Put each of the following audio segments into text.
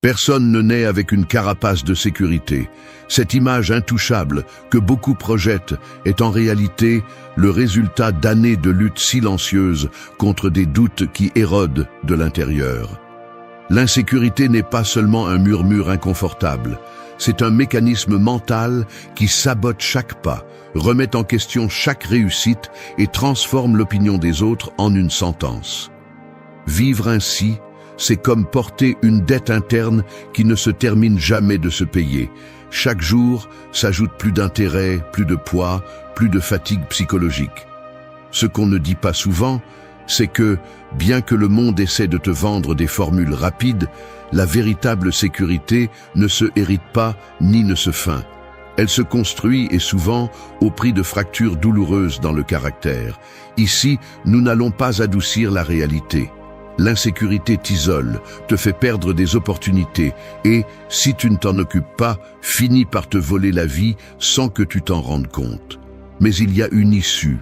Personne ne naît avec une carapace de sécurité. Cette image intouchable que beaucoup projettent est en réalité le résultat d'années de lutte silencieuse contre des doutes qui érodent de l'intérieur. L'insécurité n'est pas seulement un murmure inconfortable, c'est un mécanisme mental qui sabote chaque pas, remet en question chaque réussite et transforme l'opinion des autres en une sentence. Vivre ainsi, c'est comme porter une dette interne qui ne se termine jamais de se payer. Chaque jour s'ajoute plus d'intérêt, plus de poids, plus de fatigue psychologique. Ce qu'on ne dit pas souvent, c'est que, bien que le monde essaie de te vendre des formules rapides, la véritable sécurité ne se hérite pas ni ne se feint. Elle se construit et souvent au prix de fractures douloureuses dans le caractère. Ici, nous n'allons pas adoucir la réalité. L'insécurité t'isole, te fait perdre des opportunités et, si tu ne t'en occupes pas, finit par te voler la vie sans que tu t'en rendes compte. Mais il y a une issue,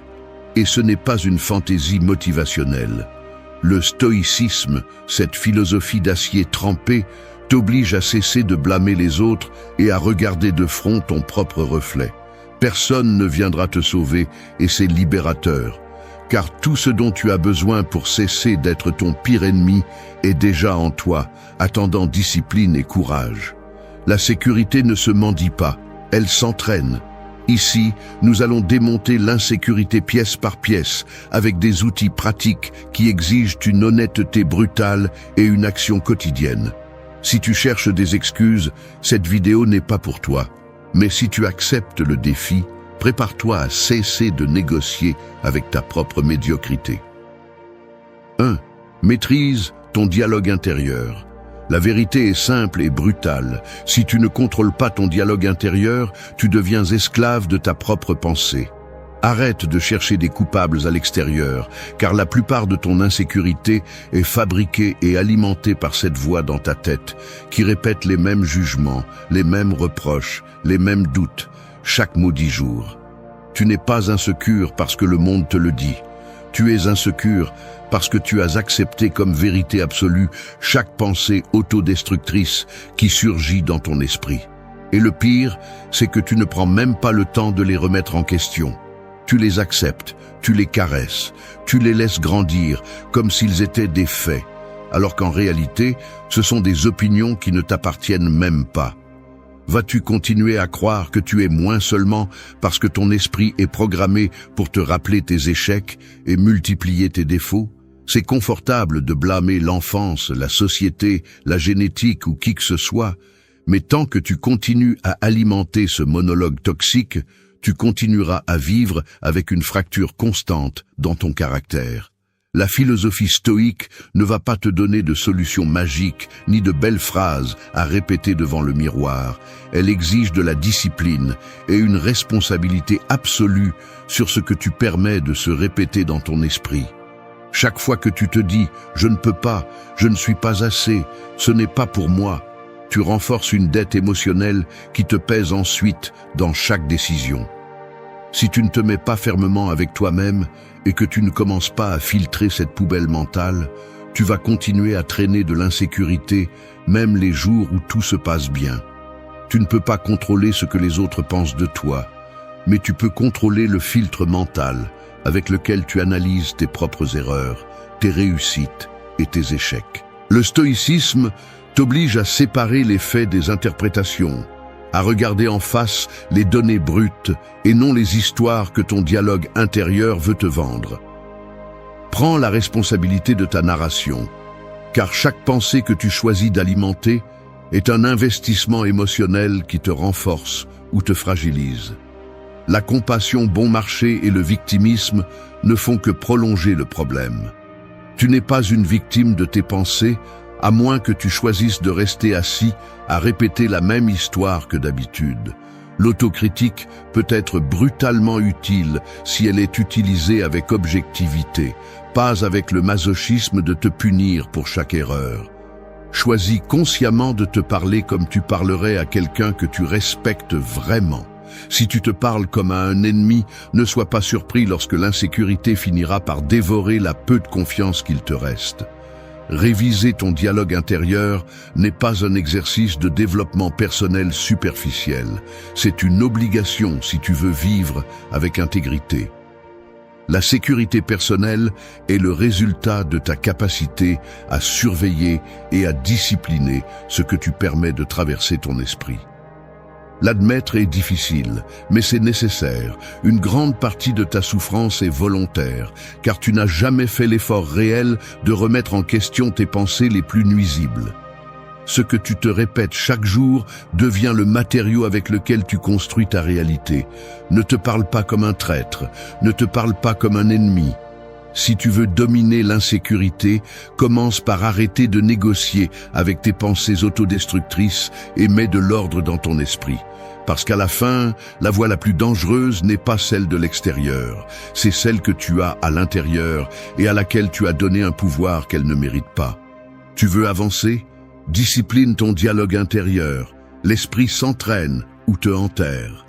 et ce n'est pas une fantaisie motivationnelle. Le stoïcisme, cette philosophie d'acier trempé, t'oblige à cesser de blâmer les autres et à regarder de front ton propre reflet. Personne ne viendra te sauver et c'est libérateur. Car tout ce dont tu as besoin pour cesser d'être ton pire ennemi est déjà en toi, attendant discipline et courage. La sécurité ne se mendie pas, elle s'entraîne. Ici, nous allons démonter l'insécurité pièce par pièce, avec des outils pratiques qui exigent une honnêteté brutale et une action quotidienne. Si tu cherches des excuses, cette vidéo n'est pas pour toi. Mais si tu acceptes le défi, prépare-toi à cesser de négocier avec ta propre médiocrité. 1. Maîtrise ton dialogue intérieur. La vérité est simple et brutale. Si tu ne contrôles pas ton dialogue intérieur, tu deviens esclave de ta propre pensée. Arrête de chercher des coupables à l'extérieur, car la plupart de ton insécurité est fabriquée et alimentée par cette voix dans ta tête, qui répète les mêmes jugements, les mêmes reproches, les mêmes doutes, chaque maudit jour. Tu n'es pas insécure parce que le monde te le dit. Tu es insécure parce que tu as accepté comme vérité absolue chaque pensée autodestructrice qui surgit dans ton esprit. Et le pire, c'est que tu ne prends même pas le temps de les remettre en question. Tu les acceptes, tu les caresses, tu les laisses grandir comme s'ils étaient des faits, alors qu'en réalité, ce sont des opinions qui ne t'appartiennent même pas. Vas-tu continuer à croire que tu es moins seulement parce que ton esprit est programmé pour te rappeler tes échecs et multiplier tes défauts? C'est confortable de blâmer l'enfance, la société, la génétique ou qui que ce soit, mais tant que tu continues à alimenter ce monologue toxique, tu continueras à vivre avec une fracture constante dans ton caractère. La philosophie stoïque ne va pas te donner de solutions magiques ni de belles phrases à répéter devant le miroir. Elle exige de la discipline et une responsabilité absolue sur ce que tu permets de se répéter dans ton esprit. Chaque fois que tu te dis « je ne peux pas, je ne suis pas assez, ce n'est pas pour moi », tu renforces une dette émotionnelle qui te pèse ensuite dans chaque décision. Si tu ne te mets pas fermement avec toi-même et que tu ne commences pas à filtrer cette poubelle mentale, tu vas continuer à traîner de l'insécurité, même les jours où tout se passe bien. Tu ne peux pas contrôler ce que les autres pensent de toi, mais tu peux contrôler le filtre mental avec lequel tu analyses tes propres erreurs, tes réussites et tes échecs. Le stoïcisme t'oblige à séparer les faits des interprétations, à regarder en face les données brutes et non les histoires que ton dialogue intérieur veut te vendre. Prends la responsabilité de ta narration, car chaque pensée que tu choisis d'alimenter est un investissement émotionnel qui te renforce ou te fragilise. La compassion bon marché et le victimisme ne font que prolonger le problème. Tu n'es pas une victime de tes pensées, à moins que tu choisisses de rester assis à répéter la même histoire que d'habitude. L'autocritique peut être brutalement utile si elle est utilisée avec objectivité, pas avec le masochisme de te punir pour chaque erreur. Choisis consciemment de te parler comme tu parlerais à quelqu'un que tu respectes vraiment. Si tu te parles comme à un ennemi, ne sois pas surpris lorsque l'insécurité finira par dévorer la peu de confiance qu'il te reste. Réviser ton dialogue intérieur n'est pas un exercice de développement personnel superficiel. C'est une obligation si tu veux vivre avec intégrité. La sécurité personnelle est le résultat de ta capacité à surveiller et à discipliner ce que tu permets de traverser ton esprit. L'admettre est difficile, mais c'est nécessaire. Une grande partie de ta souffrance est volontaire, car tu n'as jamais fait l'effort réel de remettre en question tes pensées les plus nuisibles. Ce que tu te répètes chaque jour devient le matériau avec lequel tu construis ta réalité. Ne te parle pas comme un traître, ne te parle pas comme un ennemi. Si tu veux dominer l'insécurité, commence par arrêter de négocier avec tes pensées autodestructrices et mets de l'ordre dans ton esprit. Parce qu'à la fin, la voie la plus dangereuse n'est pas celle de l'extérieur, c'est celle que tu as à l'intérieur et à laquelle tu as donné un pouvoir qu'elle ne mérite pas. Tu veux avancer? Discipline ton dialogue intérieur. L'esprit s'entraîne ou te enterre.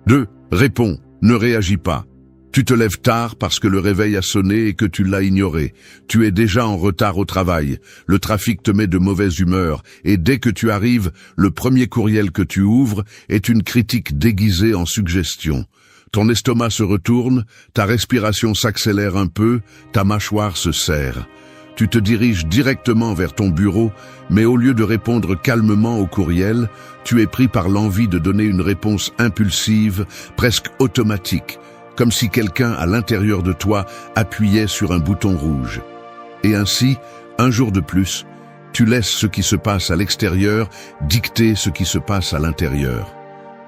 2. Réponds, ne réagis pas. Tu te lèves tard parce que le réveil a sonné et que tu l'as ignoré. Tu es déjà en retard au travail. Le trafic te met de mauvaise humeur et dès que tu arrives, le premier courriel que tu ouvres est une critique déguisée en suggestion. Ton estomac se retourne, ta respiration s'accélère un peu, ta mâchoire se serre. Tu te diriges directement vers ton bureau, mais au lieu de répondre calmement au courriel, tu es pris par l'envie de donner une réponse impulsive, presque automatique, comme si quelqu'un à l'intérieur de toi appuyait sur un bouton rouge. Et ainsi, un jour de plus, tu laisses ce qui se passe à l'extérieur dicter ce qui se passe à l'intérieur.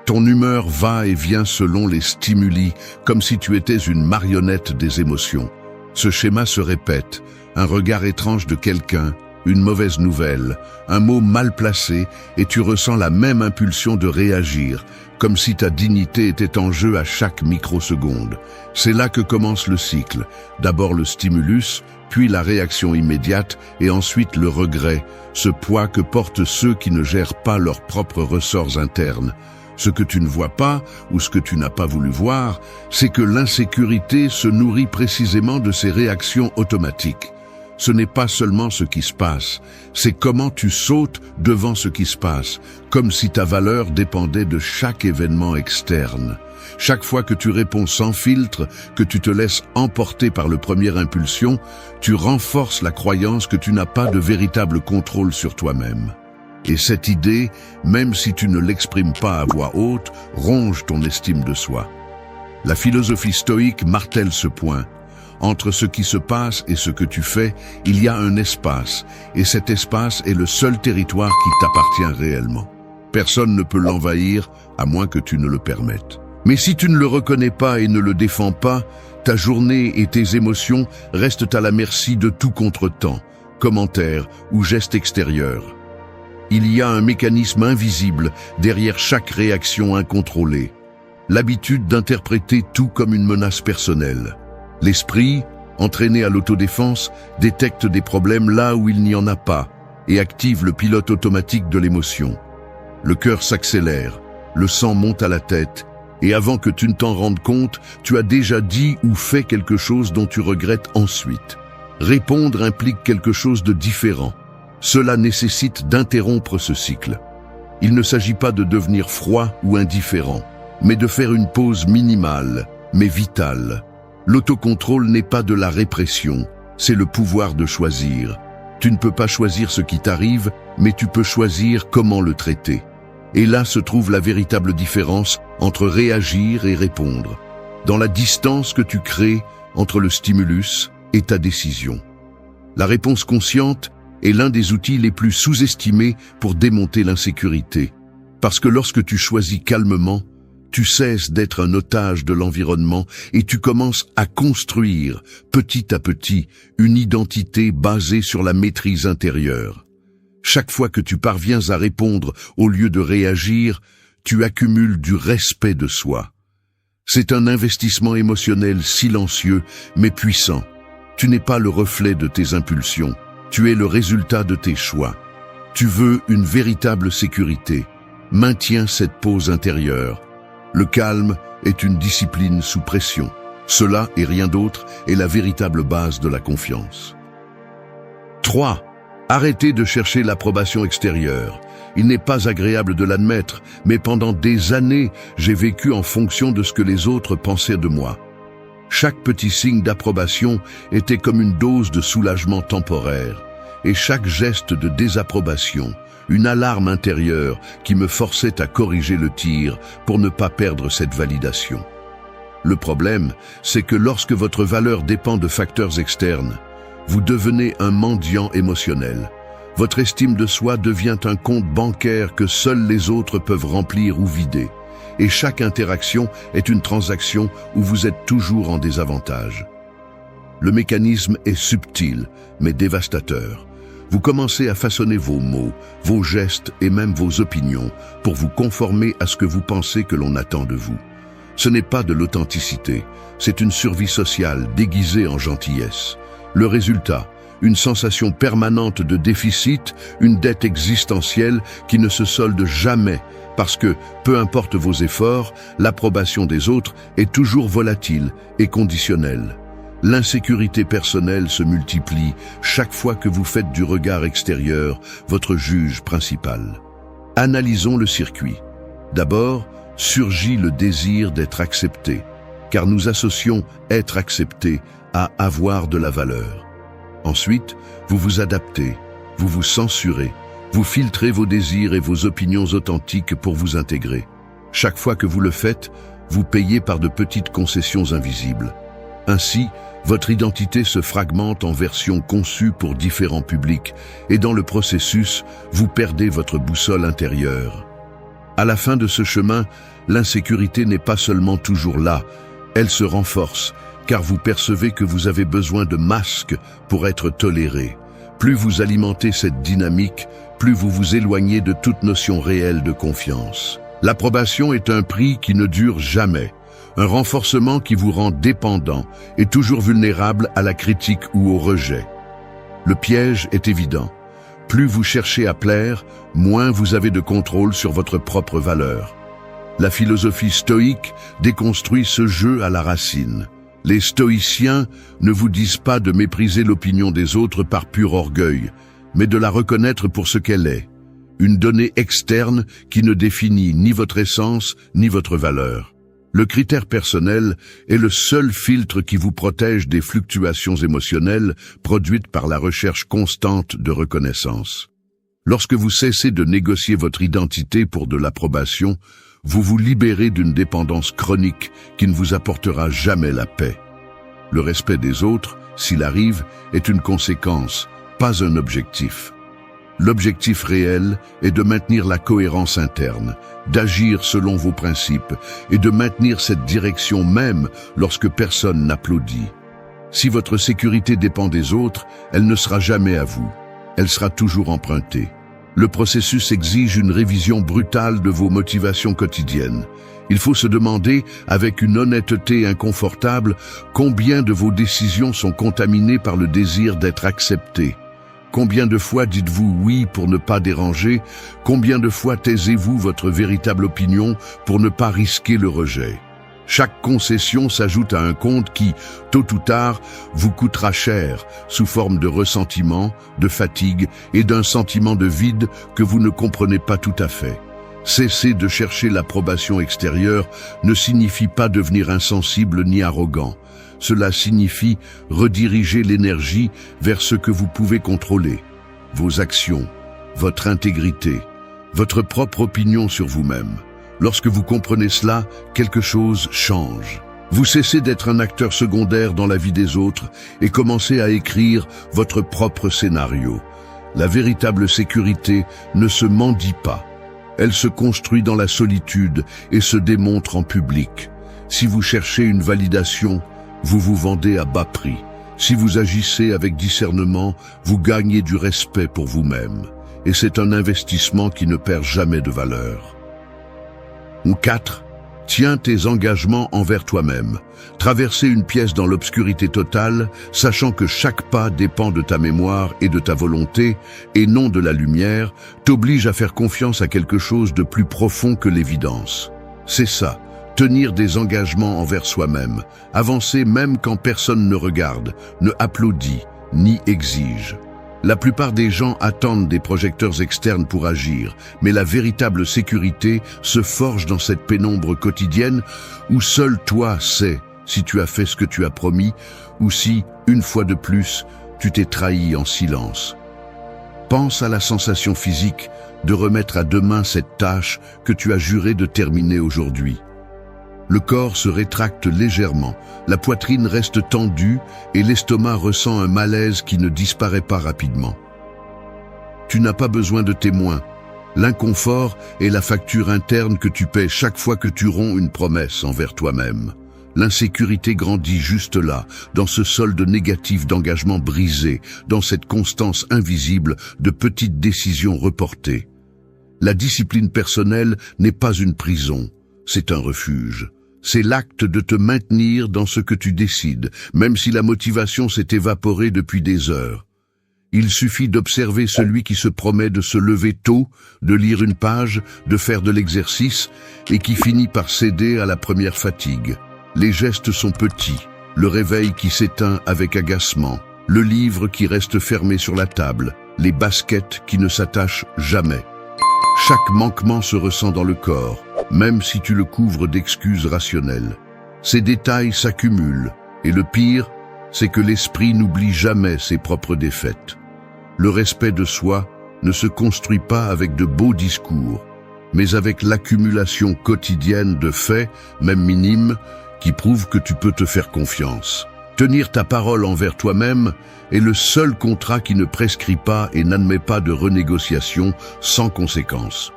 Ton humeur va et vient selon les stimuli, comme si tu étais une marionnette des émotions. Ce schéma se répète, un regard étrange de quelqu'un, une mauvaise nouvelle, un mot mal placé, et tu ressens la même impulsion de réagir, comme si ta dignité était en jeu à chaque microseconde. C'est là que commence le cycle. D'abord le stimulus, puis la réaction immédiate, et ensuite le regret, ce poids que portent ceux qui ne gèrent pas leurs propres ressorts internes. Ce que tu ne vois pas, ou ce que tu n'as pas voulu voir, c'est que l'insécurité se nourrit précisément de ces réactions automatiques. Ce n'est pas seulement ce qui se passe, c'est comment tu sautes devant ce qui se passe, comme si ta valeur dépendait de chaque événement externe. Chaque fois que tu réponds sans filtre, que tu te laisses emporter par le premier impulsion, tu renforces la croyance que tu n'as pas de véritable contrôle sur toi-même. Et cette idée, même si tu ne l'exprimes pas à voix haute, ronge ton estime de soi. La philosophie stoïque martèle ce point. Entre ce qui se passe et ce que tu fais, il y a un espace, et cet espace est le seul territoire qui t'appartient réellement. Personne ne peut l'envahir, à moins que tu ne le permettes. Mais si tu ne le reconnais pas et ne le défends pas, ta journée et tes émotions restent à la merci de tout contretemps, commentaire ou geste extérieur. Il y a un mécanisme invisible derrière chaque réaction incontrôlée. L'habitude d'interpréter tout comme une menace personnelle. L'esprit, entraîné à l'autodéfense, détecte des problèmes là où il n'y en a pas et active le pilote automatique de l'émotion. Le cœur s'accélère, le sang monte à la tête et avant que tu ne t'en rendes compte, tu as déjà dit ou fait quelque chose dont tu regrettes ensuite. Répondre implique quelque chose de différent. Cela nécessite d'interrompre ce cycle. Il ne s'agit pas de devenir froid ou indifférent, mais de faire une pause minimale, mais vitale. L'autocontrôle n'est pas de la répression, c'est le pouvoir de choisir. Tu ne peux pas choisir ce qui t'arrive, mais tu peux choisir comment le traiter. Et là se trouve la véritable différence entre réagir et répondre, dans la distance que tu crées entre le stimulus et ta décision. La réponse consciente est l'un des outils les plus sous-estimés pour démonter l'insécurité, parce que lorsque tu choisis calmement, tu cesses d'être un otage de l'environnement et tu commences à construire, petit à petit, une identité basée sur la maîtrise intérieure. Chaque fois que tu parviens à répondre au lieu de réagir, tu accumules du respect de soi. C'est un investissement émotionnel silencieux mais puissant. Tu n'es pas le reflet de tes impulsions, tu es le résultat de tes choix. Tu veux une véritable sécurité. Maintiens cette pause intérieure. Le calme est une discipline sous pression. Cela et rien d'autre est la véritable base de la confiance. 3. Arrêtez de chercher l'approbation extérieure. Il n'est pas agréable de l'admettre, mais pendant des années, j'ai vécu en fonction de ce que les autres pensaient de moi. Chaque petit signe d'approbation était comme une dose de soulagement temporaire, et chaque geste de désapprobation, une alarme intérieure qui me forçait à corriger le tir pour ne pas perdre cette validation. Le problème, c'est que lorsque votre valeur dépend de facteurs externes, vous devenez un mendiant émotionnel. Votre estime de soi devient un compte bancaire que seuls les autres peuvent remplir ou vider. Et chaque interaction est une transaction où vous êtes toujours en désavantage. Le mécanisme est subtil, mais dévastateur. Vous commencez à façonner vos mots, vos gestes et même vos opinions pour vous conformer à ce que vous pensez que l'on attend de vous. Ce n'est pas de l'authenticité, c'est une survie sociale déguisée en gentillesse. Le résultat, une sensation permanente de déficit, une dette existentielle qui ne se solde jamais parce que, peu importe vos efforts, l'approbation des autres est toujours volatile et conditionnelle. L'insécurité personnelle se multiplie chaque fois que vous faites du regard extérieur votre juge principal. Analysons le circuit. D'abord, surgit le désir d'être accepté, car nous associons être accepté à avoir de la valeur. Ensuite, vous vous adaptez, vous vous censurez, vous filtrez vos désirs et vos opinions authentiques pour vous intégrer. Chaque fois que vous le faites, vous payez par de petites concessions invisibles. Ainsi, votre identité se fragmente en versions conçues pour différents publics et dans le processus, vous perdez votre boussole intérieure. À la fin de ce chemin, l'insécurité n'est pas seulement toujours là, elle se renforce, car vous percevez que vous avez besoin de masques pour être toléré. Plus vous alimentez cette dynamique, plus vous vous éloignez de toute notion réelle de confiance. L'approbation est un prix qui ne dure jamais, un renforcement qui vous rend dépendant et toujours vulnérable à la critique ou au rejet. Le piège est évident. Plus vous cherchez à plaire, moins vous avez de contrôle sur votre propre valeur. La philosophie stoïque déconstruit ce jeu à la racine. Les stoïciens ne vous disent pas de mépriser l'opinion des autres par pur orgueil, mais de la reconnaître pour ce qu'elle est, une donnée externe qui ne définit ni votre essence ni votre valeur. Le critère personnel est le seul filtre qui vous protège des fluctuations émotionnelles produites par la recherche constante de reconnaissance. Lorsque vous cessez de négocier votre identité pour de l'approbation, vous vous libérez d'une dépendance chronique qui ne vous apportera jamais la paix. Le respect des autres, s'il arrive, est une conséquence, pas un objectif. L'objectif réel est de maintenir la cohérence interne, d'agir selon vos principes et de maintenir cette direction même lorsque personne n'applaudit. Si votre sécurité dépend des autres, elle ne sera jamais à vous. Elle sera toujours empruntée. Le processus exige une révision brutale de vos motivations quotidiennes. Il faut se demander, avec une honnêteté inconfortable, combien de vos décisions sont contaminées par le désir d'être accepté. Combien de fois dites-vous oui pour ne pas déranger? Combien de fois taisez-vous votre véritable opinion pour ne pas risquer le rejet? Chaque concession s'ajoute à un compte qui, tôt ou tard, vous coûtera cher, sous forme de ressentiment, de fatigue et d'un sentiment de vide que vous ne comprenez pas tout à fait. Cesser de chercher l'approbation extérieure ne signifie pas devenir insensible ni arrogant. Cela signifie rediriger l'énergie vers ce que vous pouvez contrôler, vos actions, votre intégrité, votre propre opinion sur vous-même. Lorsque vous comprenez cela, quelque chose change. Vous cessez d'être un acteur secondaire dans la vie des autres et commencez à écrire votre propre scénario. La véritable sécurité ne se mendie pas. Elle se construit dans la solitude et se démontre en public. Si vous cherchez une validation, vous vous vendez à bas prix. Si vous agissez avec discernement, vous gagnez du respect pour vous-même. Et c'est un investissement qui ne perd jamais de valeur. 4. Tiens tes engagements envers toi-même. Traverser une pièce dans l'obscurité totale, sachant que chaque pas dépend de ta mémoire et de ta volonté, et non de la lumière, t'oblige à faire confiance à quelque chose de plus profond que l'évidence. C'est ça, tenir des engagements envers soi-même, avancer même quand personne ne regarde, ne applaudit, ni exige. La plupart des gens attendent des projecteurs externes pour agir, mais la véritable sécurité se forge dans cette pénombre quotidienne où seul toi sais si tu as fait ce que tu as promis ou si, une fois de plus, tu t'es trahi en silence. Pense à la sensation physique de remettre à demain cette tâche que tu as juré de terminer aujourd'hui. Le corps se rétracte légèrement, la poitrine reste tendue et l'estomac ressent un malaise qui ne disparaît pas rapidement. Tu n'as pas besoin de témoins. L'inconfort est la facture interne que tu paies chaque fois que tu romps une promesse envers toi-même. L'insécurité grandit juste là, dans ce solde négatif d'engagement brisé, dans cette constance invisible de petites décisions reportées. La discipline personnelle n'est pas une prison, c'est un refuge. C'est l'acte de te maintenir dans ce que tu décides, même si la motivation s'est évaporée depuis des heures. Il suffit d'observer celui qui se promet de se lever tôt, de lire une page, de faire de l'exercice, et qui finit par céder à la première fatigue. Les gestes sont petits, le réveil qui s'éteint avec agacement, le livre qui reste fermé sur la table, les baskets qui ne s'attachent jamais. Chaque manquement se ressent dans le corps, même si tu le couvres d'excuses rationnelles. Ces détails s'accumulent, et le pire, c'est que l'esprit n'oublie jamais ses propres défaites. Le respect de soi ne se construit pas avec de beaux discours, mais avec l'accumulation quotidienne de faits, même minimes, qui prouvent que tu peux te faire confiance. Tenir ta parole envers toi-même est le seul contrat qui ne prescrit pas et n'admet pas de renégociation sans conséquence.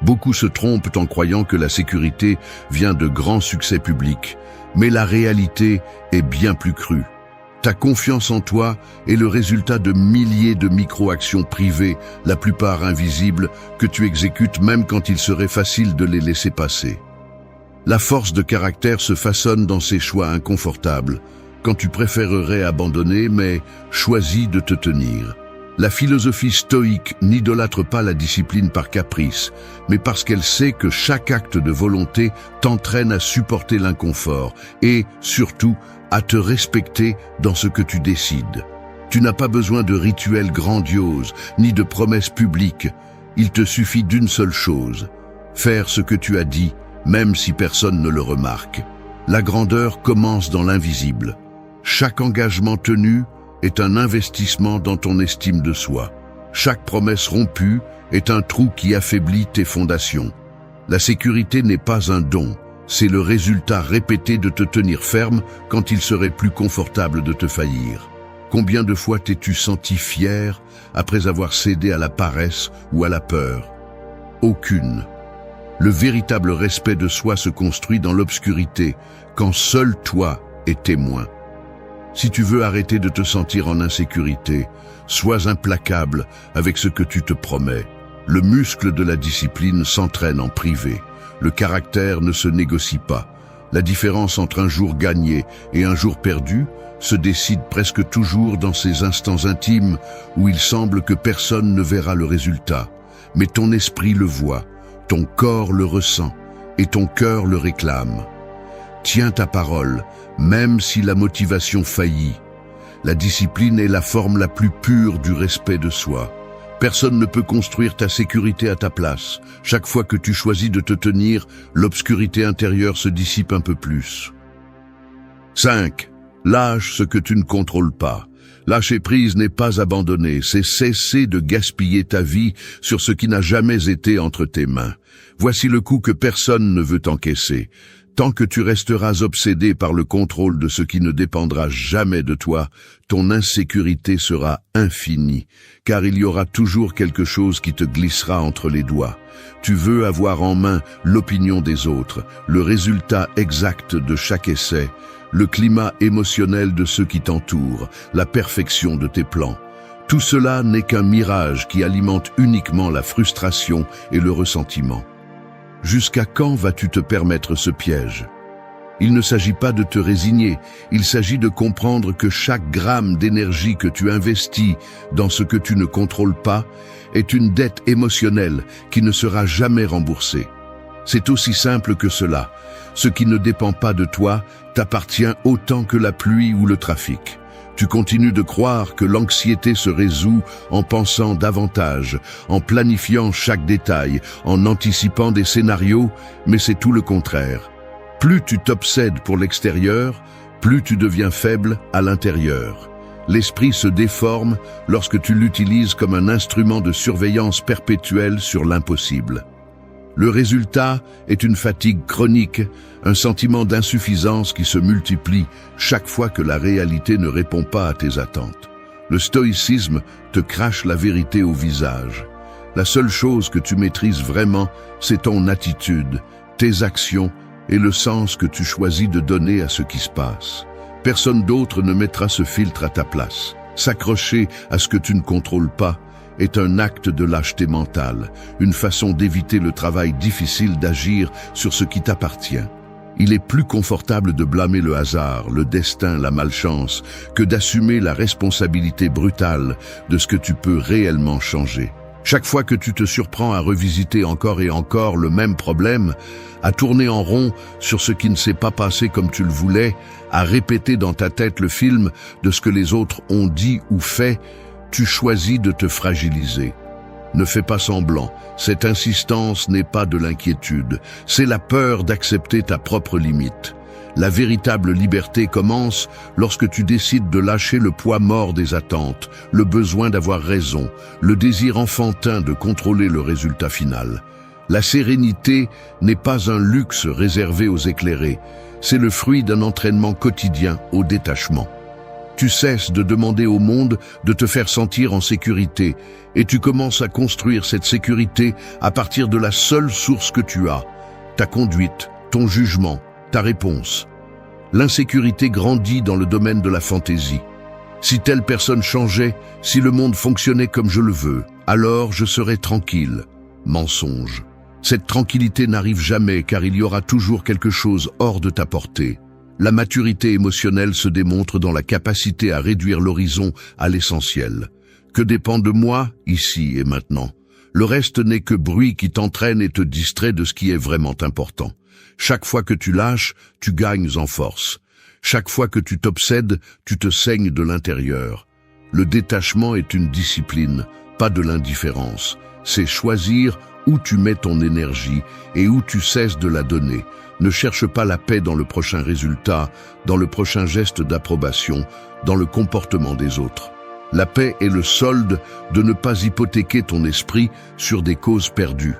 Beaucoup se trompent en croyant que la sécurité vient de grands succès publics, mais la réalité est bien plus crue. Ta confiance en toi est le résultat de milliers de micro-actions privées, la plupart invisibles, que tu exécutes même quand il serait facile de les laisser passer. La force de caractère se façonne dans ces choix inconfortables, quand tu préférerais abandonner mais choisis de te tenir. La philosophie stoïque n'idolâtre pas la discipline par caprice, mais parce qu'elle sait que chaque acte de volonté t'entraîne à supporter l'inconfort et, surtout, à te respecter dans ce que tu décides. Tu n'as pas besoin de rituels grandioses, ni de promesses publiques. Il te suffit d'une seule chose, faire ce que tu as dit, même si personne ne le remarque. La grandeur commence dans l'invisible. Chaque engagement tenu est un investissement dans ton estime de soi. Chaque promesse rompue est un trou qui affaiblit tes fondations. La sécurité n'est pas un don, c'est le résultat répété de te tenir ferme quand il serait plus confortable de te faillir. Combien de fois t'es-tu senti fier après avoir cédé à la paresse ou à la peur? Aucune. Le véritable respect de soi se construit dans l'obscurité, quand seul toi est témoin. Si tu veux arrêter de te sentir en insécurité, sois implacable avec ce que tu te promets. Le muscle de la discipline s'entraîne en privé. Le caractère ne se négocie pas. La différence entre un jour gagné et un jour perdu se décide presque toujours dans ces instants intimes où il semble que personne ne verra le résultat. Mais ton esprit le voit, ton corps le ressent et ton cœur le réclame. Tiens ta parole, même si la motivation faillit. La discipline est la forme la plus pure du respect de soi. Personne ne peut construire ta sécurité à ta place. Chaque fois que tu choisis de te tenir, l'obscurité intérieure se dissipe un peu plus. 5. Lâche ce que tu ne contrôles pas. Lâcher prise n'est pas abandonner, c'est cesser de gaspiller ta vie sur ce qui n'a jamais été entre tes mains. Voici le coup que personne ne veut encaisser. Tant que tu resteras obsédé par le contrôle de ce qui ne dépendra jamais de toi, ton insécurité sera infinie, car il y aura toujours quelque chose qui te glissera entre les doigts. Tu veux avoir en main l'opinion des autres, le résultat exact de chaque essai, le climat émotionnel de ceux qui t'entourent, la perfection de tes plans. Tout cela n'est qu'un mirage qui alimente uniquement la frustration et le ressentiment. Jusqu'à quand vas-tu te permettre ce piège? Il ne s'agit pas de te résigner, il s'agit de comprendre que chaque gramme d'énergie que tu investis dans ce que tu ne contrôles pas est une dette émotionnelle qui ne sera jamais remboursée. C'est aussi simple que cela. Ce qui ne dépend pas de toi t'appartient autant que la pluie ou le trafic. Tu continues de croire que l'anxiété se résout en pensant davantage, en planifiant chaque détail, en anticipant des scénarios, mais c'est tout le contraire. Plus tu t'obsèdes pour l'extérieur, plus tu deviens faible à l'intérieur. L'esprit se déforme lorsque tu l'utilises comme un instrument de surveillance perpétuelle sur l'impossible. Le résultat est une fatigue chronique, un sentiment d'insuffisance qui se multiplie chaque fois que la réalité ne répond pas à tes attentes. Le stoïcisme te crache la vérité au visage. La seule chose que tu maîtrises vraiment, c'est ton attitude, tes actions et le sens que tu choisis de donner à ce qui se passe. Personne d'autre ne mettra ce filtre à ta place. S'accrocher à ce que tu ne contrôles pas est un acte de lâcheté mentale, une façon d'éviter le travail difficile d'agir sur ce qui t'appartient. Il est plus confortable de blâmer le hasard, le destin, la malchance, que d'assumer la responsabilité brutale de ce que tu peux réellement changer. Chaque fois que tu te surprends à revisiter encore et encore le même problème, à tourner en rond sur ce qui ne s'est pas passé comme tu le voulais, à répéter dans ta tête le film de ce que les autres ont dit ou fait, tu choisis de te fragiliser. Ne fais pas semblant, cette insistance n'est pas de l'inquiétude, c'est la peur d'accepter ta propre limite. La véritable liberté commence lorsque tu décides de lâcher le poids mort des attentes, le besoin d'avoir raison, le désir enfantin de contrôler le résultat final. La sérénité n'est pas un luxe réservé aux éclairés, c'est le fruit d'un entraînement quotidien au détachement. Tu cesses de demander au monde de te faire sentir en sécurité et tu commences à construire cette sécurité à partir de la seule source que tu as, ta conduite, ton jugement, ta réponse. L'insécurité grandit dans le domaine de la fantaisie. Si telle personne changeait, si le monde fonctionnait comme je le veux, alors je serais tranquille. Mensonge. Cette tranquillité n'arrive jamais car il y aura toujours quelque chose hors de ta portée. La maturité émotionnelle se démontre dans la capacité à réduire l'horizon à l'essentiel. Que dépend de moi, ici et maintenant? Le reste n'est que bruit qui t'entraîne et te distrait de ce qui est vraiment important. Chaque fois que tu lâches, tu gagnes en force. Chaque fois que tu t'obsèdes, tu te saignes de l'intérieur. Le détachement est une discipline, pas de l'indifférence. C'est choisir où tu mets ton énergie et où tu cesses de la donner. Ne cherche pas la paix dans le prochain résultat, dans le prochain geste d'approbation, dans le comportement des autres. La paix est le solde de ne pas hypothéquer ton esprit sur des causes perdues.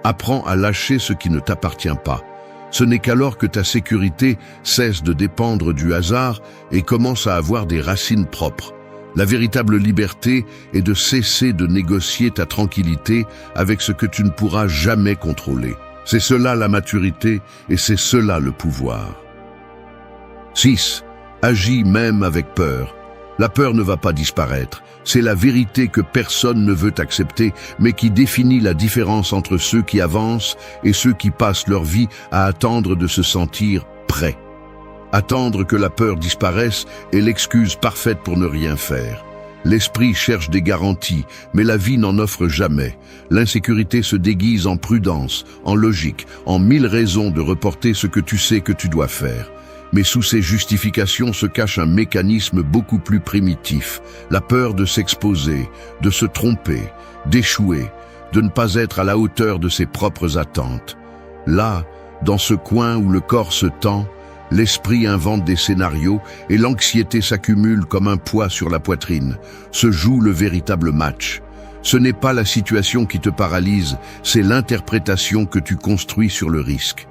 Apprends à lâcher ce qui ne t'appartient pas. Ce n'est qu'alors que ta sécurité cesse de dépendre du hasard et commence à avoir des racines propres. La véritable liberté est de cesser de négocier ta tranquillité avec ce que tu ne pourras jamais contrôler. C'est cela la maturité et c'est cela le pouvoir. 6. Agis même avec peur. La peur ne va pas disparaître. C'est la vérité que personne ne veut accepter, mais qui définit la différence entre ceux qui avancent et ceux qui passent leur vie à attendre de se sentir prêts. Attendre que la peur disparaisse est l'excuse parfaite pour ne rien faire. L'esprit cherche des garanties, mais la vie n'en offre jamais. L'insécurité se déguise en prudence, en logique, en 1000 raisons de reporter ce que tu sais que tu dois faire. Mais sous ces justifications se cache un mécanisme beaucoup plus primitif, la peur de s'exposer, de se tromper, d'échouer, de ne pas être à la hauteur de ses propres attentes. Là, dans ce coin où le corps se tend, l'esprit invente des scénarios et l'anxiété s'accumule comme un poids sur la poitrine. Se joue le véritable match. Ce n'est pas la situation qui te paralyse, c'est l'interprétation que tu construis sur le risque.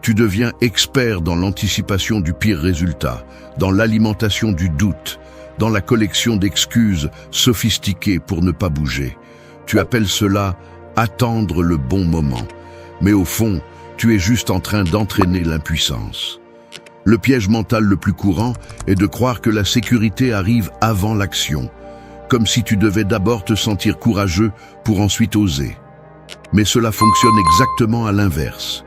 Tu deviens expert dans l'anticipation du pire résultat, dans l'alimentation du doute, dans la collection d'excuses sophistiquées pour ne pas bouger. Tu appelles cela « attendre le bon moment ». Mais au fond, tu es juste en train d'entraîner l'impuissance. Le piège mental le plus courant est de croire que la sécurité arrive avant l'action, comme si tu devais d'abord te sentir courageux pour ensuite oser. Mais cela fonctionne exactement à l'inverse.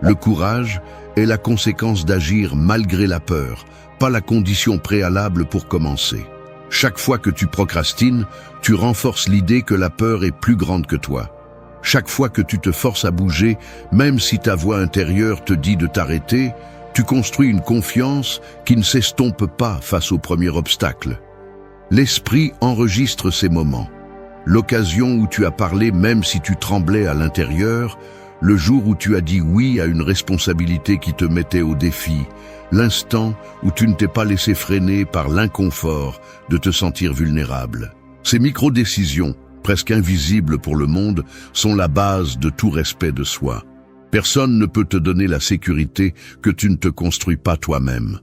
Le courage est la conséquence d'agir malgré la peur, pas la condition préalable pour commencer. Chaque fois que tu procrastines, tu renforces l'idée que la peur est plus grande que toi. Chaque fois que tu te forces à bouger, même si ta voix intérieure te dit de t'arrêter, Tu construis une confiance qui ne s'estompe pas face au premier obstacle. L'esprit enregistre ces moments. L'occasion où tu as parlé même si tu tremblais à l'intérieur, le jour où tu as dit oui à une responsabilité qui te mettait au défi, l'instant où tu ne t'es pas laissé freiner par l'inconfort de te sentir vulnérable. Ces micro-décisions, presque invisibles pour le monde, sont la base de tout respect de soi. Personne ne peut te donner la sécurité que tu ne te construis pas toi-même.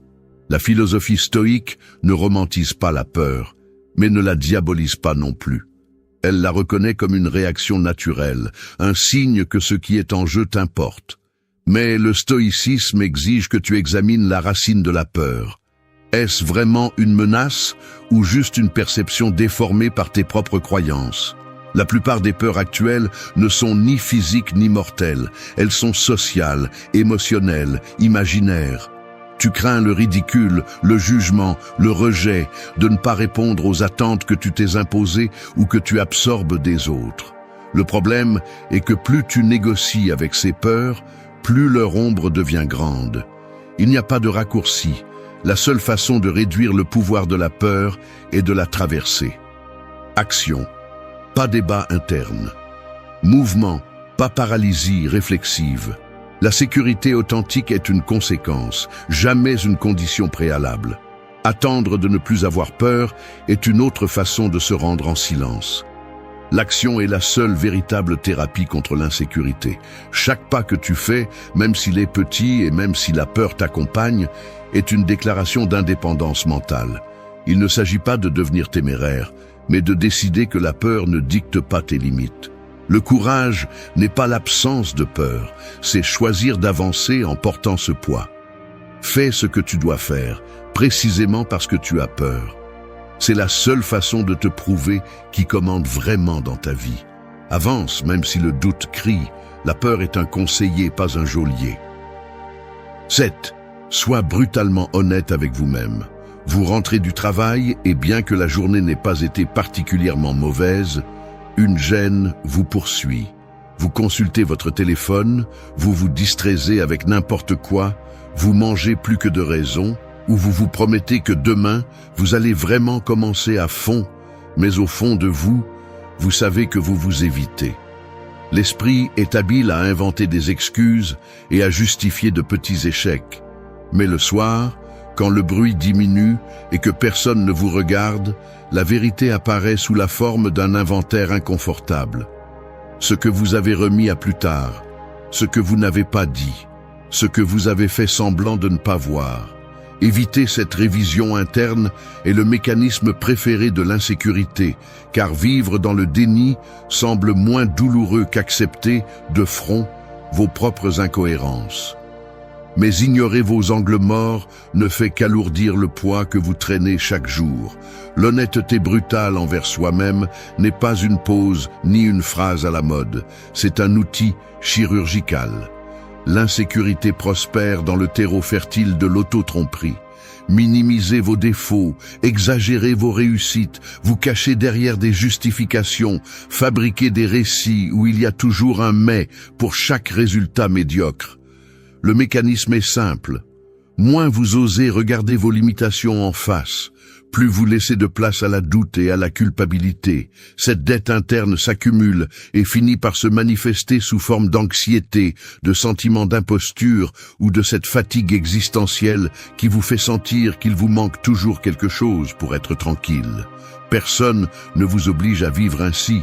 La philosophie stoïque ne romantise pas la peur, mais ne la diabolise pas non plus. Elle la reconnaît comme une réaction naturelle, un signe que ce qui est en jeu t'importe. Mais le stoïcisme exige que tu examines la racine de la peur. Est-ce vraiment une menace ou juste une perception déformée par tes propres croyances ? La plupart des peurs actuelles ne sont ni physiques ni mortelles. Elles sont sociales, émotionnelles, imaginaires. Tu crains le ridicule, le jugement, le rejet, de ne pas répondre aux attentes que tu t'es imposées ou que tu absorbes des autres. Le problème est que plus tu négocies avec ces peurs, plus leur ombre devient grande. Il n'y a pas de raccourci. La seule façon de réduire le pouvoir de la peur est de la traverser. Action, pas débat interne. Mouvement, pas paralysie réflexive. La sécurité authentique est une conséquence, jamais une condition préalable. Attendre de ne plus avoir peur est une autre façon de se rendre en silence. L'action est la seule véritable thérapie contre l'insécurité. Chaque pas que tu fais, même s'il est petit et même si la peur t'accompagne, est une déclaration d'indépendance mentale. Il ne s'agit pas de devenir téméraire, mais de décider que la peur ne dicte pas tes limites. Le courage n'est pas l'absence de peur, c'est choisir d'avancer en portant ce poids. Fais ce que tu dois faire, précisément parce que tu as peur. C'est la seule façon de te prouver qui commande vraiment dans ta vie. Avance, même si le doute crie. La peur est un conseiller, pas un geôlier. 7. Sois brutalement honnête avec vous-même. Vous rentrez du travail et bien que la journée n'ait pas été particulièrement mauvaise, une gêne vous poursuit. Vous consultez votre téléphone, vous vous distraisez avec n'importe quoi, vous mangez plus que de raison, ou vous vous promettez que demain, vous allez vraiment commencer à fond, mais au fond de vous, vous savez que vous vous évitez. L'esprit est habile à inventer des excuses et à justifier de petits échecs. Mais le soir, quand le bruit diminue et que personne ne vous regarde, la vérité apparaît sous la forme d'un inventaire inconfortable. Ce que vous avez remis à plus tard, ce que vous n'avez pas dit, ce que vous avez fait semblant de ne pas voir. Éviter cette révision interne est le mécanisme préféré de l'insécurité, car vivre dans le déni semble moins douloureux qu'accepter, de front, vos propres incohérences. Mais ignorer vos angles morts ne fait qu'alourdir le poids que vous traînez chaque jour. L'honnêteté brutale envers soi-même n'est pas une pose ni une phrase à la mode, c'est un outil chirurgical. L'insécurité prospère dans le terreau fertile de l'auto-tromperie. Minimisez vos défauts, exagérez vos réussites, vous cachez derrière des justifications, fabriquez des récits où il y a toujours un « mais » pour chaque résultat médiocre. Le mécanisme est simple. Moins vous osez regarder vos limitations en face, plus vous laissez de place à la doute et à la culpabilité. Cette dette interne s'accumule et finit par se manifester sous forme d'anxiété, de sentiment d'imposture ou de cette fatigue existentielle qui vous fait sentir qu'il vous manque toujours quelque chose pour être tranquille. Personne ne vous oblige à vivre ainsi,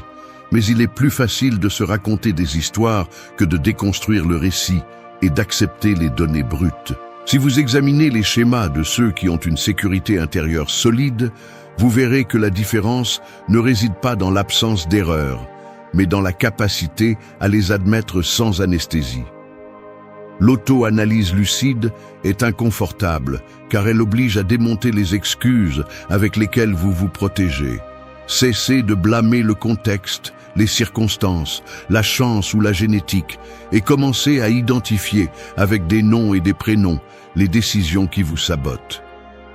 mais il est plus facile de se raconter des histoires que de déconstruire le récit et d'accepter les données brutes. Si vous examinez les schémas de ceux qui ont une sécurité intérieure solide, vous verrez que la différence ne réside pas dans l'absence d'erreurs, mais dans la capacité à les admettre sans anesthésie. L'auto-analyse lucide est inconfortable, car elle oblige à démonter les excuses avec lesquelles vous vous protégez. Cessez de blâmer le contexte, les circonstances, la chance ou la génétique, et commencez à identifier, avec des noms et des prénoms, les décisions qui vous sabotent.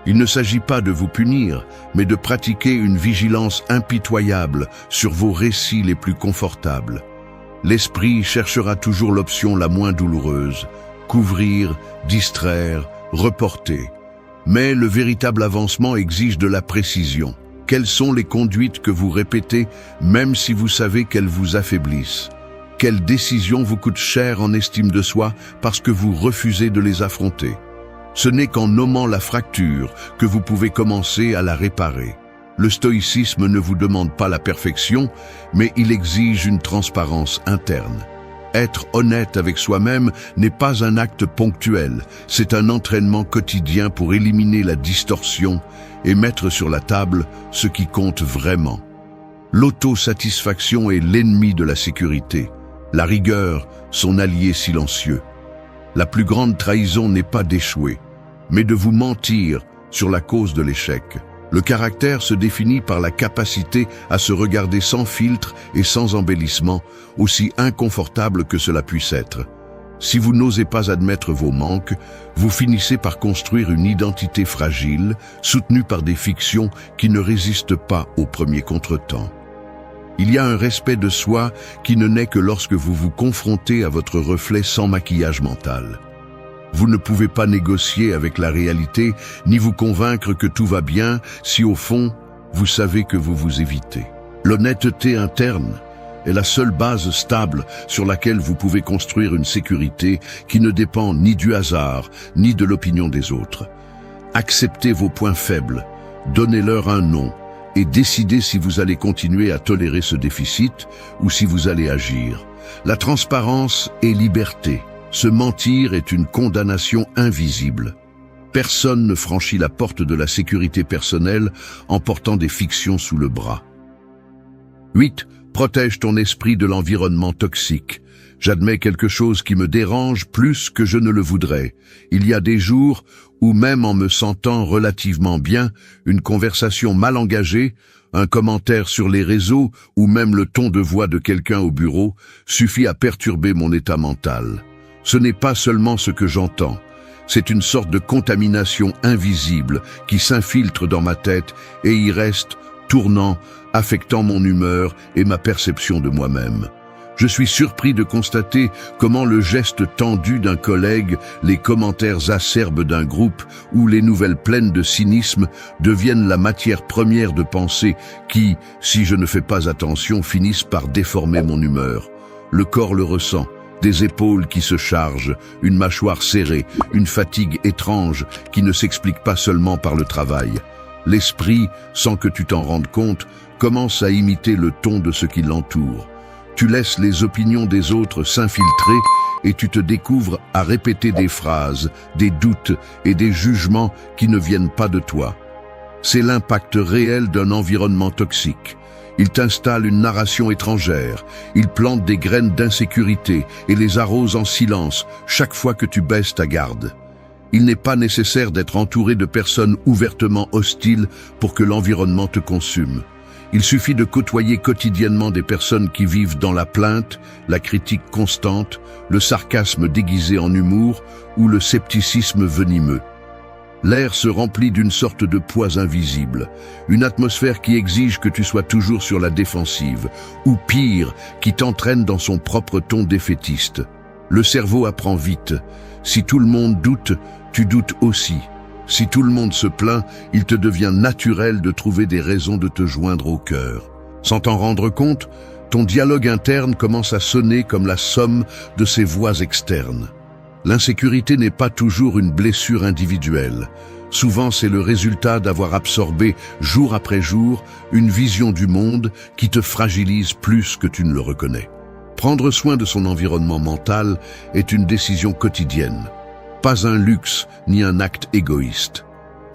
Il ne s'agit pas de vous punir, mais de pratiquer une vigilance impitoyable sur vos récits les plus confortables. L'esprit cherchera toujours l'option la moins douloureuse. couvrir, distraire, reporter. Mais le véritable avancement exige de la précision. Quelles sont les conduites que vous répétez, même si vous savez qu'elles vous affaiblissent? Quelles décisions vous coûtent cher en estime de soi parce que vous refusez de les affronter? Ce n'est qu'en nommant la fracture que vous pouvez commencer à la réparer. Le stoïcisme ne vous demande pas la perfection, mais il exige une transparence interne. Être honnête avec soi-même n'est pas un acte ponctuel, c'est un entraînement quotidien pour éliminer la distorsion et mettre sur la table ce qui compte vraiment. L'autosatisfaction est l'ennemi de la sécurité, la rigueur son allié silencieux. La plus grande trahison n'est pas d'échouer, mais de vous mentir sur la cause de l'échec. Le caractère se définit par la capacité à se regarder sans filtre et sans embellissement, aussi inconfortable que cela puisse être. Si vous n'osez pas admettre vos manques, vous finissez par construire une identité fragile, soutenue par des fictions qui ne résistent pas au premier contretemps. Il y a un respect de soi qui ne naît que lorsque vous vous confrontez à votre reflet sans maquillage mental. Vous ne pouvez pas négocier avec la réalité, ni vous convaincre que tout va bien si au fond, vous savez que vous vous évitez. L'honnêteté interne est la seule base stable sur laquelle vous pouvez construire une sécurité qui ne dépend ni du hasard, ni de l'opinion des autres. Acceptez vos points faibles, donnez-leur un nom, et décidez si vous allez continuer à tolérer ce déficit ou si vous allez agir. La transparence est liberté. Se mentir est une condamnation invisible. Personne ne franchit la porte de la sécurité personnelle en portant des fictions sous le bras. 8. Protège ton esprit de l'environnement toxique. J'admets quelque chose qui me dérange plus que je ne le voudrais. Il y a des jours où même en me sentant relativement bien, une conversation mal engagée, un commentaire sur les réseaux ou même le ton de voix de quelqu'un au bureau suffit à perturber mon état mental. Ce n'est pas seulement ce que j'entends, c'est une sorte de contamination invisible qui s'infiltre dans ma tête et y reste, tournant, affectant mon humeur et ma perception de moi-même. Je suis surpris de constater comment le geste tendu d'un collègue, les commentaires acerbes d'un groupe ou les nouvelles pleines de cynisme deviennent la matière première de pensée qui, si je ne fais pas attention, finissent par déformer mon humeur. Le corps le ressent. Des épaules qui se chargent, une mâchoire serrée, une fatigue étrange qui ne s'explique pas seulement par le travail. L'esprit, sans que tu t'en rendes compte, commence à imiter le ton de ce qui l'entoure. Tu laisses les opinions des autres s'infiltrer et tu te découvres à répéter des phrases, des doutes et des jugements qui ne viennent pas de toi. C'est l'impact réel d'un environnement toxique. Il t'installe une narration étrangère, il plante des graines d'insécurité et les arrose en silence chaque fois que tu baisses ta garde. Il n'est pas nécessaire d'être entouré de personnes ouvertement hostiles pour que l'environnement te consume. Il suffit de côtoyer quotidiennement des personnes qui vivent dans la plainte, la critique constante, le sarcasme déguisé en humour ou le scepticisme venimeux. L'air se remplit d'une sorte de poids invisible, une atmosphère qui exige que tu sois toujours sur la défensive, ou pire, qui t'entraîne dans son propre ton défaitiste. Le cerveau apprend vite. Si tout le monde doute, tu doutes aussi. Si tout le monde se plaint, il te devient naturel de trouver des raisons de te joindre au cœur. Sans t'en rendre compte, ton dialogue interne commence à sonner comme la somme de ces voix externes. L'insécurité n'est pas toujours une blessure individuelle. Souvent, c'est le résultat d'avoir absorbé, jour après jour, une vision du monde qui te fragilise plus que tu ne le reconnais. Prendre soin de son environnement mental est une décision quotidienne. Pas un luxe ni un acte égoïste.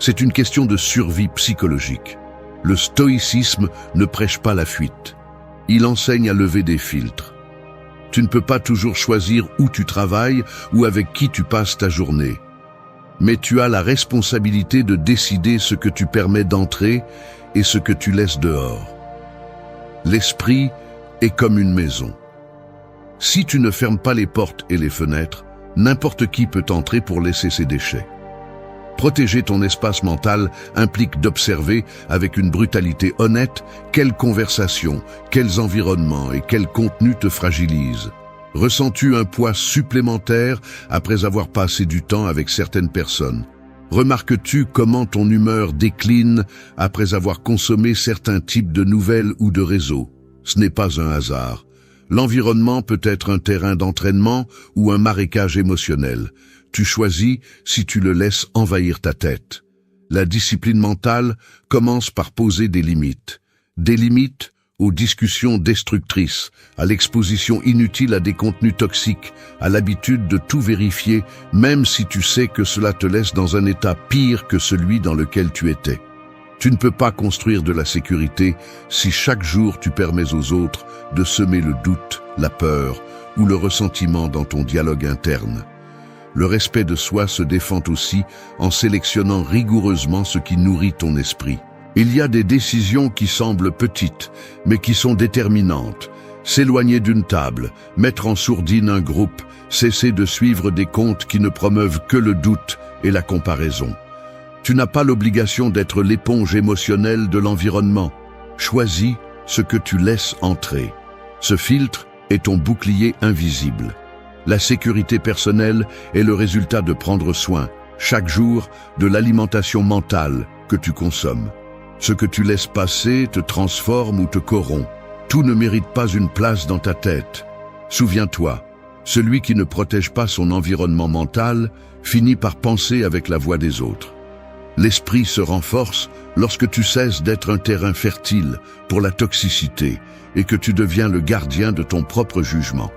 C'est une question de survie psychologique. Le stoïcisme ne prêche pas la fuite. Il enseigne à lever des filtres. Tu ne peux pas toujours choisir où tu travailles ou avec qui tu passes ta journée. Mais tu as la responsabilité de décider ce que tu permets d'entrer et ce que tu laisses dehors. L'esprit est comme une maison. Si tu ne fermes pas les portes et les fenêtres, n'importe qui peut entrer pour laisser ses déchets. Protéger ton espace mental implique d'observer avec une brutalité honnête quelles conversations, quels environnements et quels contenus te fragilisent. Ressens-tu un poids supplémentaire après avoir passé du temps avec certaines personnes? Remarques-tu comment ton humeur décline après avoir consommé certains types de nouvelles ou de réseaux? Ce n'est pas un hasard. L'environnement peut être un terrain d'entraînement ou un marécage émotionnel. Tu choisis si tu le laisses envahir ta tête. La discipline mentale commence par poser des limites. Des limites aux discussions destructrices, à l'exposition inutile à des contenus toxiques, à l'habitude de tout vérifier, même si tu sais que cela te laisse dans un état pire que celui dans lequel tu étais. Tu ne peux pas construire de la sécurité si chaque jour tu permets aux autres de semer le doute, la peur ou le ressentiment dans ton dialogue interne. Le respect de soi se défend aussi en sélectionnant rigoureusement ce qui nourrit ton esprit. Il y a des décisions qui semblent petites, mais qui sont déterminantes. S'éloigner d'une table, mettre en sourdine un groupe, cesser de suivre des comptes qui ne promeuvent que le doute et la comparaison. Tu n'as pas l'obligation d'être l'éponge émotionnelle de l'environnement. Choisis ce que tu laisses entrer. Ce filtre est ton bouclier invisible. La sécurité personnelle est le résultat de prendre soin, chaque jour, de l'alimentation mentale que tu consommes. Ce que tu laisses passer te transforme ou te corrompt. Tout ne mérite pas une place dans ta tête. Souviens-toi, celui qui ne protège pas son environnement mental finit par penser avec la voix des autres. L'esprit se renforce lorsque tu cesses d'être un terrain fertile pour la toxicité et que tu deviens le gardien de ton propre jugement.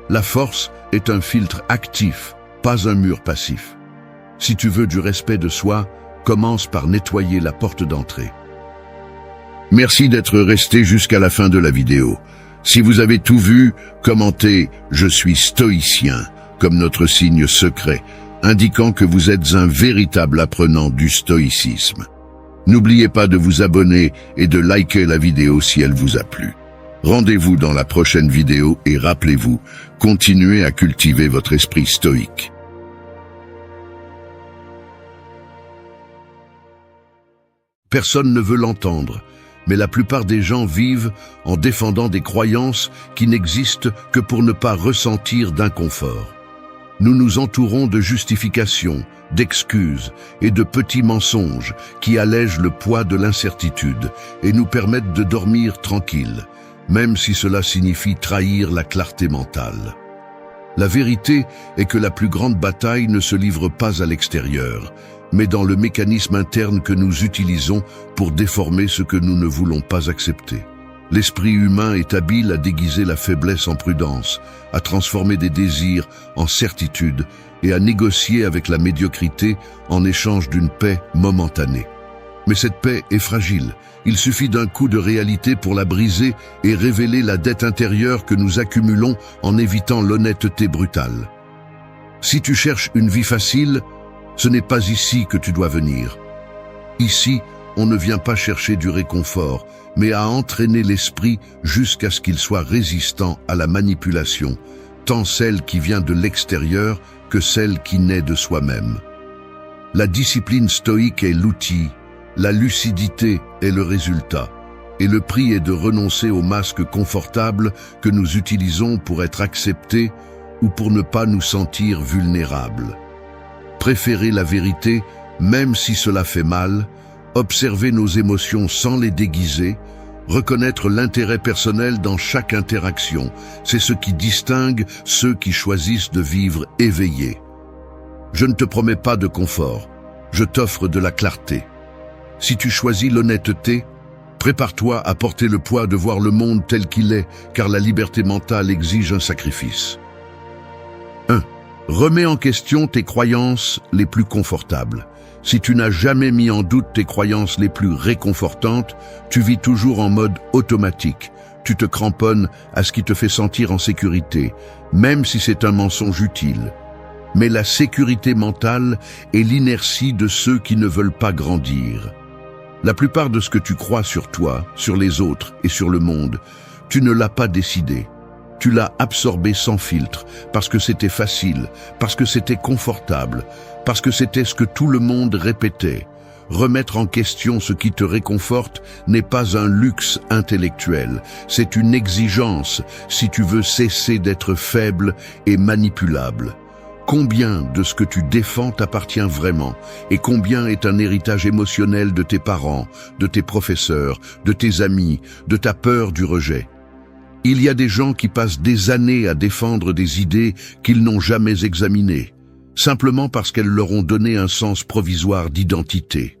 La force est un filtre actif, pas un mur passif. Si tu veux du respect de soi, commence par nettoyer la porte d'entrée. Merci d'être resté jusqu'à la fin de la vidéo. Si vous avez tout vu, commentez « Je suis stoïcien » comme notre signe secret, indiquant que vous êtes un véritable apprenant du stoïcisme. N'oubliez pas de vous abonner et de liker la vidéo si elle vous a plu. Rendez-vous dans la prochaine vidéo et rappelez-vous, continuez à cultiver votre esprit stoïque. Personne ne veut l'entendre, mais la plupart des gens vivent en défendant des croyances qui n'existent que pour ne pas ressentir d'inconfort. Nous nous entourons de justifications, d'excuses et de petits mensonges qui allègent le poids de l'incertitude et nous permettent de dormir tranquille, même si cela signifie trahir la clarté mentale. La vérité est que la plus grande bataille ne se livre pas à l'extérieur, mais dans le mécanisme interne que nous utilisons pour déformer ce que nous ne voulons pas accepter. L'esprit humain est habile à déguiser la faiblesse en prudence, à transformer des désirs en certitude et à négocier avec la médiocrité en échange d'une paix momentanée. Mais cette paix est fragile. Il suffit d'un coup de réalité pour la briser et révéler la dette intérieure que nous accumulons en évitant l'honnêteté brutale. Si tu cherches une vie facile, ce n'est pas ici que tu dois venir. Ici, on ne vient pas chercher du réconfort, mais à entraîner l'esprit jusqu'à ce qu'il soit résistant à la manipulation, tant celle qui vient de l'extérieur que celle qui naît de soi-même. La discipline stoïque est l'outil, la lucidité est le résultat, et le prix est de renoncer aux masques confortables que nous utilisons pour être acceptés ou pour ne pas nous sentir vulnérables. Préférer la vérité, même si cela fait mal, observer nos émotions sans les déguiser, reconnaître l'intérêt personnel dans chaque interaction, c'est ce qui distingue ceux qui choisissent de vivre éveillés. Je ne te promets pas de confort, je t'offre de la clarté. Si tu choisis l'honnêteté, prépare-toi à porter le poids de voir le monde tel qu'il est, car la liberté mentale exige un sacrifice. 1. Remets en question tes croyances les plus confortables. Si tu n'as jamais mis en doute tes croyances les plus réconfortantes, tu vis toujours en mode automatique. Tu te cramponnes à ce qui te fait sentir en sécurité, même si c'est un mensonge utile. Mais la sécurité mentale est l'inertie de ceux qui ne veulent pas grandir. La plupart de ce que tu crois sur toi, sur les autres et sur le monde, tu ne l'as pas décidé. Tu l'as absorbé sans filtre, parce que c'était facile, parce que c'était confortable, parce que c'était ce que tout le monde répétait. Remettre en question ce qui te réconforte n'est pas un luxe intellectuel, c'est une exigence si tu veux cesser d'être faible et manipulable. Combien de ce que tu défends t'appartient vraiment et combien est un héritage émotionnel de tes parents, de tes professeurs, de tes amis, de ta peur du rejet? Il y a des gens qui passent des années à défendre des idées qu'ils n'ont jamais examinées, simplement parce qu'elles leur ont donné un sens provisoire d'identité.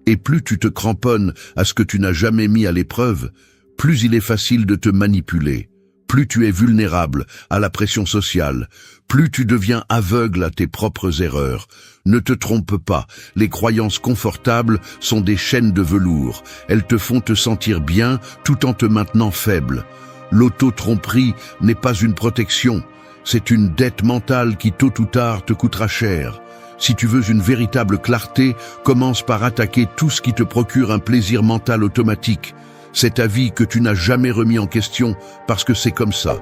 Et plus tu te cramponnes à ce que tu n'as jamais mis à l'épreuve, plus il est facile de te manipuler. Plus tu es vulnérable à la pression sociale, plus tu deviens aveugle à tes propres erreurs. Ne te trompe pas, les croyances confortables sont des chaînes de velours. Elles te font te sentir bien tout en te maintenant faible. L'auto-tromperie n'est pas une protection, c'est une dette mentale qui tôt ou tard te coûtera cher. Si tu veux une véritable clarté, commence par attaquer tout ce qui te procure un plaisir mental automatique. Cet avis que tu n'as jamais remis en question parce que c'est comme ça.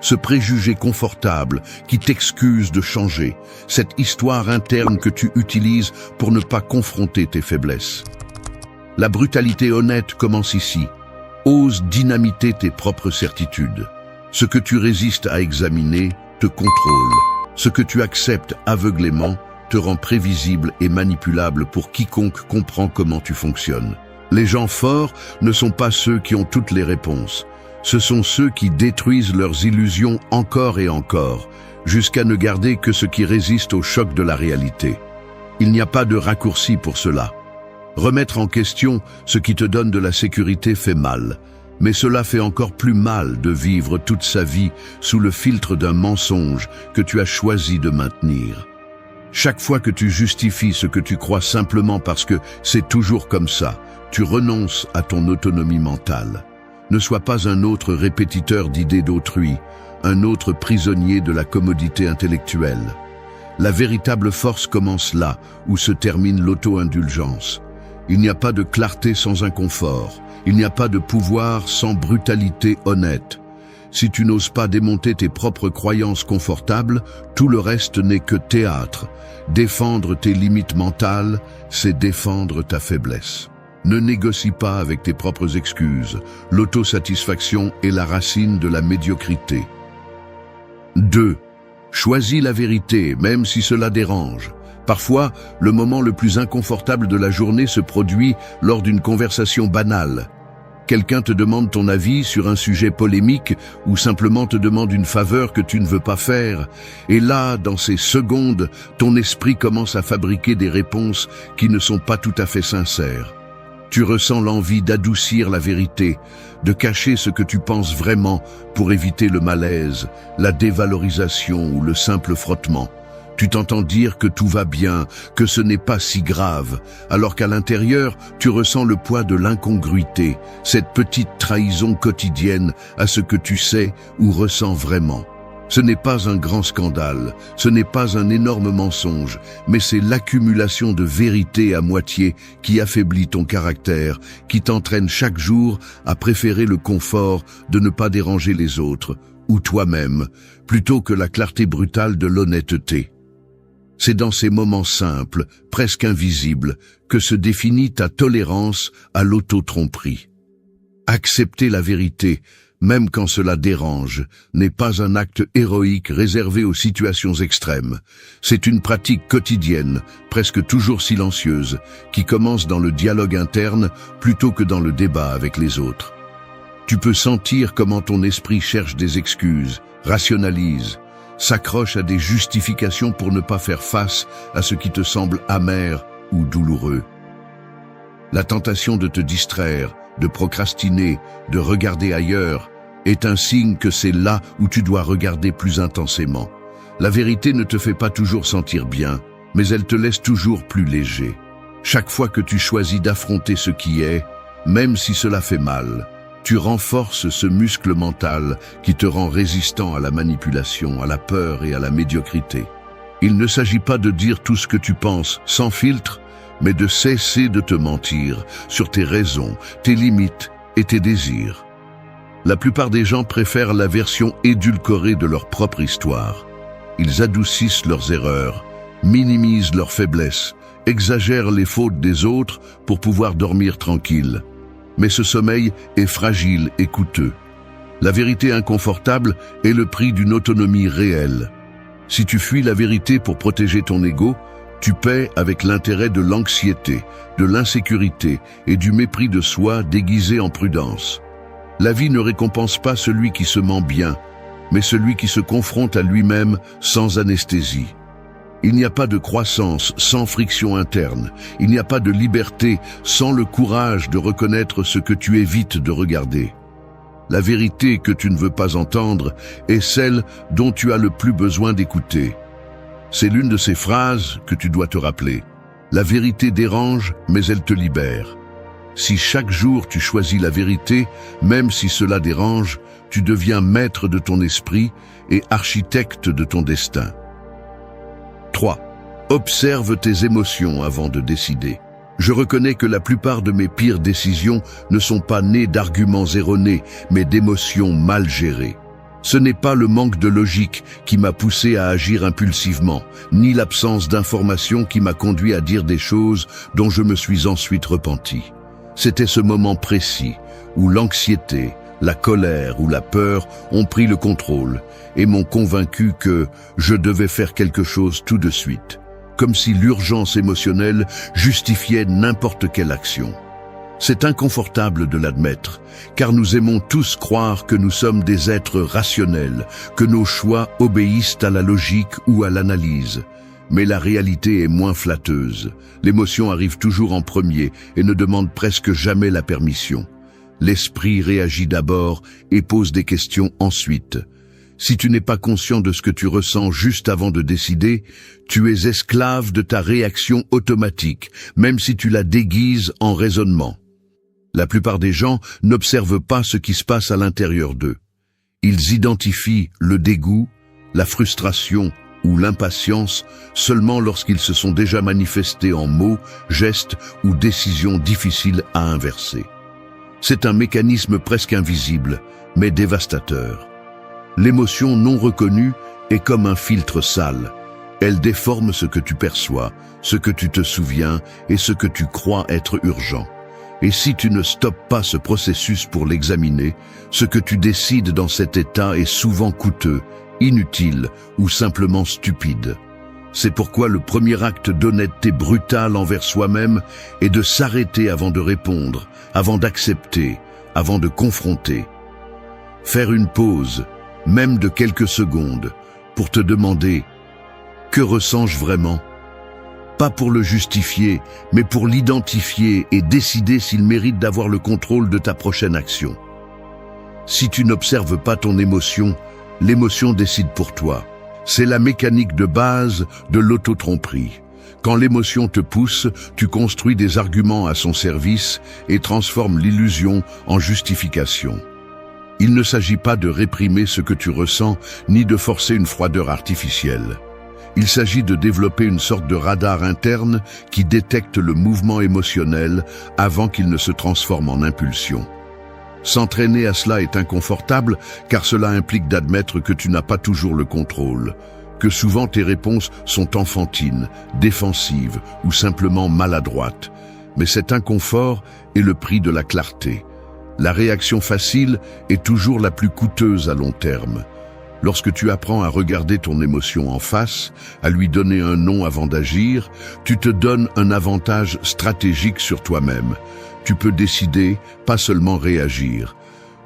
Ce préjugé confortable qui t'excuse de changer. Cette histoire interne que tu utilises pour ne pas confronter tes faiblesses. La brutalité honnête commence ici. Ose dynamiter tes propres certitudes. Ce que tu résistes à examiner te contrôle. Ce que tu acceptes aveuglément te rend prévisible et manipulable pour quiconque comprend comment tu fonctionnes. Les gens forts ne sont pas ceux qui ont toutes les réponses. Ce sont ceux qui détruisent leurs illusions encore et encore, jusqu'à ne garder que ce qui résiste au choc de la réalité. Il n'y a pas de raccourci pour cela. Remettre en question ce qui te donne de la sécurité fait mal, mais cela fait encore plus mal de vivre toute sa vie sous le filtre d'un mensonge que tu as choisi de maintenir. Chaque fois que tu justifies ce que tu crois simplement parce que c'est toujours comme ça, tu renonces à ton autonomie mentale. Ne sois pas un autre répétiteur d'idées d'autrui, un autre prisonnier de la commodité intellectuelle. La véritable force commence là où se termine l'auto-indulgence. Il n'y a pas de clarté sans inconfort. Il n'y a pas de pouvoir sans brutalité honnête. Si tu n'oses pas démonter tes propres croyances confortables, tout le reste n'est que théâtre. Défendre tes limites mentales, c'est défendre ta faiblesse. Ne négocie pas avec tes propres excuses. L'autosatisfaction est la racine de la médiocrité. 2. Choisis la vérité, même si cela dérange. Parfois, le moment le plus inconfortable de la journée se produit lors d'une conversation banale. Quelqu'un te demande ton avis sur un sujet polémique ou simplement te demande une faveur que tu ne veux pas faire. Et là, dans ces secondes, ton esprit commence à fabriquer des réponses qui ne sont pas tout à fait sincères. Tu ressens l'envie d'adoucir la vérité, de cacher ce que tu penses vraiment pour éviter le malaise, la dévalorisation ou le simple frottement. Tu t'entends dire que tout va bien, que ce n'est pas si grave, alors qu'à l'intérieur, tu ressens le poids de l'incongruité, cette petite trahison quotidienne à ce que tu sais ou ressens vraiment. Ce n'est pas un grand scandale, ce n'est pas un énorme mensonge, mais c'est l'accumulation de vérités à moitié qui affaiblit ton caractère, qui t'entraîne chaque jour à préférer le confort de ne pas déranger les autres, ou toi-même, plutôt que la clarté brutale de l'honnêteté. C'est dans ces moments simples, presque invisibles, que se définit ta tolérance à l'auto-tromperie. Accepter la vérité, même quand cela dérange, n'est pas un acte héroïque réservé aux situations extrêmes. C'est une pratique quotidienne, presque toujours silencieuse, qui commence dans le dialogue interne plutôt que dans le débat avec les autres. Tu peux sentir comment ton esprit cherche des excuses, rationalise, s'accroche à des justifications pour ne pas faire face à ce qui te semble amer ou douloureux. La tentation de te distraire, de procrastiner, de regarder ailleurs, est un signe que c'est là où tu dois regarder plus intensément. La vérité ne te fait pas toujours sentir bien, mais elle te laisse toujours plus léger. Chaque fois que tu choisis d'affronter ce qui est, même si cela fait mal, tu renforces ce muscle mental qui te rend résistant à la manipulation, à la peur et à la médiocrité. Il ne s'agit pas de dire tout ce que tu penses sans filtre, mais de cesser de te mentir sur tes raisons, tes limites et tes désirs. La plupart des gens préfèrent la version édulcorée de leur propre histoire. Ils adoucissent leurs erreurs, minimisent leurs faiblesses, exagèrent les fautes des autres pour pouvoir dormir tranquille. Mais ce sommeil est fragile et coûteux. La vérité inconfortable est le prix d'une autonomie réelle. Si tu fuis la vérité pour protéger ton ego, tu paies avec l'intérêt de l'anxiété, de l'insécurité et du mépris de soi déguisé en prudence. La vie ne récompense pas celui qui se ment bien, mais celui qui se confronte à lui-même sans anesthésie. Il n'y a pas de croissance sans friction interne. Il n'y a pas de liberté sans le courage de reconnaître ce que tu évites de regarder. La vérité que tu ne veux pas entendre est celle dont tu as le plus besoin d'écouter. C'est l'une de ces phrases que tu dois te rappeler. La vérité dérange, mais elle te libère. Si chaque jour tu choisis la vérité, même si cela dérange, tu deviens maître de ton esprit et architecte de ton destin. 3. Observe tes émotions avant de décider. Je reconnais que la plupart de mes pires décisions ne sont pas nées d'arguments erronés, mais d'émotions mal gérées. Ce n'est pas le manque de logique qui m'a poussé à agir impulsivement, ni l'absence d'information qui m'a conduit à dire des choses dont je me suis ensuite repenti. C'était ce moment précis où l'anxiété, la colère ou la peur ont pris le contrôle et m'ont convaincu que je devais faire quelque chose tout de suite, comme si l'urgence émotionnelle justifiait n'importe quelle action. C'est inconfortable de l'admettre, car nous aimons tous croire que nous sommes des êtres rationnels, que nos choix obéissent à la logique ou à l'analyse. Mais la réalité est moins flatteuse. L'émotion arrive toujours en premier et ne demande presque jamais la permission. L'esprit réagit d'abord et pose des questions ensuite. Si tu n'es pas conscient de ce que tu ressens juste avant de décider, tu es esclave de ta réaction automatique, même si tu la déguises en raisonnement. La plupart des gens n'observent pas ce qui se passe à l'intérieur d'eux. Ils identifient le dégoût, la frustration ou l'impatience seulement lorsqu'ils se sont déjà manifestés en mots, gestes ou décisions difficiles à inverser. C'est un mécanisme presque invisible, mais dévastateur. L'émotion non reconnue est comme un filtre sale. Elle déforme ce que tu perçois, ce que tu te souviens et ce que tu crois être urgent. Et si tu ne stoppes pas ce processus pour l'examiner, ce que tu décides dans cet état est souvent coûteux, inutile ou simplement stupide. C'est pourquoi le premier acte d'honnêteté brutale envers soi-même est de s'arrêter avant de répondre, avant d'accepter, avant de confronter. Faire une pause, même de quelques secondes, pour te demander « Que ressens-je vraiment ?» Pas pour le justifier, mais pour l'identifier et décider s'il mérite d'avoir le contrôle de ta prochaine action. Si tu n'observes pas ton émotion, l'émotion décide pour toi. C'est la mécanique de base de l'auto-tromperie. Quand l'émotion te pousse, tu construis des arguments à son service et transformes l'illusion en justification. Il ne s'agit pas de réprimer ce que tu ressens, ni de forcer une froideur artificielle. Il s'agit de développer une sorte de radar interne qui détecte le mouvement émotionnel avant qu'il ne se transforme en impulsion. S'entraîner à cela est inconfortable car cela implique d'admettre que tu n'as pas toujours le contrôle, que souvent tes réponses sont enfantines, défensives ou simplement maladroites. Mais cet inconfort est le prix de la clarté. La réaction facile est toujours la plus coûteuse à long terme. Lorsque tu apprends à regarder ton émotion en face, à lui donner un nom avant d'agir, tu te donnes un avantage stratégique sur toi-même. Tu peux décider, pas seulement réagir.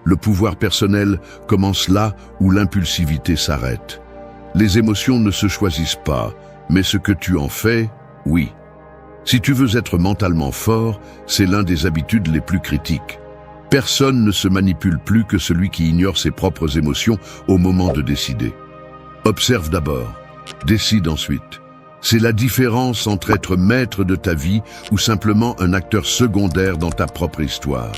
Le pouvoir personnel commence là où l'impulsivité s'arrête. Les émotions ne se choisissent pas, mais ce que tu en fais, oui. Si tu veux être mentalement fort, c'est l'une des habitudes les plus critiques. Personne ne se manipule plus que celui qui ignore ses propres émotions au moment de décider. Observe d'abord, décide ensuite. C'est la différence entre être maître de ta vie ou simplement un acteur secondaire dans ta propre histoire.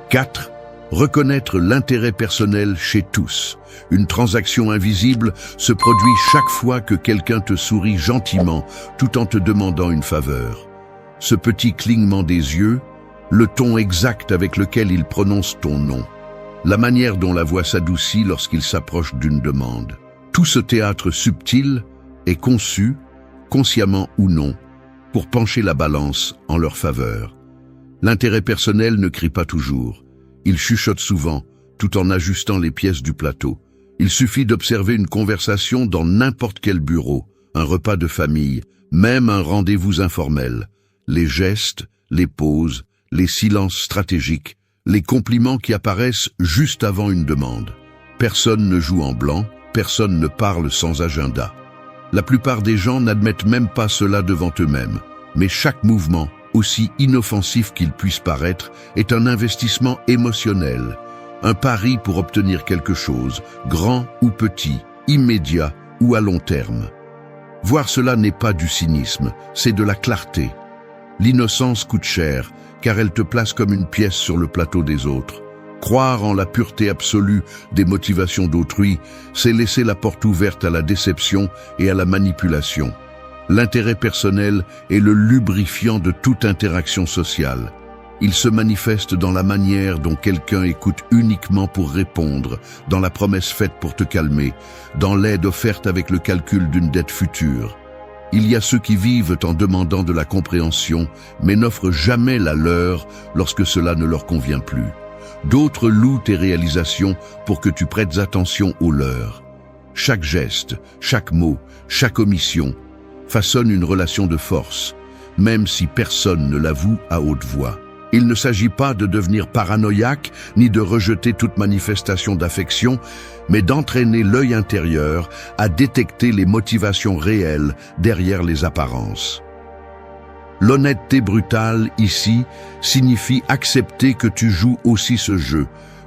4. Reconnaître l'intérêt personnel chez tous. Une transaction invisible se produit chaque fois que quelqu'un te sourit gentiment tout en te demandant une faveur. Ce petit clignement des yeux, le ton exact avec lequel il prononce ton nom, la manière dont la voix s'adoucit lorsqu'il s'approche d'une demande. Tout ce théâtre subtil est conçu, consciemment ou non, pour pencher la balance en leur faveur. L'intérêt personnel ne crie pas toujours. Il chuchote souvent, tout en ajustant les pièces du plateau. Il suffit d'observer une conversation dans n'importe quel bureau, un repas de famille, même un rendez-vous informel. Les gestes, les pauses, les silences stratégiques, les compliments qui apparaissent juste avant une demande. Personne ne joue en blanc, personne ne parle sans agenda. La plupart des gens n'admettent même pas cela devant eux-mêmes, mais chaque mouvement, aussi inoffensif qu'il puisse paraître, est un investissement émotionnel, un pari pour obtenir quelque chose, grand ou petit, immédiat ou à long terme. Voir cela n'est pas du cynisme, c'est de la clarté. L'innocence coûte cher, car elle te place comme une pièce sur le plateau des autres. Croire en la pureté absolue des motivations d'autrui, c'est laisser la porte ouverte à la déception et à la manipulation. L'intérêt personnel est le lubrifiant de toute interaction sociale. Il se manifeste dans la manière dont quelqu'un écoute uniquement pour répondre, dans la promesse faite pour te calmer, dans l'aide offerte avec le calcul d'une dette future. Il y a ceux qui vivent en demandant de la compréhension, mais n'offrent jamais la leur lorsque cela ne leur convient plus. D'autres louent tes réalisations pour que tu prêtes attention aux leurs. Chaque geste, chaque mot, chaque omission façonne une relation de force, même si personne ne l'avoue à haute voix. Il ne s'agit pas de devenir paranoïaque, ni de rejeter toute manifestation d'affection, mais d'entraîner l'œil intérieur à détecter les motivations réelles derrière les apparences. L'honnêteté brutale, ici, signifie accepter que tu joues aussi ce jeu,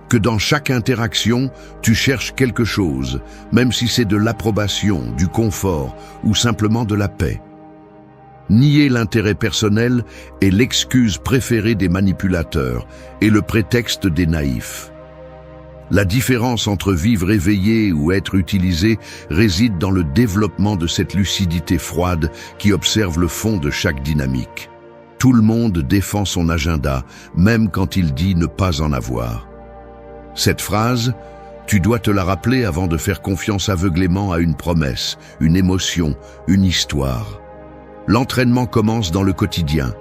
que dans chaque interaction, tu cherches quelque chose, même si c'est de l'approbation, du confort ou simplement de la paix. Nier l'intérêt personnel est l'excuse préférée des manipulateurs et le prétexte des naïfs. La différence entre vivre éveillé ou être utilisé réside dans le développement de cette lucidité froide qui observe le fond de chaque dynamique. Tout le monde défend son agenda, même quand il dit ne pas en avoir. Cette phrase, tu dois te la rappeler avant de faire confiance aveuglément à une promesse, une émotion, une histoire. L'entraînement commence dans le quotidien.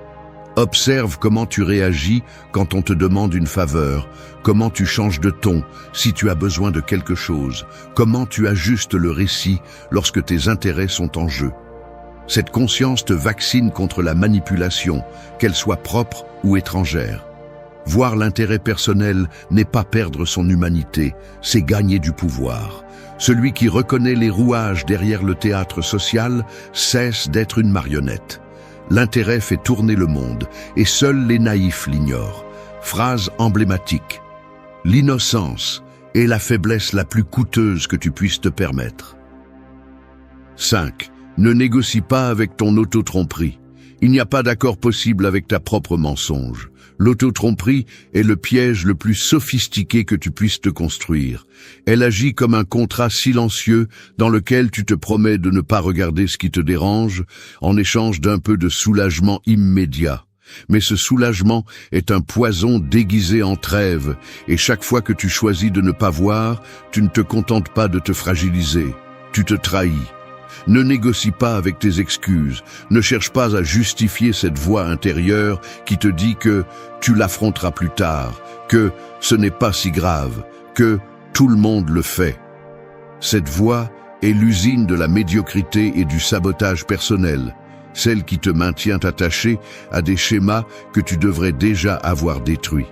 Observe comment tu réagis quand on te demande une faveur, comment tu changes de ton si tu as besoin de quelque chose, comment tu ajustes le récit lorsque tes intérêts sont en jeu. Cette conscience te vaccine contre la manipulation, qu'elle soit propre ou étrangère. Voir l'intérêt personnel n'est pas perdre son humanité, c'est gagner du pouvoir. Celui qui reconnaît les rouages derrière le théâtre social cesse d'être une marionnette. L'intérêt fait tourner le monde, et seuls les naïfs l'ignorent. Phrase emblématique. L'innocence est la faiblesse la plus coûteuse que tu puisses te permettre. 5. Ne négocie pas avec ton auto-tromperie. Il n'y a pas d'accord possible avec ta propre mensonge. L'auto-tromperie est le piège le plus sophistiqué que tu puisses te construire. Elle agit comme un contrat silencieux dans lequel tu te promets de ne pas regarder ce qui te dérange en échange d'un peu de soulagement immédiat. Mais ce soulagement est un poison déguisé en trêve, et chaque fois que tu choisis de ne pas voir, tu ne te contentes pas de te fragiliser, tu te trahis. Ne négocie pas avec tes excuses, ne cherche pas à justifier cette voix intérieure qui te dit que tu l'affronteras plus tard, que ce n'est pas si grave, que tout le monde le fait. Cette voix est l'usine de la médiocrité et du sabotage personnel, celle qui te maintient attaché à des schémas que tu devrais déjà avoir détruits.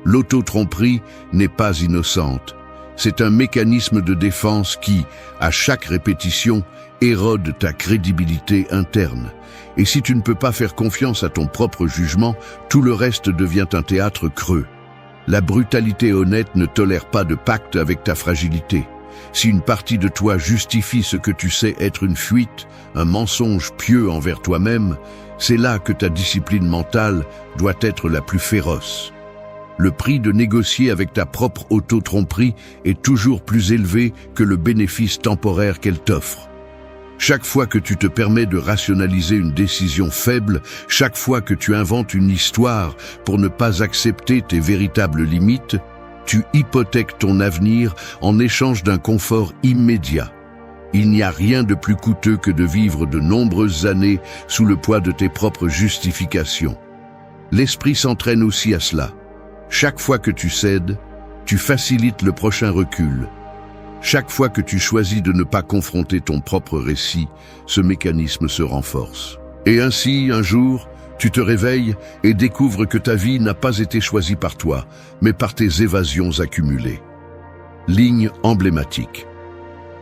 L'auto-tromperie n'est pas innocente. C'est un mécanisme de défense qui, à chaque répétition, érode ta crédibilité interne. Et si tu ne peux pas faire confiance à ton propre jugement, tout le reste devient un théâtre creux. La brutalité honnête ne tolère pas de pacte avec ta fragilité. Si une partie de toi justifie ce que tu sais être une fuite, un mensonge pieux envers toi-même, c'est là que ta discipline mentale doit être la plus féroce. Le prix de négocier avec ta propre auto-tromperie est toujours plus élevé que le bénéfice temporaire qu'elle t'offre. Chaque fois que tu te permets de rationaliser une décision faible, chaque fois que tu inventes une histoire pour ne pas accepter tes véritables limites, tu hypothèques ton avenir en échange d'un confort immédiat. Il n'y a rien de plus coûteux que de vivre de nombreuses années sous le poids de tes propres justifications. L'esprit s'entraîne aussi à cela. Chaque fois que tu cèdes, tu facilites le prochain recul. Chaque fois que tu choisis de ne pas confronter ton propre récit, ce mécanisme se renforce. Et ainsi, un jour, tu te réveilles et découvres que ta vie n'a pas été choisie par toi, mais par tes évasions accumulées. Ligne emblématique.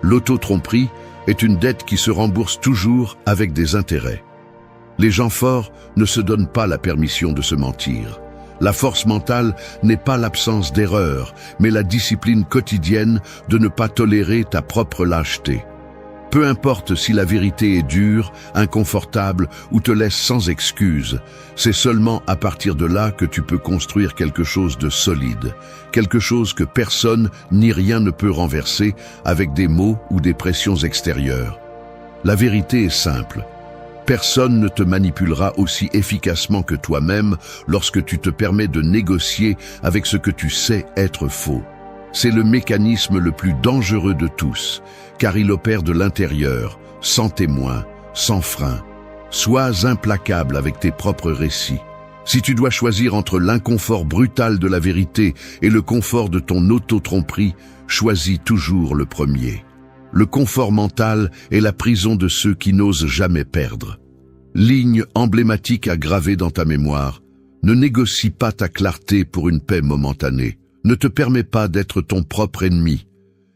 L'auto-tromperie est une dette qui se rembourse toujours avec des intérêts. Les gens forts ne se donnent pas la permission de se mentir. La force mentale n'est pas l'absence d'erreur, mais la discipline quotidienne de ne pas tolérer ta propre lâcheté. Peu importe si la vérité est dure, inconfortable ou te laisse sans excuse, c'est seulement à partir de là que tu peux construire quelque chose de solide, quelque chose que personne ni rien ne peut renverser avec des mots ou des pressions extérieures. La vérité est simple. Personne ne te manipulera aussi efficacement que toi-même lorsque tu te permets de négocier avec ce que tu sais être faux. C'est le mécanisme le plus dangereux de tous, car il opère de l'intérieur, sans témoin, sans frein. Sois implacable avec tes propres récits. Si tu dois choisir entre l'inconfort brutal de la vérité et le confort de ton auto-tromperie, choisis toujours le premier. Le confort mental est la prison de ceux qui n'osent jamais perdre. Ligne emblématique à graver dans ta mémoire. Ne négocie pas ta clarté pour une paix momentanée. Ne te permets pas d'être ton propre ennemi.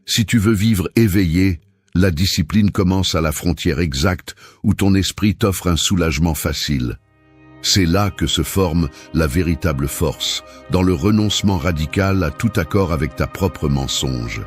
Si tu veux vivre éveillé, la discipline commence à la frontière exacte où ton esprit t'offre un soulagement facile. C'est là que se forme la véritable force, dans le renoncement radical à tout accord avec ta propre mensonge.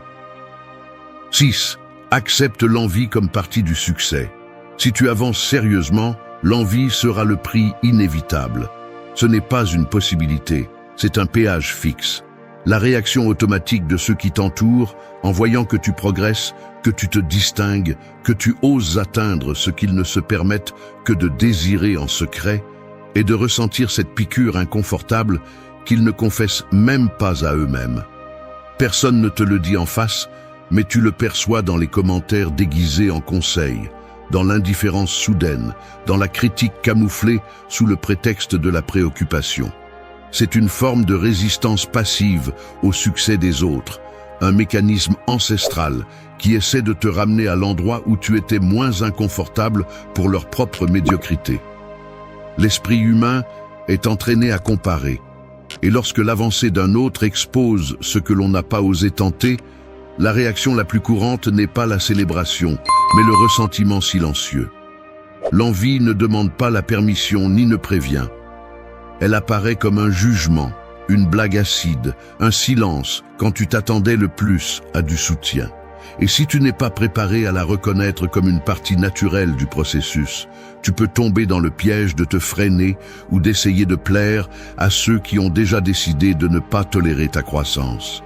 6. Accepte l'envie comme partie du succès. Si tu avances sérieusement, l'envie sera le prix inévitable. Ce n'est pas une possibilité, c'est un péage fixe. La réaction automatique de ceux qui t'entourent, en voyant que tu progresses, que tu te distingues, que tu oses atteindre ce qu'ils ne se permettent que de désirer en secret, et de ressentir cette piqûre inconfortable qu'ils ne confessent même pas à eux-mêmes. Personne ne te le dit en face, mais tu le perçois dans les commentaires déguisés en conseils, dans l'indifférence soudaine, dans la critique camouflée sous le prétexte de la préoccupation. C'est une forme de résistance passive au succès des autres, un mécanisme ancestral qui essaie de te ramener à l'endroit où tu étais moins inconfortable pour leur propre médiocrité. L'esprit humain est entraîné à comparer, et lorsque l'avancée d'un autre expose ce que l'on n'a pas osé tenter, la réaction la plus courante n'est pas la célébration, mais le ressentiment silencieux. L'envie ne demande pas la permission ni ne prévient. Elle apparaît comme un jugement, une blague acide, un silence quand tu t'attendais le plus à du soutien. Et si tu n'es pas préparé à la reconnaître comme une partie naturelle du processus, tu peux tomber dans le piège de te freiner ou d'essayer de plaire à ceux qui ont déjà décidé de ne pas tolérer ta croissance.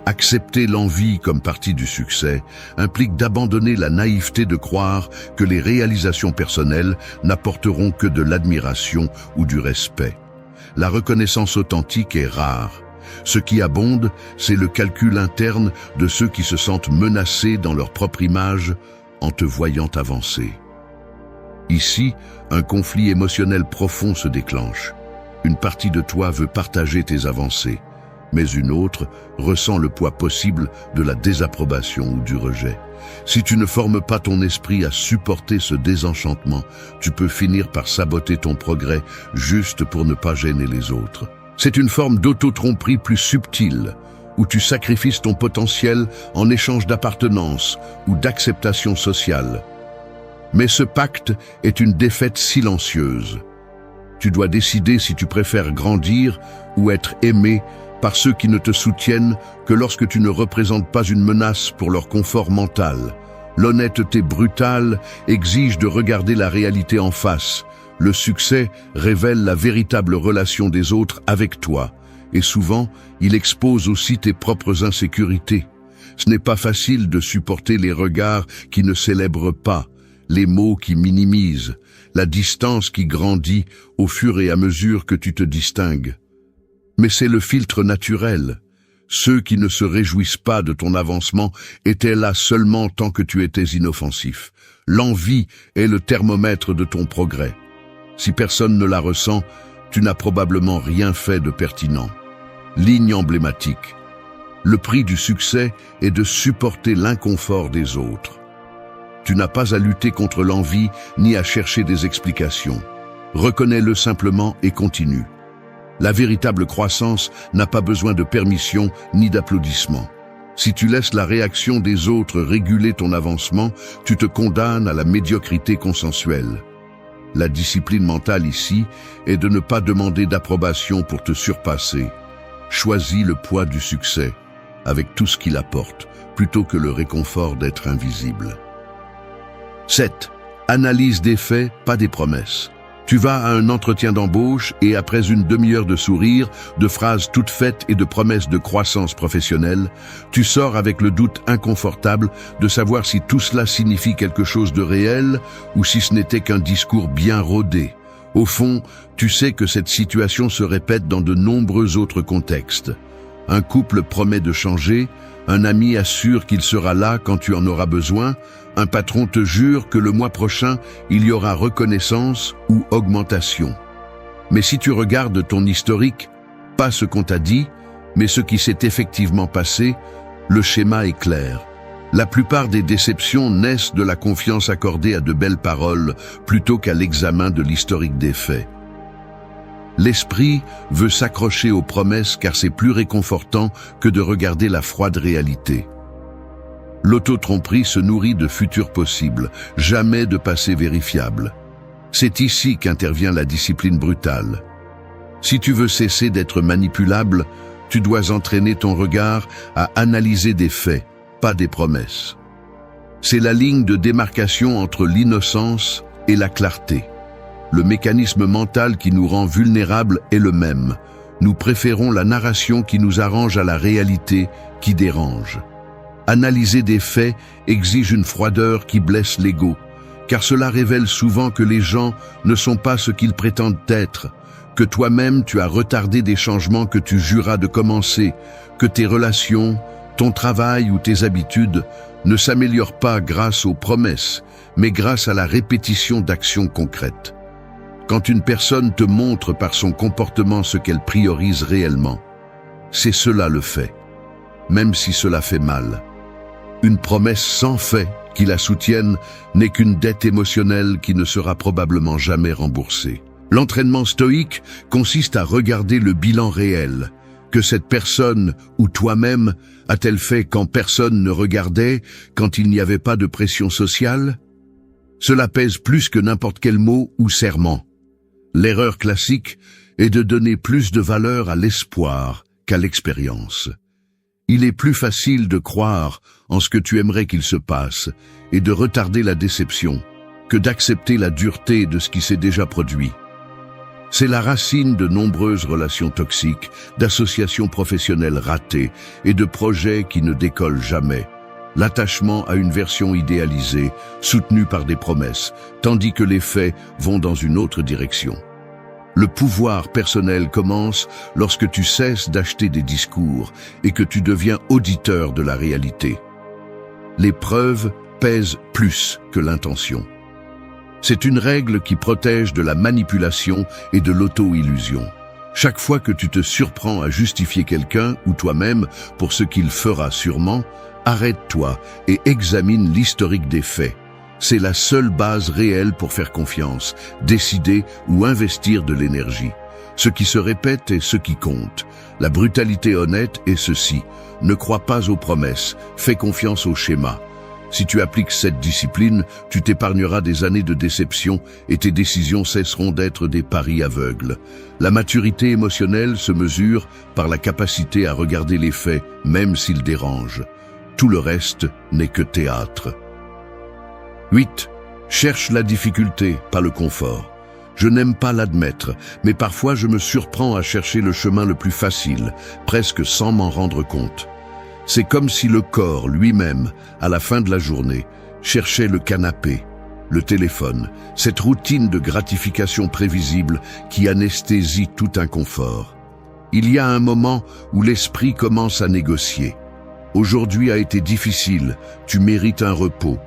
Accepter l'envie comme partie du succès implique d'abandonner la naïveté de croire que les réalisations personnelles n'apporteront que de l'admiration ou du respect. La reconnaissance authentique est rare. Ce qui abonde, c'est le calcul interne de ceux qui se sentent menacés dans leur propre image en te voyant avancer. Ici, un conflit émotionnel profond se déclenche. Une partie de toi veut partager tes avancées, mais une autre ressent le poids possible de la désapprobation ou du rejet. Si tu ne formes pas ton esprit à supporter ce désenchantement, tu peux finir par saboter ton progrès juste pour ne pas gêner les autres. C'est une forme d'auto-tromperie plus subtile, où tu sacrifies ton potentiel en échange d'appartenance ou d'acceptation sociale. Mais ce pacte est une défaite silencieuse. Tu dois décider si tu préfères grandir ou être aimé par ceux qui ne te soutiennent que lorsque tu ne représentes pas une menace pour leur confort mental. L'honnêteté brutale exige de regarder la réalité en face. Le succès révèle la véritable relation des autres avec toi, et souvent, il expose aussi tes propres insécurités. Ce n'est pas facile de supporter les regards qui ne célèbrent pas, les mots qui minimisent, la distance qui grandit au fur et à mesure que tu te distingues. Mais c'est le filtre naturel. Ceux qui ne se réjouissent pas de ton avancement étaient là seulement tant que tu étais inoffensif. L'envie est le thermomètre de ton progrès. Si personne ne la ressent, tu n'as probablement rien fait de pertinent. Ligne emblématique. Le prix du succès est de supporter l'inconfort des autres. Tu n'as pas à lutter contre l'envie ni à chercher des explications. Reconnais-le simplement et continue. La véritable croissance n'a pas besoin de permission ni d'applaudissements. Si tu laisses la réaction des autres réguler ton avancement, tu te condamnes à la médiocrité consensuelle. La discipline mentale ici est de ne pas demander d'approbation pour te surpasser. Choisis le poids du succès, avec tout ce qu'il apporte, plutôt que le réconfort d'être invisible. 7. Analyse des faits, pas des promesses. Tu vas à un entretien d'embauche et après une demi-heure de sourire, de phrases toutes faites et de promesses de croissance professionnelle, tu sors avec le doute inconfortable de savoir si tout cela signifie quelque chose de réel ou si ce n'était qu'un discours bien rodé. Au fond, tu sais que cette situation se répète dans de nombreux autres contextes. Un couple promet de changer, un ami assure qu'il sera là quand tu en auras besoin, un patron te jure que le mois prochain, il y aura reconnaissance ou augmentation. Mais si tu regardes ton historique, pas ce qu'on t'a dit, mais ce qui s'est effectivement passé, le schéma est clair. La plupart des déceptions naissent de la confiance accordée à de belles paroles plutôt qu'à l'examen de l'historique des faits. L'esprit veut s'accrocher aux promesses car c'est plus réconfortant que de regarder la froide réalité. L'auto-tromperie se nourrit de futurs possibles, jamais de passé vérifiable. C'est ici qu'intervient la discipline brutale. Si tu veux cesser d'être manipulable, tu dois entraîner ton regard à analyser des faits, pas des promesses. C'est la ligne de démarcation entre l'innocence et la clarté. Le mécanisme mental qui nous rend vulnérables est le même. Nous préférons la narration qui nous arrange à la réalité qui dérange. Analyser des faits exige une froideur qui blesse l'ego, car cela révèle souvent que les gens ne sont pas ce qu'ils prétendent être, que toi-même tu as retardé des changements que tu juras de commencer, que tes relations, ton travail ou tes habitudes ne s'améliorent pas grâce aux promesses, mais grâce à la répétition d'actions concrètes. Quand une personne te montre par son comportement ce qu'elle priorise réellement, c'est cela le fait, même si cela fait mal. Une promesse sans fait qui la soutienne n'est qu'une dette émotionnelle qui ne sera probablement jamais remboursée. L'entraînement stoïque consiste à regarder le bilan réel. Que cette personne ou toi-même a-t-elle fait quand personne ne regardait, quand il n'y avait pas de pression sociale? Cela pèse plus que n'importe quel mot ou serment. L'erreur classique est de donner plus de valeur à l'espoir qu'à l'expérience. Il est plus facile de croire en ce que tu aimerais qu'il se passe et de retarder la déception que d'accepter la dureté de ce qui s'est déjà produit. C'est la racine de nombreuses relations toxiques, d'associations professionnelles ratées et de projets qui ne décollent jamais. L'attachement à une version idéalisée, soutenue par des promesses, tandis que les faits vont dans une autre direction. Le pouvoir personnel commence lorsque tu cesses d'acheter des discours et que tu deviens auditeur de la réalité. Les preuves pèsent plus que l'intention. C'est une règle qui protège de la manipulation et de l'auto-illusion. Chaque fois que tu te surprends à justifier quelqu'un ou toi-même pour ce qu'il fera sûrement, arrête-toi et examine l'historique des faits. C'est la seule base réelle pour faire confiance, décider ou investir de l'énergie. Ce qui se répète est ce qui compte. La brutalité honnête est ceci. Ne crois pas aux promesses, fais confiance au schéma. Si tu appliques cette discipline, tu t'épargneras des années de déception et tes décisions cesseront d'être des paris aveugles. La maturité émotionnelle se mesure par la capacité à regarder les faits, même s'ils dérangent. Tout le reste n'est que théâtre. 8. Cherche la difficulté, pas le confort. Je n'aime pas l'admettre, mais parfois je me surprends à chercher le chemin le plus facile, presque sans m'en rendre compte. C'est comme si le corps lui-même, à la fin de la journée, cherchait le canapé, le téléphone, cette routine de gratification prévisible qui anesthésie tout inconfort. Il y a un moment où l'esprit commence à négocier. Aujourd'hui a été difficile, tu mérites un repos.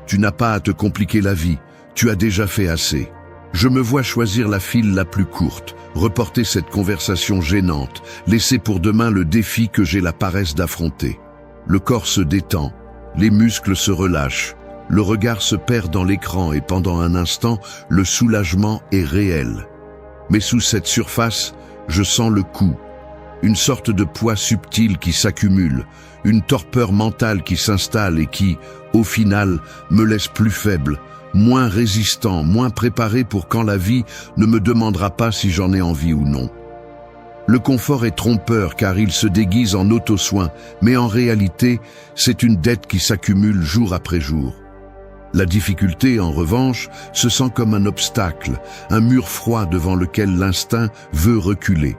Tu n'as pas à te compliquer la vie, tu as déjà fait assez. Je me vois choisir la file la plus courte, reporter cette conversation gênante, laisser pour demain le défi que j'ai la paresse d'affronter. Le corps se détend, les muscles se relâchent, le regard se perd dans l'écran et pendant un instant, le soulagement est réel. Mais sous cette surface, je sens le coup. Une sorte de poids subtil qui s'accumule, une torpeur mentale qui s'installe et qui, au final, me laisse plus faible, moins résistant, moins préparé pour quand la vie ne me demandera pas si j'en ai envie ou non. Le confort est trompeur car il se déguise en auto-soin, mais en réalité, c'est une dette qui s'accumule jour après jour. La difficulté, en revanche, se sent comme un obstacle, un mur froid devant lequel l'instinct veut reculer.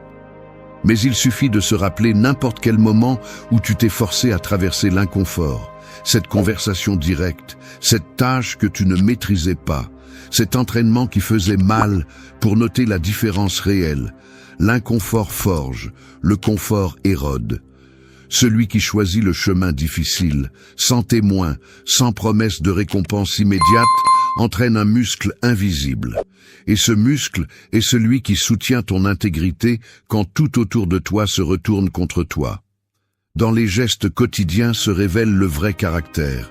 Mais il suffit de se rappeler n'importe quel moment où tu t'es forcé à traverser l'inconfort, cette conversation directe, cette tâche que tu ne maîtrisais pas, cet entraînement qui faisait mal pour noter la différence réelle. L'inconfort forge, le confort érode. Celui qui choisit le chemin difficile, sans témoin, sans promesse de récompense immédiate, entraîne un muscle invisible. Et ce muscle est celui qui soutient ton intégrité quand tout autour de toi se retourne contre toi. Dans les gestes quotidiens se révèle le vrai caractère.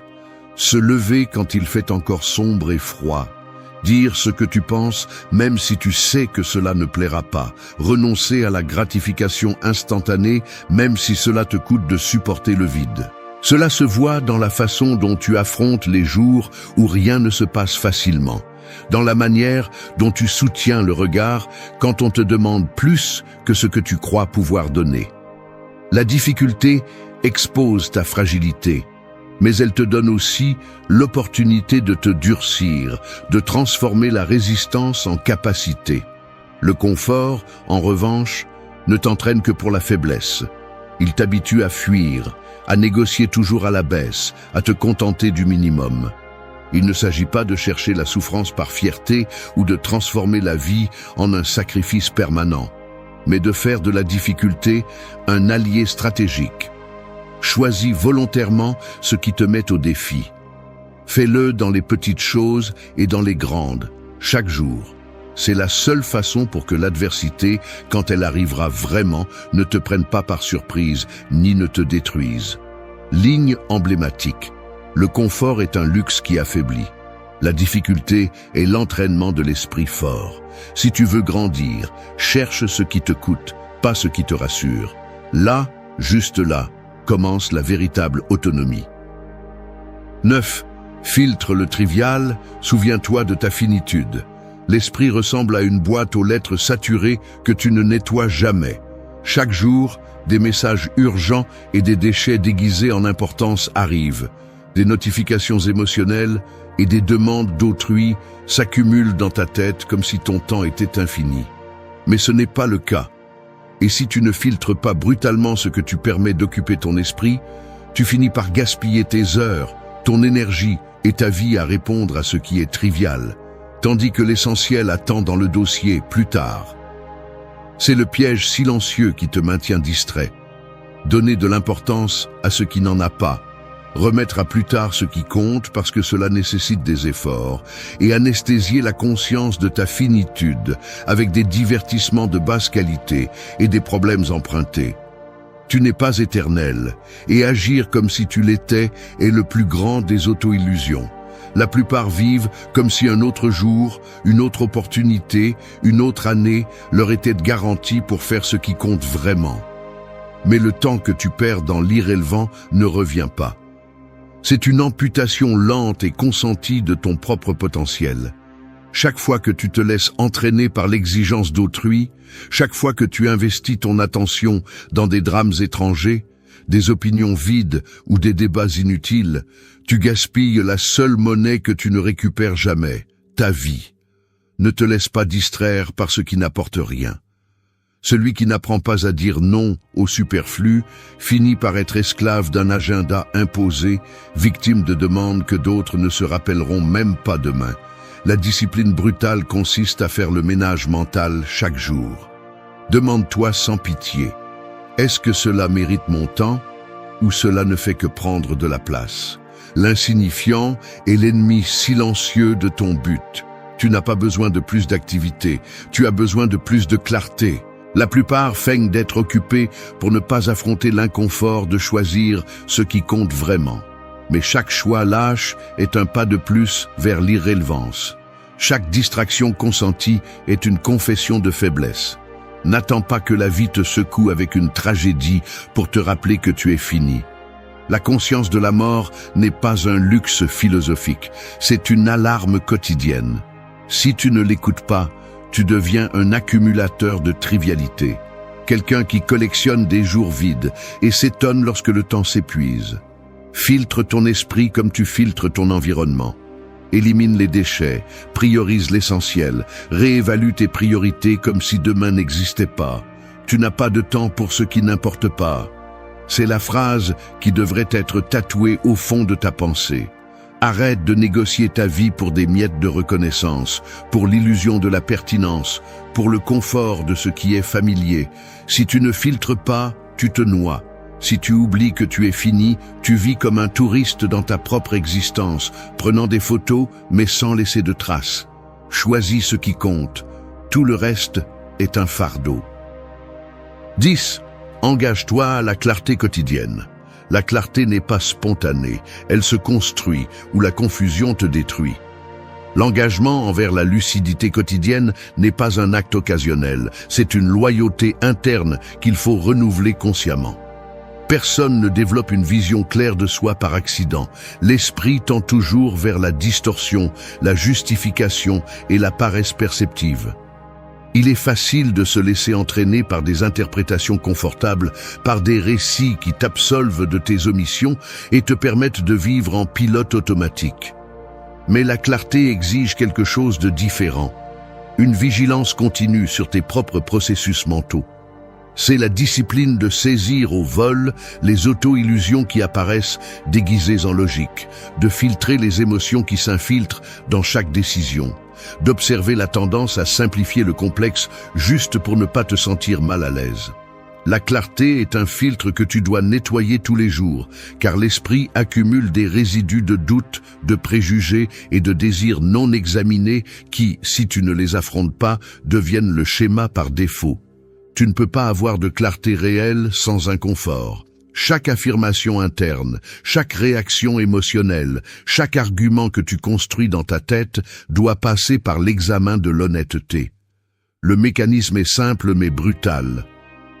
Se lever quand il fait encore sombre et froid. Dire ce que tu penses, même si tu sais que cela ne plaira pas. Renoncer à la gratification instantanée, même si cela te coûte de supporter le vide. Cela se voit dans la façon dont tu affrontes les jours où rien ne se passe facilement. Dans la manière dont tu soutiens le regard quand on te demande plus que ce que tu crois pouvoir donner. La difficulté expose ta fragilité. Mais elle te donne aussi l'opportunité de te durcir, de transformer la résistance en capacité. Le confort, en revanche, ne t'entraîne que pour la faiblesse. Il t'habitue à fuir, à négocier toujours à la baisse, à te contenter du minimum. Il ne s'agit pas de chercher la souffrance par fierté ou de transformer la vie en un sacrifice permanent, mais de faire de la difficulté un allié stratégique. Choisis volontairement ce qui te met au défi. Fais-le dans les petites choses et dans les grandes, chaque jour. C'est la seule façon pour que l'adversité, quand elle arrivera vraiment, ne te prenne pas par surprise, ni ne te détruise. Ligne emblématique. Le confort est un luxe qui affaiblit. La difficulté est l'entraînement de l'esprit fort. Si tu veux grandir, cherche ce qui te coûte, pas ce qui te rassure. Là, juste là, commence la véritable autonomie. 9. Filtre le trivial, souviens-toi de ta finitude. L'esprit ressemble à une boîte aux lettres saturées que tu ne nettoies jamais. Chaque jour, des messages urgents et des déchets déguisés en importance arrivent. Des notifications émotionnelles et des demandes d'autrui s'accumulent dans ta tête comme si ton temps était infini. Mais ce n'est pas le cas. Et si tu ne filtres pas brutalement ce que tu permets d'occuper ton esprit, tu finis par gaspiller tes heures, ton énergie et ta vie à répondre à ce qui est trivial, tandis que l'essentiel attend dans le dossier plus tard. C'est le piège silencieux qui te maintient distrait. Donner de l'importance à ce qui n'en a pas, remettre à plus tard ce qui compte parce que cela nécessite des efforts, et anesthésier la conscience de ta finitude avec des divertissements de basse qualité et des problèmes empruntés. Tu n'es pas éternel, et agir comme si tu l'étais est le plus grand des auto-illusions. La plupart vivent comme si un autre jour, une autre opportunité, une autre année leur était garantie pour faire ce qui compte vraiment. Mais le temps que tu perds dans l'irrélevant ne revient pas. C'est une amputation lente et consentie de ton propre potentiel. Chaque fois que tu te laisses entraîner par l'exigence d'autrui, chaque fois que tu investis ton attention dans des drames étrangers, des opinions vides ou des débats inutiles, tu gaspilles la seule monnaie que tu ne récupères jamais, ta vie. Ne te laisse pas distraire par ce qui n'apporte rien. Celui qui n'apprend pas à dire non au superflu finit par être esclave d'un agenda imposé, victime de demandes que d'autres ne se rappelleront même pas demain. La discipline brutale consiste à faire le ménage mental chaque jour. Demande-toi sans pitié, est-ce que cela mérite mon temps ou cela ne fait que prendre de la place? L'insignifiant est l'ennemi silencieux de ton but. Tu n'as pas besoin de plus d'activité, tu as besoin de plus de clarté. La plupart feignent d'être occupés pour ne pas affronter l'inconfort de choisir ce qui compte vraiment. Mais chaque choix lâche est un pas de plus vers l'irrélevance. Chaque distraction consentie est une confession de faiblesse. N'attends pas que la vie te secoue avec une tragédie pour te rappeler que tu es fini. La conscience de la mort n'est pas un luxe philosophique, c'est une alarme quotidienne. Si tu ne l'écoutes pas, tu deviens un accumulateur de trivialités. Quelqu'un qui collectionne des jours vides et s'étonne lorsque le temps s'épuise. Filtre ton esprit comme tu filtres ton environnement. Élimine les déchets, priorise l'essentiel, réévalue tes priorités comme si demain n'existait pas. Tu n'as pas de temps pour ce qui n'importe pas. C'est la phrase qui devrait être tatouée au fond de ta pensée. Arrête de négocier ta vie pour des miettes de reconnaissance, pour l'illusion de la pertinence, pour le confort de ce qui est familier. Si tu ne filtres pas, tu te noies. Si tu oublies que tu es fini, tu vis comme un touriste dans ta propre existence, prenant des photos mais sans laisser de traces. Choisis ce qui compte. Tout le reste est un fardeau. 10. Engage-toi à la clarté quotidienne. La clarté n'est pas spontanée, elle se construit ou la confusion te détruit. L'engagement envers la lucidité quotidienne n'est pas un acte occasionnel, c'est une loyauté interne qu'il faut renouveler consciemment. Personne ne développe une vision claire de soi par accident. L'esprit tend toujours vers la distorsion, la justification et la paresse perceptive. Il est facile de se laisser entraîner par des interprétations confortables, par des récits qui t'absolvent de tes omissions et te permettent de vivre en pilote automatique. Mais la clarté exige quelque chose de différent. Une vigilance continue sur tes propres processus mentaux. C'est la discipline de saisir au vol les auto-illusions qui apparaissent déguisées en logique, de filtrer les émotions qui s'infiltrent dans chaque décision, d'observer la tendance à simplifier le complexe juste pour ne pas te sentir mal à l'aise. La clarté est un filtre que tu dois nettoyer tous les jours, car l'esprit accumule des résidus de doutes, de préjugés et de désirs non examinés qui, si tu ne les affrontes pas, deviennent le schéma par défaut. Tu ne peux pas avoir de clarté réelle sans inconfort. Chaque affirmation interne, chaque réaction émotionnelle, chaque argument que tu construis dans ta tête doit passer par l'examen de l'honnêteté. Le mécanisme est simple mais brutal.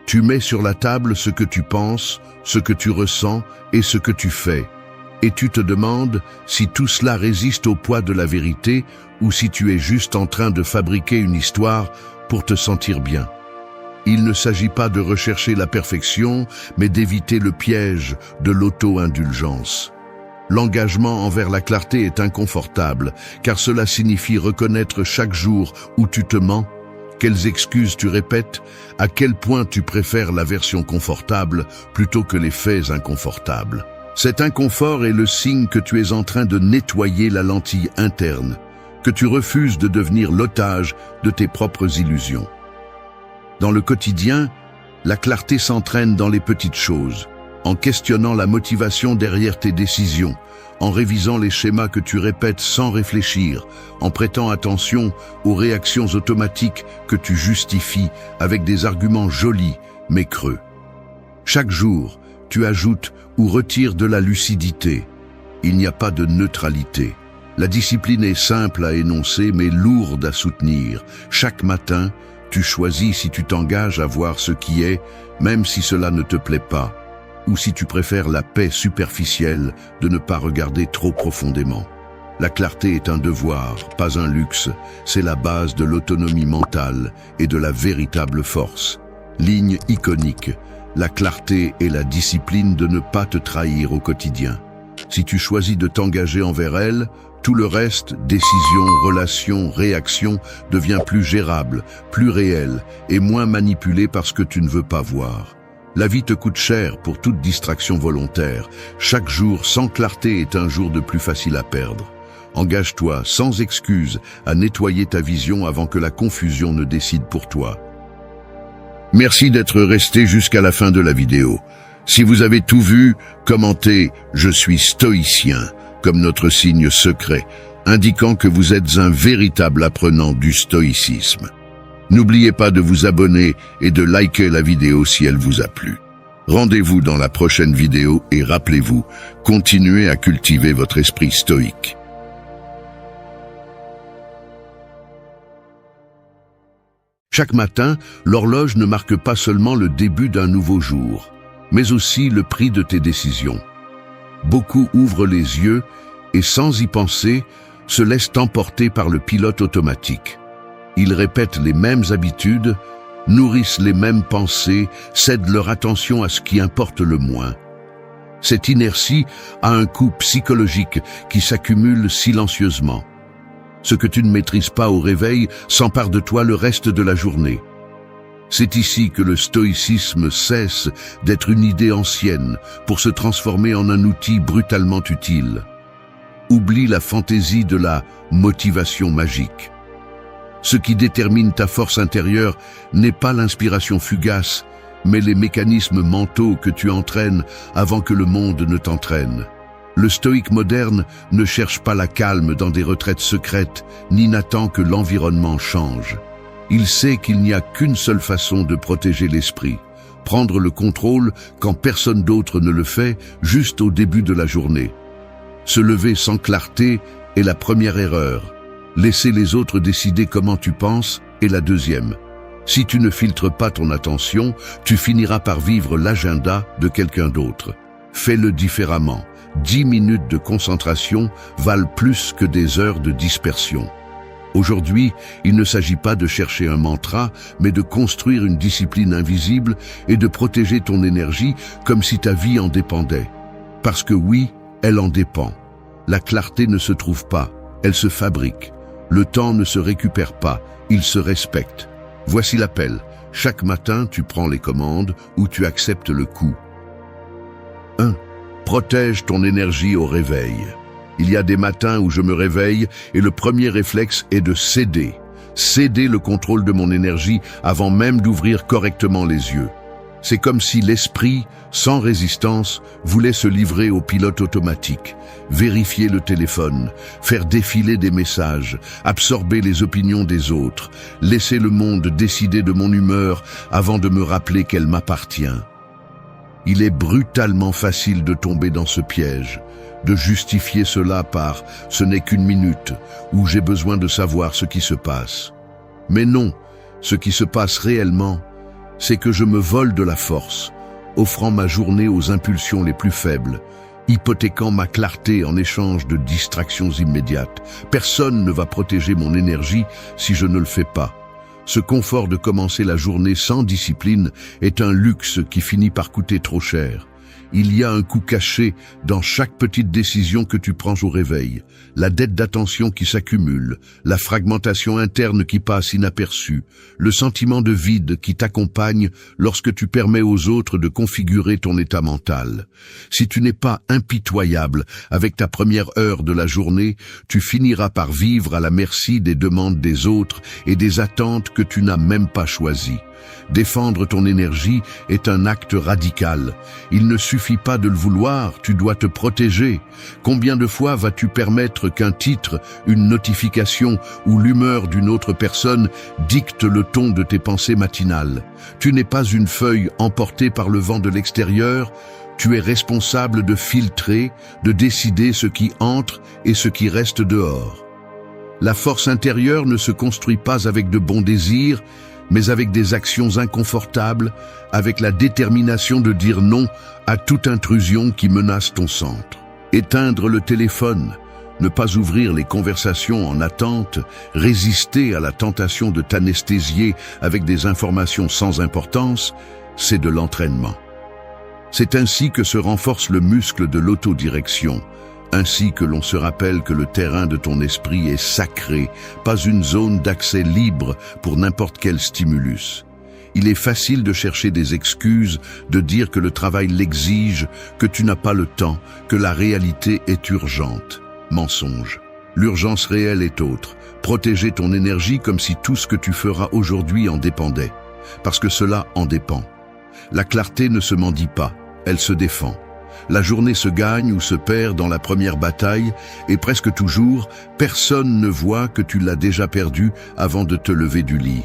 Tu mets sur la table ce que tu penses, ce que tu ressens et ce que tu fais. Et tu te demandes si tout cela résiste au poids de la vérité ou si tu es juste en train de fabriquer une histoire pour te sentir bien. Il ne s'agit pas de rechercher la perfection, mais d'éviter le piège de l'auto-indulgence. L'engagement envers la clarté est inconfortable, car cela signifie reconnaître chaque jour où tu te mens, quelles excuses tu répètes, à quel point tu préfères la version confortable plutôt que les faits inconfortables. Cet inconfort est le signe que tu es en train de nettoyer la lentille interne, que tu refuses de devenir l'otage de tes propres illusions. Dans le quotidien, la clarté s'entraîne dans les petites choses, en questionnant la motivation derrière tes décisions, en révisant les schémas que tu répètes sans réfléchir, en prêtant attention aux réactions automatiques que tu justifies avec des arguments jolis mais creux. Chaque jour, tu ajoutes ou retires de la lucidité. Il n'y a pas de neutralité. La discipline est simple à énoncer mais lourde à soutenir. Chaque matin, tu choisis si tu t'engages à voir ce qui est, même si cela ne te plaît pas, ou si tu préfères la paix superficielle de ne pas regarder trop profondément. La clarté est un devoir, pas un luxe, c'est la base de l'autonomie mentale et de la véritable force. Ligne iconique, la clarté est la discipline de ne pas te trahir au quotidien. Si tu choisis de t'engager envers elle, tout le reste, décisions, relations, réactions, devient plus gérable, plus réel et moins manipulé parce que tu ne veux pas voir. La vie te coûte cher pour toute distraction volontaire. Chaque jour sans clarté est un jour de plus facile à perdre. Engage-toi sans excuse à nettoyer ta vision avant que la confusion ne décide pour toi. Merci d'être resté jusqu'à la fin de la vidéo. Si vous avez tout vu, commentez « Je suis stoïcien » comme notre signe secret, indiquant que vous êtes un véritable apprenant du stoïcisme. N'oubliez pas de vous abonner et de liker la vidéo si elle vous a plu. Rendez-vous dans la prochaine vidéo et rappelez-vous, continuez à cultiver votre esprit stoïque. Chaque matin, l'horloge ne marque pas seulement le début d'un nouveau jour, mais aussi le prix de tes décisions. Beaucoup ouvrent les yeux et, sans y penser, se laissent emporter par le pilote automatique. Ils répètent les mêmes habitudes, nourrissent les mêmes pensées, cèdent leur attention à ce qui importe le moins. Cette inertie a un coût psychologique qui s'accumule silencieusement. Ce que tu ne maîtrises pas au réveil s'empare de toi le reste de la journée. C'est ici que le stoïcisme cesse d'être une idée ancienne pour se transformer en un outil brutalement utile. Oublie la fantaisie de la motivation magique. Ce qui détermine ta force intérieure n'est pas l'inspiration fugace, mais les mécanismes mentaux que tu entraînes avant que le monde ne t'entraîne. Le stoïque moderne ne cherche pas la calme dans des retraites secrètes, ni n'attend que l'environnement change. Il sait qu'il n'y a qu'une seule façon de protéger l'esprit, prendre le contrôle quand personne d'autre ne le fait, juste au début de la journée. Se lever sans clarté est la première erreur. Laisser les autres décider comment tu penses est la deuxième. Si tu ne filtres pas ton attention, tu finiras par vivre l'agenda de quelqu'un d'autre. Fais-le différemment. 10 minutes de concentration valent plus que des heures de dispersion. Aujourd'hui, il ne s'agit pas de chercher un mantra, mais de construire une discipline invisible et de protéger ton énergie comme si ta vie en dépendait. Parce que oui, elle en dépend. La clarté ne se trouve pas, elle se fabrique. Le temps ne se récupère pas, il se respecte. Voici l'appel. Chaque matin, tu prends les commandes ou tu acceptes le coup. 1. Protège ton énergie au réveil. Il y a des matins où je me réveille et le premier réflexe est de céder. Céder le contrôle de mon énergie avant même d'ouvrir correctement les yeux. C'est comme si l'esprit, sans résistance, voulait se livrer au pilote automatique, vérifier le téléphone, faire défiler des messages, absorber les opinions des autres, laisser le monde décider de mon humeur avant de me rappeler qu'elle m'appartient. Il est brutalement facile de tomber dans ce piège, de justifier cela par « ce n'est qu'une minute » ou « j'ai besoin de savoir ce qui se passe ». Mais non, ce qui se passe réellement, c'est que je me vole de la force, offrant ma journée aux impulsions les plus faibles, hypothéquant ma clarté en échange de distractions immédiates. Personne ne va protéger mon énergie si je ne le fais pas. Ce confort de commencer la journée sans discipline est un luxe qui finit par coûter trop cher. Il y a un coût caché dans chaque petite décision que tu prends au réveil, la dette d'attention qui s'accumule, la fragmentation interne qui passe inaperçue, le sentiment de vide qui t'accompagne lorsque tu permets aux autres de configurer ton état mental. Si tu n'es pas impitoyable avec ta première heure de la journée, tu finiras par vivre à la merci des demandes des autres et des attentes que tu n'as même pas choisies. Défendre ton énergie est un acte radical. Il ne suffit pas de le vouloir, tu dois te protéger. Combien de fois vas-tu permettre qu'un titre, une notification ou l'humeur d'une autre personne dicte le ton de tes pensées matinales? Tu n'es pas une feuille emportée par le vent de l'extérieur, tu es responsable de filtrer, de décider ce qui entre et ce qui reste dehors. La force intérieure ne se construit pas avec de bons désirs, mais avec des actions inconfortables, avec la détermination de dire non à toute intrusion qui menace ton centre. Éteindre le téléphone, ne pas ouvrir les conversations en attente, résister à la tentation de t'anesthésier avec des informations sans importance, c'est de l'entraînement. C'est ainsi que se renforce le muscle de l'autodirection, ainsi que l'on se rappelle que le terrain de ton esprit est sacré, pas une zone d'accès libre pour n'importe quel stimulus. Il est facile de chercher des excuses, de dire que le travail l'exige, que tu n'as pas le temps, que la réalité est urgente. Mensonge. L'urgence réelle est autre. Protéger ton énergie comme si tout ce que tu feras aujourd'hui en dépendait. parce que cela en dépend. La clarté ne se mendie pas, elle se défend. La journée se gagne ou se perd dans la première bataille, et presque toujours, personne ne voit que tu l'as déjà perdue avant de te lever du lit.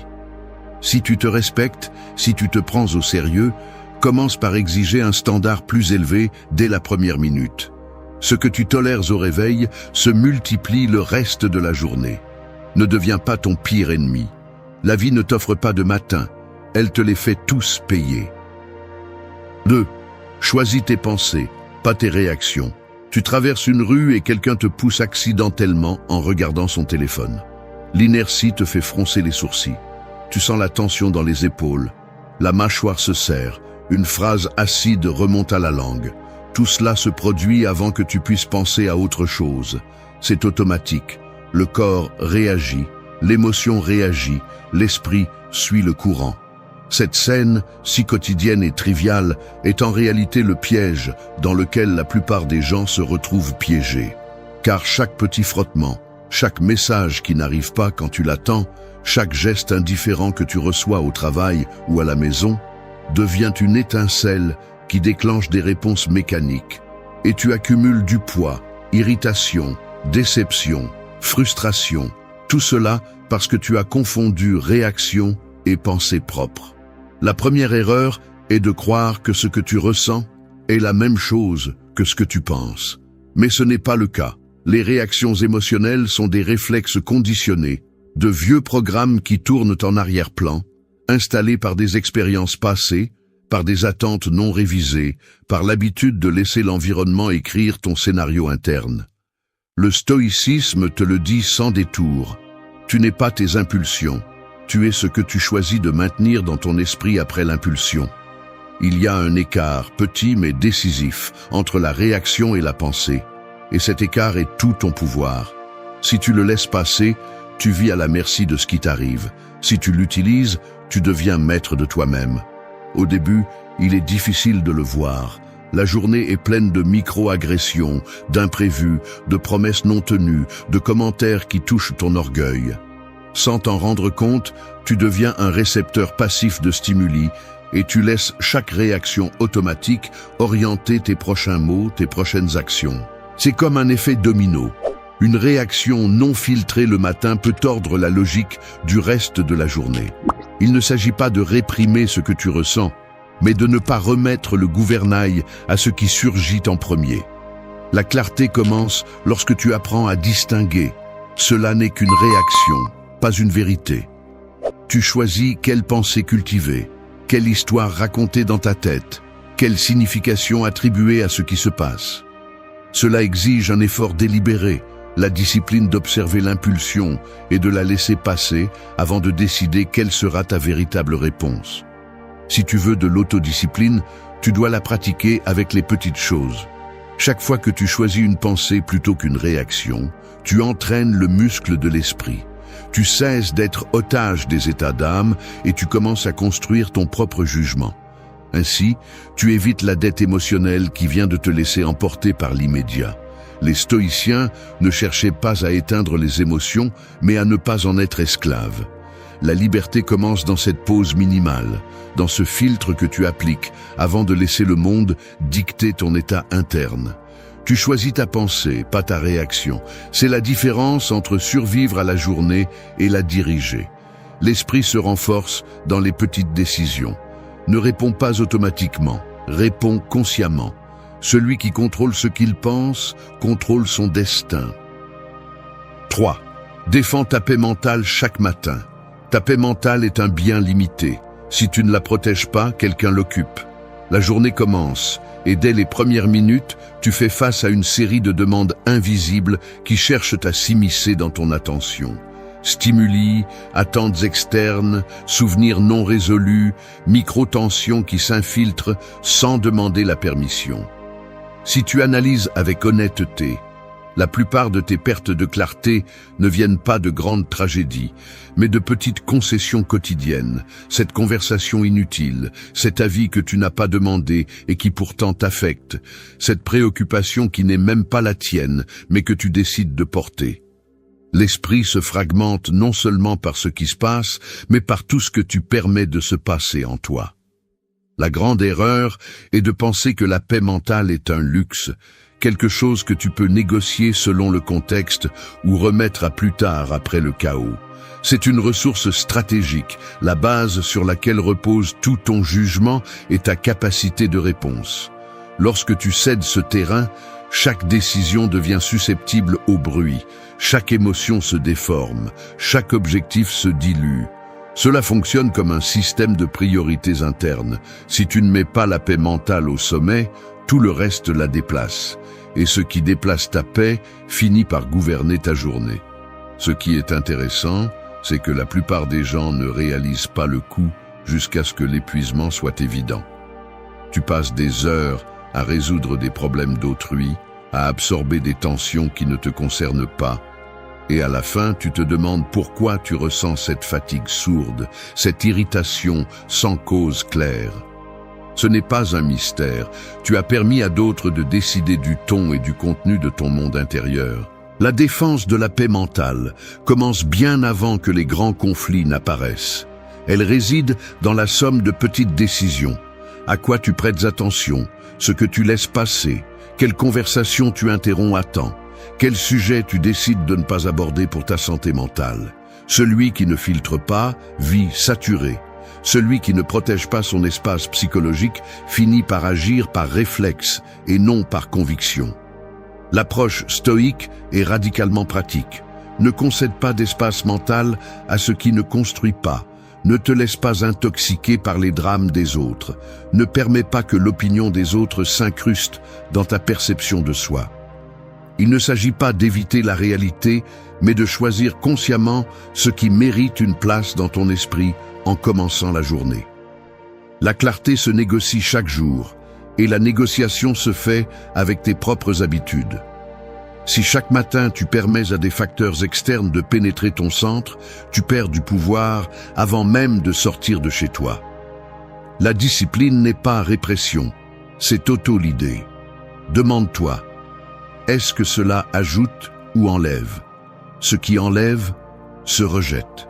Si tu te respectes, si tu te prends au sérieux, commence par exiger un standard plus élevé dès la première minute. Ce que tu tolères au réveil se multiplie le reste de la journée. Ne deviens pas ton pire ennemi. La vie ne t'offre pas de matin, elle te les fait tous payer. 2. Choisis tes pensées, pas tes réactions. Tu traverses une rue et quelqu'un te pousse accidentellement en regardant son téléphone. L'inertie te fait froncer les sourcils. Tu sens la tension dans les épaules. La mâchoire se serre. Une phrase acide remonte à la langue. Tout cela se produit avant que tu puisses penser à autre chose. C'est automatique. Le corps réagit, l'émotion réagit, l'esprit suit le courant. Cette scène, si quotidienne et triviale, est en réalité le piège dans lequel la plupart des gens se retrouvent piégés. Car chaque petit frottement, chaque message qui n'arrive pas quand tu l'attends, chaque geste indifférent que tu reçois au travail ou à la maison, devient une étincelle qui déclenche des réponses mécaniques. Et tu accumules du poids, irritation, déception, frustration, tout cela parce que tu as confondu réaction et pensée propre. La première erreur est de croire que ce que tu ressens est la même chose que ce que tu penses. Mais ce n'est pas le cas. Les réactions émotionnelles sont des réflexes conditionnés, de vieux programmes qui tournent en arrière-plan, installés par des expériences passées, par des attentes non révisées, par l'habitude de laisser l'environnement écrire ton scénario interne. Le stoïcisme te le dit sans détour. Tu n'es pas tes impulsions, tu es ce que tu choisis de maintenir dans ton esprit après l'impulsion. Il y a un écart, petit mais décisif, entre la réaction et la pensée. Et cet écart est tout ton pouvoir. Si tu le laisses passer, tu vis à la merci de ce qui t'arrive. Si tu l'utilises, tu deviens maître de toi-même. Au début, il est difficile de le voir. La journée est pleine de micro-agressions, d'imprévus, de promesses non tenues, de commentaires qui touchent ton orgueil. Sans t'en rendre compte, tu deviens un récepteur passif de stimuli et tu laisses chaque réaction automatique orienter tes prochains mots, tes prochaines actions. C'est comme un effet domino. Une réaction non filtrée le matin peut tordre la logique du reste de la journée. Il ne s'agit pas de réprimer ce que tu ressens, mais de ne pas remettre le gouvernail à ce qui surgit en premier. La clarté commence lorsque tu apprends à distinguer. Cela n'est qu'une réaction, pas une vérité. Tu choisis quelle pensée cultiver, quelle histoire raconter dans ta tête, quelle signification attribuer à ce qui se passe. Cela exige un effort délibéré, la discipline d'observer l'impulsion et de la laisser passer avant de décider quelle sera ta véritable réponse. Si tu veux de l'autodiscipline, tu dois la pratiquer avec les petites choses. Chaque fois que tu choisis une pensée plutôt qu'une réaction, tu entraînes le muscle de l'esprit. Tu cesses d'être otage des états d'âme et tu commences à construire ton propre jugement. Ainsi, tu évites la dette émotionnelle qui vient de te laisser emporter par l'immédiat. Les stoïciens ne cherchaient pas à éteindre les émotions, mais à ne pas en être esclaves. La liberté commence dans cette pause minimale, dans ce filtre que tu appliques avant de laisser le monde dicter ton état interne. Tu choisis ta pensée, pas ta réaction. C'est la différence entre survivre à la journée et la diriger. L'esprit se renforce dans les petites décisions. Ne réponds pas automatiquement, réponds consciemment. Celui qui contrôle ce qu'il pense, contrôle son destin. 3. Défends ta paix mentale chaque matin. Ta paix mentale est un bien limité. Si tu ne la protèges pas, quelqu'un l'occupe. La journée commence, et dès les premières minutes, tu fais face à une série de demandes invisibles qui cherchent à s'immiscer dans ton attention. Stimuli, attentes externes, souvenirs non résolus, micro-tensions qui s'infiltrent sans demander la permission. Si tu analyses avec honnêteté, la plupart de tes pertes de clarté ne viennent pas de grandes tragédies, mais de petites concessions quotidiennes, cette conversation inutile, cet avis que tu n'as pas demandé et qui pourtant t'affecte, cette préoccupation qui n'est même pas la tienne, mais que tu décides de porter. L'esprit se fragmente non seulement par ce qui se passe, mais par tout ce que tu permets de se passer en toi. La grande erreur est de penser que la paix mentale est un luxe, quelque chose que tu peux négocier selon le contexte ou remettre à plus tard après le chaos. C'est une ressource stratégique, la base sur laquelle repose tout ton jugement et ta capacité de réponse. Lorsque tu cèdes ce terrain, chaque décision devient susceptible au bruit, chaque émotion se déforme, chaque objectif se dilue. Cela fonctionne comme un système de priorités internes. Si tu ne mets pas la paix mentale au sommet, tout le reste la déplace. Et ce qui déplace ta paix finit par gouverner ta journée. Ce qui est intéressant, c'est que la plupart des gens ne réalisent pas le coup jusqu'à ce que l'épuisement soit évident. Tu passes des heures à résoudre des problèmes d'autrui, à absorber des tensions qui ne te concernent pas. Et à la fin, tu te demandes pourquoi tu ressens cette fatigue sourde, cette irritation sans cause claire. Ce n'est pas un mystère. Tu as permis à d'autres de décider du ton et du contenu de ton monde intérieur. La défense de la paix mentale commence bien avant que les grands conflits n'apparaissent. Elle réside dans la somme de petites décisions. À quoi tu prêtes attention, ce que tu laisses passer, quelle conversation tu interromps à temps, quel sujet tu décides de ne pas aborder pour ta santé mentale. Celui qui ne filtre pas vit saturé. Celui qui ne protège pas son espace psychologique finit par agir par réflexe et non par conviction. L'approche stoïque est radicalement pratique. Ne concède pas d'espace mental à ce qui ne construit pas. Ne te laisse pas intoxiquer par les drames des autres. Ne permets pas que l'opinion des autres s'incruste dans ta perception de soi. Il ne s'agit pas d'éviter la réalité, mais de choisir consciemment ce qui mérite une place dans ton esprit en commençant la journée. La clarté se négocie chaque jour, et la négociation se fait avec tes propres habitudes. Si chaque matin tu permets à des facteurs externes de pénétrer ton centre, tu perds du pouvoir avant même de sortir de chez toi. La discipline n'est pas répression, c'est auto-l'idée. Demande-toi, est-ce que cela ajoute ou enlève? Ce qui enlève se rejette.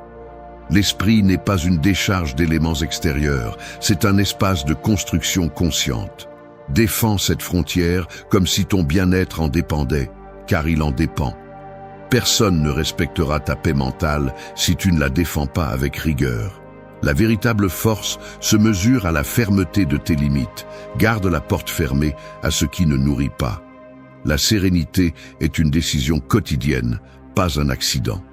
L'esprit n'est pas une décharge d'éléments extérieurs, c'est un espace de construction consciente. Défends cette frontière comme si ton bien-être en dépendait, car il en dépend. Personne ne respectera ta paix mentale si tu ne la défends pas avec rigueur. La véritable force se mesure à la fermeté de tes limites. Garde la porte fermée à ce qui ne nourrit pas. La sérénité est une décision quotidienne, pas un accident.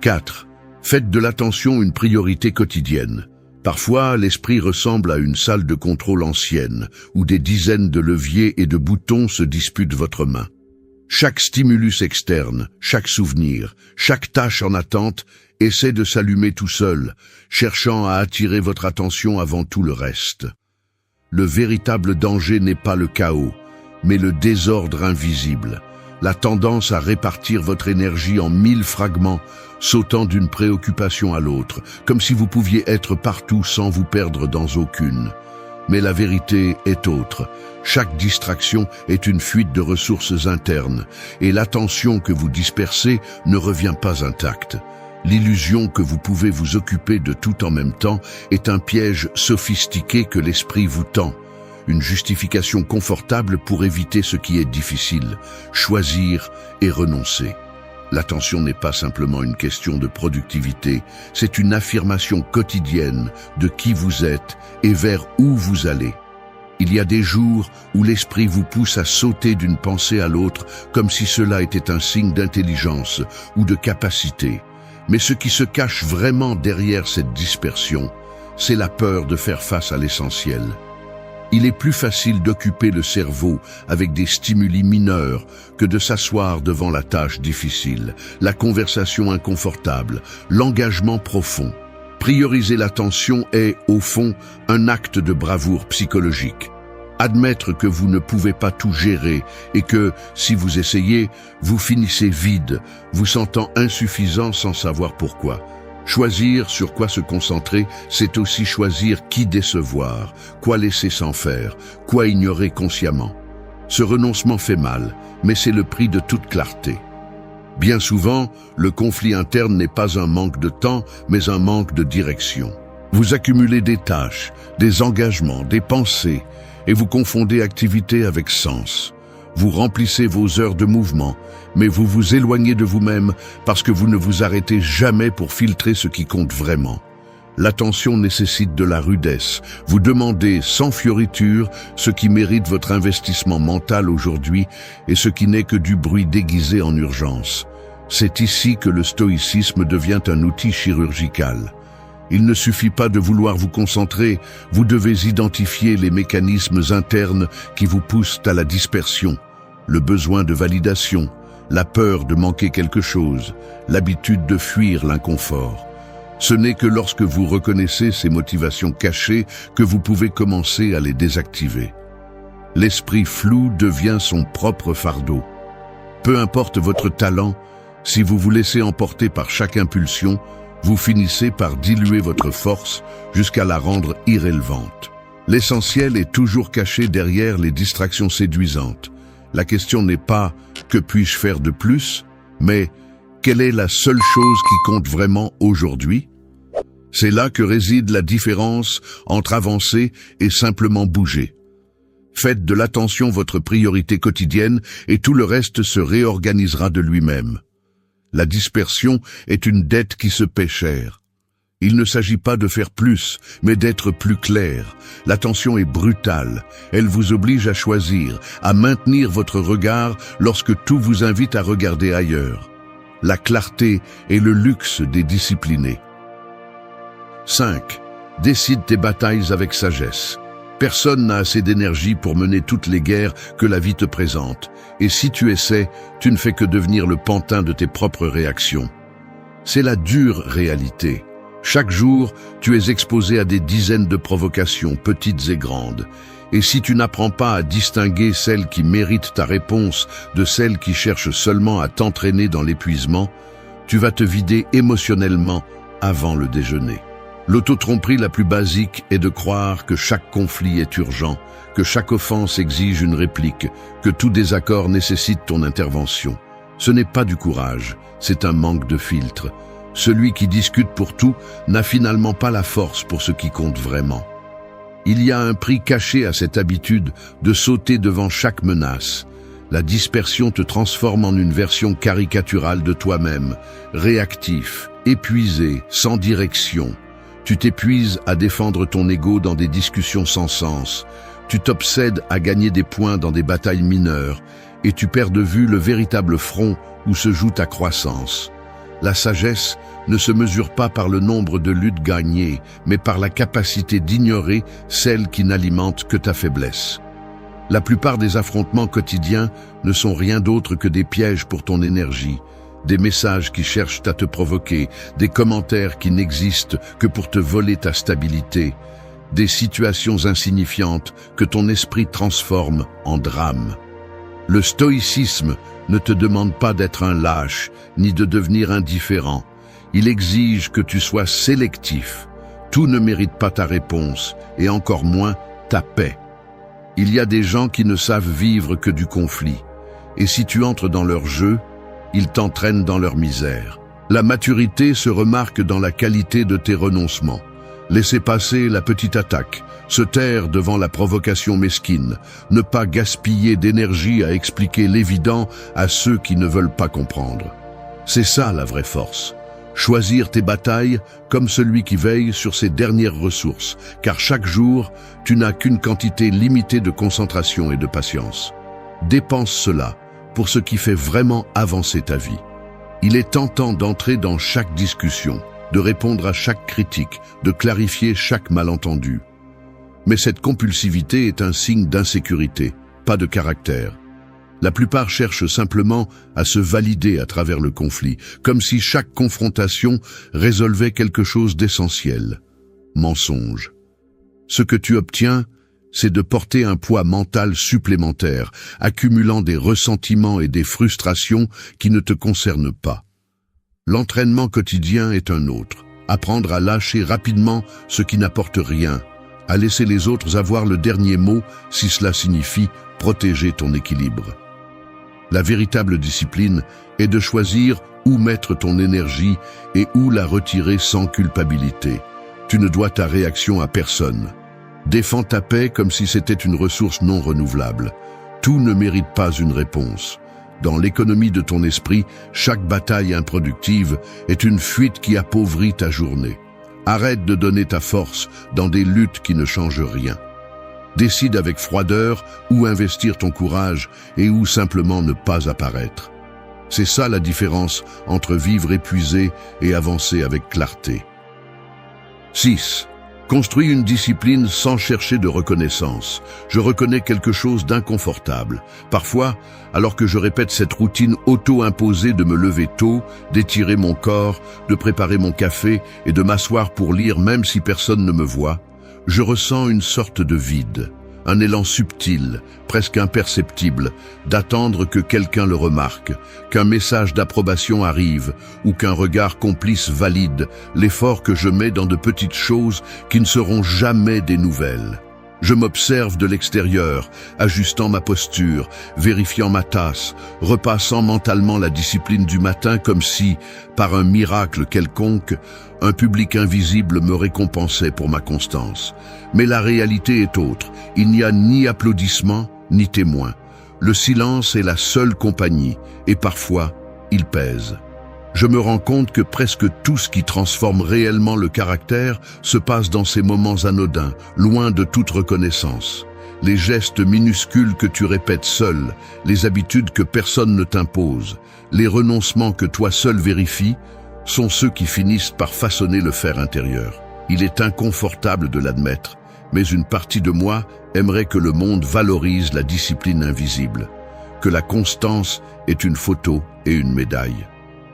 4. Faites de l'attention une priorité quotidienne. Parfois, l'esprit ressemble à une salle de contrôle ancienne, où des dizaines de leviers et de boutons se disputent votre main. Chaque stimulus externe, chaque souvenir, chaque tâche en attente essaie de s'allumer tout seul, cherchant à attirer votre attention avant tout le reste. Le véritable danger n'est pas le chaos, mais le désordre invisible, la tendance à répartir votre énergie en 1000 fragments, sautant d'une préoccupation à l'autre, comme si vous pouviez être partout sans vous perdre dans aucune. Mais la vérité est autre. Chaque distraction est une fuite de ressources internes, et l'attention que vous dispersez ne revient pas intacte. L'illusion que vous pouvez vous occuper de tout en même temps est un piège sophistiqué que l'esprit vous tend. Une justification confortable pour éviter ce qui est difficile, choisir et renoncer. L'attention n'est pas simplement une question de productivité, c'est une affirmation quotidienne de qui vous êtes et vers où vous allez. Il y a des jours où l'esprit vous pousse à sauter d'une pensée à l'autre comme si cela était un signe d'intelligence ou de capacité. Mais ce qui se cache vraiment derrière cette dispersion, c'est la peur de faire face à l'essentiel. Il est plus facile d'occuper le cerveau avec des stimuli mineurs que de s'asseoir devant la tâche difficile, la conversation inconfortable, l'engagement profond. Prioriser l'attention est, au fond, un acte de bravoure psychologique. Admettre que vous ne pouvez pas tout gérer et que, si vous essayez, vous finissez vide, vous sentant insuffisant sans savoir pourquoi. Choisir sur quoi se concentrer, c'est aussi choisir qui décevoir, quoi laisser sans faire, quoi ignorer consciemment. Ce renoncement fait mal, mais c'est le prix de toute clarté. Bien souvent, le conflit interne n'est pas un manque de temps, mais un manque de direction. Vous accumulez des tâches, des engagements, des pensées, et vous confondez activité avec sens. Vous remplissez vos heures de mouvement, mais vous vous éloignez de vous-même parce que vous ne vous arrêtez jamais pour filtrer ce qui compte vraiment. L'attention nécessite de la rudesse. Vous demandez sans fioriture ce qui mérite votre investissement mental aujourd'hui et ce qui n'est que du bruit déguisé en urgence. C'est ici que le stoïcisme devient un outil chirurgical. Il ne suffit pas de vouloir vous concentrer, vous devez identifier les mécanismes internes qui vous poussent à la dispersion, le besoin de validation, la peur de manquer quelque chose, l'habitude de fuir l'inconfort. Ce n'est que lorsque vous reconnaissez ces motivations cachées que vous pouvez commencer à les désactiver. L'esprit flou devient son propre fardeau. Peu importe votre talent, si vous vous laissez emporter par chaque impulsion, vous finissez par diluer votre force jusqu'à la rendre irrélevante. L'essentiel est toujours caché derrière les distractions séduisantes. La question n'est pas « que puis-je faire de plus ?», mais « quelle est la seule chose qui compte vraiment aujourd'hui ?» C'est là que réside la différence entre avancer et simplement bouger. Faites de l'attention votre priorité quotidienne et tout le reste se réorganisera de lui-même. La dispersion est une dette qui se paie cher. Il ne s'agit pas de faire plus, mais d'être plus clair. L'attention est brutale. Elle vous oblige à choisir, à maintenir votre regard lorsque tout vous invite à regarder ailleurs. La clarté est le luxe des disciplinés. 5. Décide tes batailles avec sagesse. Personne n'a assez d'énergie pour mener toutes les guerres que la vie te présente. Et si tu essaies, tu ne fais que devenir le pantin de tes propres réactions. C'est la dure réalité. Chaque jour, tu es exposé à des dizaines de provocations, petites et grandes. Et si tu n'apprends pas à distinguer celles qui méritent ta réponse de celles qui cherchent seulement à t'entraîner dans l'épuisement, tu vas te vider émotionnellement avant le déjeuner. L'auto-tromperie la plus basique est de croire que chaque conflit est urgent, que chaque offense exige une réplique, que tout désaccord nécessite ton intervention. Ce n'est pas du courage, c'est un manque de filtre. Celui qui discute pour tout n'a finalement pas la force pour ce qui compte vraiment. Il y a un prix caché à cette habitude de sauter devant chaque menace. La dispersion te transforme en une version caricaturale de toi-même, réactif, épuisé, sans direction. Tu t'épuises à défendre ton ego dans des discussions sans sens. Tu t'obsèdes à gagner des points dans des batailles mineures et tu perds de vue le véritable front où se joue ta croissance. La sagesse ne se mesure pas par le nombre de luttes gagnées, mais par la capacité d'ignorer celles qui n'alimentent que ta faiblesse. La plupart des affrontements quotidiens ne sont rien d'autre que des pièges pour ton énergie, des messages qui cherchent à te provoquer, des commentaires qui n'existent que pour te voler ta stabilité, des situations insignifiantes que ton esprit transforme en drame. Le stoïcisme ne te demande pas d'être un lâche, ni de devenir indifférent. Il exige que tu sois sélectif. Tout ne mérite pas ta réponse, et encore moins ta paix. Il y a des gens qui ne savent vivre que du conflit, et si tu entres dans leur jeu, ils t'entraînent dans leur misère. La maturité se remarque dans la qualité de tes renoncements. Laisser passer la petite attaque, se taire devant la provocation mesquine, ne pas gaspiller d'énergie à expliquer l'évident à ceux qui ne veulent pas comprendre. C'est ça la vraie force. Choisir tes batailles comme celui qui veille sur ses dernières ressources, car chaque jour, tu n'as qu'une quantité limitée de concentration et de patience. Dépense cela pour ce qui fait vraiment avancer ta vie. Il est tentant d'entrer dans chaque discussion, de répondre à chaque critique, de clarifier chaque malentendu. Mais cette compulsivité est un signe d'insécurité, pas de caractère. La plupart cherchent simplement à se valider à travers le conflit, comme si chaque confrontation résolvait quelque chose d'essentiel. Mensonge. Ce que tu obtiens, c'est de porter un poids mental supplémentaire, accumulant des ressentiments et des frustrations qui ne te concernent pas. L'entraînement quotidien est un autre. Apprendre à lâcher rapidement ce qui n'apporte rien, à laisser les autres avoir le dernier mot si cela signifie protéger ton équilibre. La véritable discipline est de choisir où mettre ton énergie et où la retirer sans culpabilité. Tu ne dois ta réaction à personne. Défends ta paix comme si c'était une ressource non renouvelable. Tout ne mérite pas une réponse. Dans l'économie de ton esprit, chaque bataille improductive est une fuite qui appauvrit ta journée. Arrête de donner ta force dans des luttes qui ne changent rien. Décide avec froideur où investir ton courage et où simplement ne pas apparaître. C'est ça la différence entre vivre épuisé et avancer avec clarté. 6. Construis une discipline sans chercher de reconnaissance. Je reconnais quelque chose d'inconfortable. Parfois, alors que je répète cette routine auto-imposée de me lever tôt, d'étirer mon corps, de préparer mon café et de m'asseoir pour lire même si personne ne me voit, je ressens une sorte de vide, un élan subtil, presque imperceptible, d'attendre que quelqu'un le remarque, qu'un message d'approbation arrive ou qu'un regard complice valide l'effort que je mets dans de petites choses qui ne seront jamais des nouvelles. Je m'observe de l'extérieur, ajustant ma posture, vérifiant ma tasse, repassant mentalement la discipline du matin comme si, par un miracle quelconque, un public invisible me récompensait pour ma constance. Mais la réalité est autre. Il n'y a ni applaudissements, ni témoins. Le silence est la seule compagnie, et parfois, il pèse. Je me rends compte que presque tout ce qui transforme réellement le caractère se passe dans ces moments anodins, loin de toute reconnaissance. Les gestes minuscules que tu répètes seul, les habitudes que personne ne t'impose, les renoncements que toi seul vérifies, sont ceux qui finissent par façonner le fer intérieur. Il est inconfortable de l'admettre, mais une partie de moi aimerait que le monde valorise la discipline invisible, que la constance est une photo et une médaille.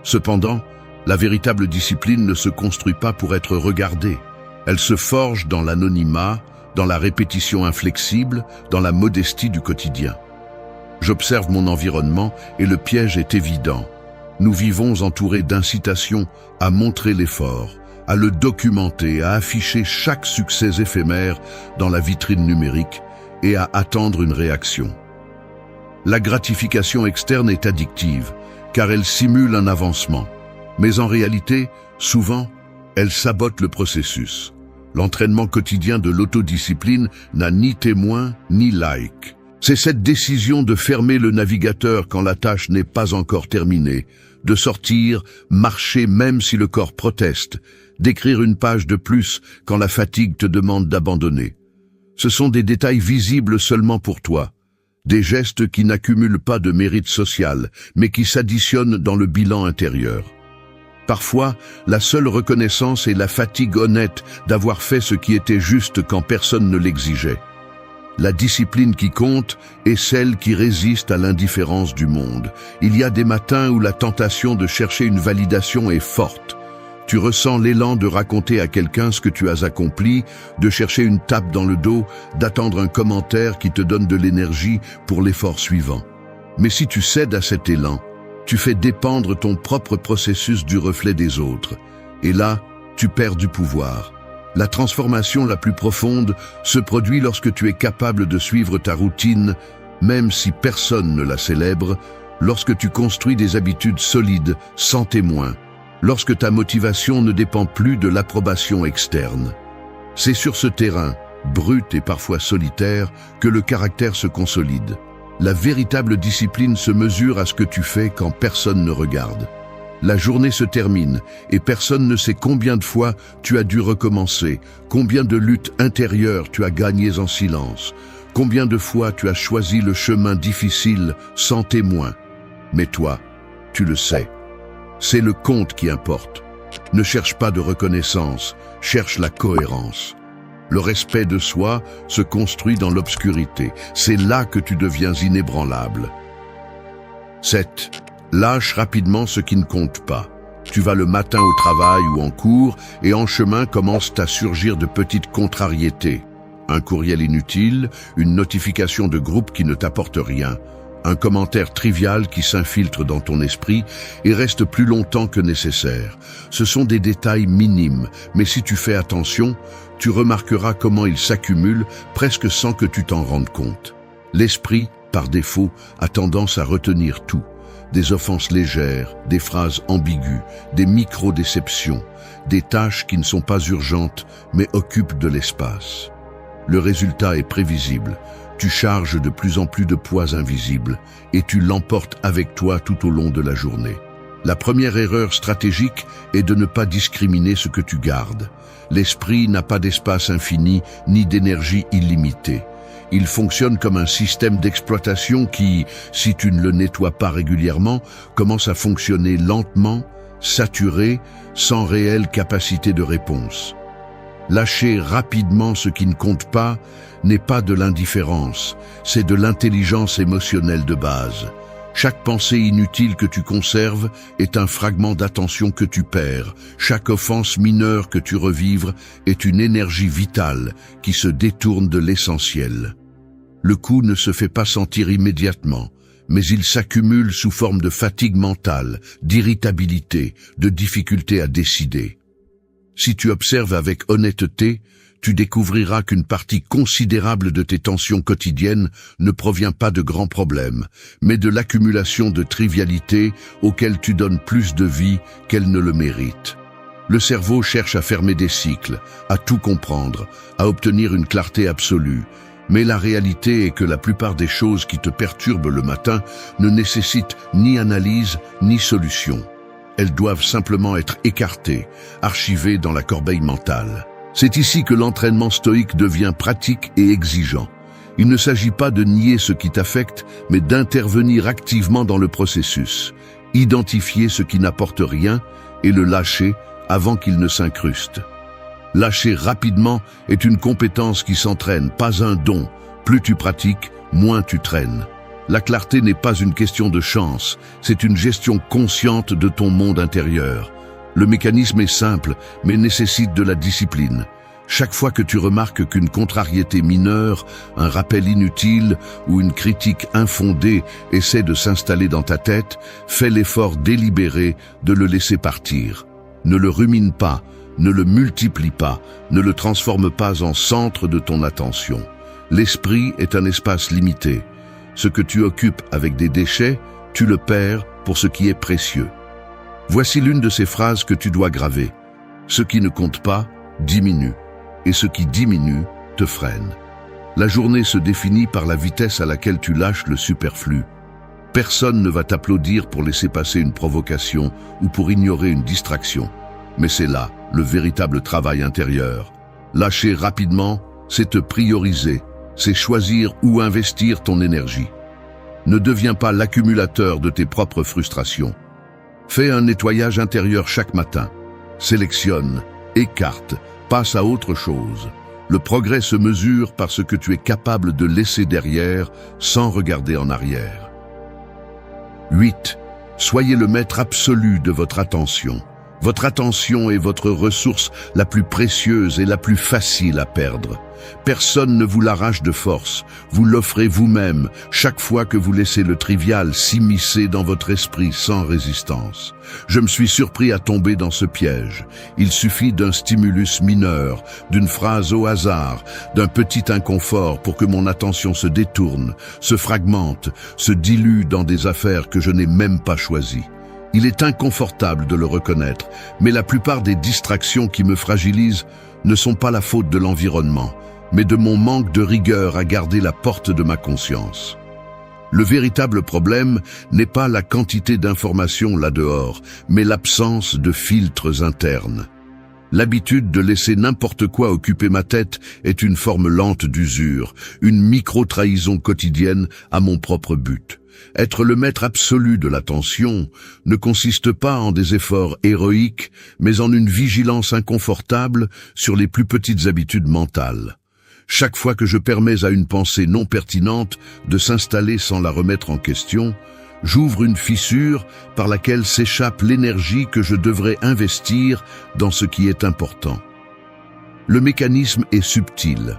Cependant, la véritable discipline ne se construit pas pour être regardée. Elle se forge dans l'anonymat, dans la répétition inflexible, dans la modestie du quotidien. J'observe mon environnement et le piège est évident. Nous vivons entourés d'incitations à montrer l'effort, à le documenter, à afficher chaque succès éphémère dans la vitrine numérique et à attendre une réaction. La gratification externe est addictive, car elle simule un avancement. Mais en réalité, souvent, elle sabote le processus. L'entraînement quotidien de l'autodiscipline n'a ni témoin ni like. C'est cette décision de fermer le navigateur quand la tâche n'est pas encore terminée, de sortir, marcher même si le corps proteste, d'écrire une page de plus quand la fatigue te demande d'abandonner. Ce sont des détails visibles seulement pour toi. Des gestes qui n'accumulent pas de mérite social, mais qui s'additionnent dans le bilan intérieur. Parfois, la seule reconnaissance est la fatigue honnête d'avoir fait ce qui était juste quand personne ne l'exigeait. La discipline qui compte est celle qui résiste à l'indifférence du monde. Il y a des matins où la tentation de chercher une validation est forte. Tu ressens l'élan de raconter à quelqu'un ce que tu as accompli, de chercher une tape dans le dos, d'attendre un commentaire qui te donne de l'énergie pour l'effort suivant. Mais si tu cèdes à cet élan, tu fais dépendre ton propre processus du reflet des autres. Et là, tu perds du pouvoir. La transformation la plus profonde se produit lorsque tu es capable de suivre ta routine, même si personne ne la célèbre, lorsque tu construis des habitudes solides, sans témoin, lorsque ta motivation ne dépend plus de l'approbation externe. C'est sur ce terrain, brut et parfois solitaire, que le caractère se consolide. La véritable discipline se mesure à ce que tu fais quand personne ne regarde. La journée se termine et personne ne sait combien de fois tu as dû recommencer, combien de luttes intérieures tu as gagnées en silence, combien de fois tu as choisi le chemin difficile sans témoin. Mais toi, tu le sais. C'est le compte qui importe. Ne cherche pas de reconnaissance, cherche la cohérence. Le respect de soi se construit dans l'obscurité. C'est là que tu deviens inébranlable. 7. Lâche rapidement ce qui ne compte pas. Tu vas le matin au travail ou en cours et en chemin commencent à surgir de petites contrariétés. Un courriel inutile, une notification de groupe qui ne t'apporte rien, un commentaire trivial qui s'infiltre dans ton esprit et reste plus longtemps que nécessaire. Ce sont des détails minimes, mais si tu fais attention, tu remarqueras comment ils s'accumulent presque sans que tu t'en rendes compte. L'esprit par défaut, a tendance à retenir tout. Des offenses légères, des phrases ambiguës, des micro-déceptions, des tâches qui ne sont pas urgentes mais occupent de l'espace. Le résultat est prévisible. Tu charges de plus en plus de poids invisibles et tu l'emportes avec toi tout au long de la journée. La première erreur stratégique est de ne pas discriminer ce que tu gardes. L'esprit n'a pas d'espace infini ni d'énergie illimitée. Il fonctionne comme un système d'exploitation qui, si tu ne le nettoies pas régulièrement, commence à fonctionner lentement, saturé, sans réelle capacité de réponse. Lâcher rapidement ce qui ne compte pas n'est pas de l'indifférence, c'est de l'intelligence émotionnelle de base. Chaque pensée inutile que tu conserves est un fragment d'attention que tu perds. Chaque offense mineure que tu revivres est une énergie vitale qui se détourne de l'essentiel. Le coup ne se fait pas sentir immédiatement, mais il s'accumule sous forme de fatigue mentale, d'irritabilité, de difficulté à décider. Si tu observes avec honnêteté, tu découvriras qu'une partie considérable de tes tensions quotidiennes ne provient pas de grands problèmes, mais de l'accumulation de trivialités auxquelles tu donnes plus de vie qu'elles ne le méritent. Le cerveau cherche à fermer des cycles, à tout comprendre, à obtenir une clarté absolue, mais la réalité est que la plupart des choses qui te perturbent le matin ne nécessitent ni analyse ni solution. Elles doivent simplement être écartées, archivées dans la corbeille mentale. C'est ici que l'entraînement stoïque devient pratique et exigeant. Il ne s'agit pas de nier ce qui t'affecte, mais d'intervenir activement dans le processus, identifier ce qui n'apporte rien et le lâcher avant qu'il ne s'incruste. Lâcher rapidement est une compétence qui s'entraîne, pas un don. Plus tu pratiques, moins tu traînes. La clarté n'est pas une question de chance, c'est une gestion consciente de ton monde intérieur. Le mécanisme est simple, mais nécessite de la discipline. Chaque fois que tu remarques qu'une contrariété mineure, un rappel inutile ou une critique infondée essaie de s'installer dans ta tête, fais l'effort délibéré de le laisser partir. Ne le rumine pas, ne le multiplie pas, ne le transforme pas en centre de ton attention. L'esprit est un espace limité. Ce que tu occupes avec des déchets, tu le perds pour ce qui est précieux. Voici l'une de ces phrases que tu dois graver. Ce qui ne compte pas, diminue, et ce qui diminue, te freine. La journée se définit par la vitesse à laquelle tu lâches le superflu. Personne ne va t'applaudir pour laisser passer une provocation ou pour ignorer une distraction. Mais c'est là le véritable travail intérieur. Lâcher rapidement, c'est te prioriser, c'est choisir où investir ton énergie. Ne deviens pas l'accumulateur de tes propres frustrations. Fais un nettoyage intérieur chaque matin. Sélectionne, écarte, passe à autre chose. Le progrès se mesure par ce que tu es capable de laisser derrière sans regarder en arrière. 8. Soyez le maître absolu de votre attention. Votre attention est votre ressource la plus précieuse et la plus facile à perdre. Personne ne vous l'arrache de force, vous l'offrez vous-même chaque fois que vous laissez le trivial s'immiscer dans votre esprit sans résistance. Je me suis surpris à tomber dans ce piège. Il suffit d'un stimulus mineur, d'une phrase au hasard, d'un petit inconfort pour que mon attention se détourne, se fragmente, se dilue dans des affaires que je n'ai même pas choisies. Il est inconfortable de le reconnaître, mais la plupart des distractions qui me fragilisent ne sont pas la faute de l'environnement, mais de mon manque de rigueur à garder la porte de ma conscience. Le véritable problème n'est pas la quantité d'informations là-dehors, mais l'absence de filtres internes. L'habitude de laisser n'importe quoi occuper ma tête est une forme lente d'usure, une micro-trahison quotidienne à mon propre but. Être le maître absolu de l'attention ne consiste pas en des efforts héroïques, mais en une vigilance inconfortable sur les plus petites habitudes mentales. Chaque fois que je permets à une pensée non pertinente de s'installer sans la remettre en question, j'ouvre une fissure par laquelle s'échappe l'énergie que je devrais investir dans ce qui est important. Le mécanisme est subtil.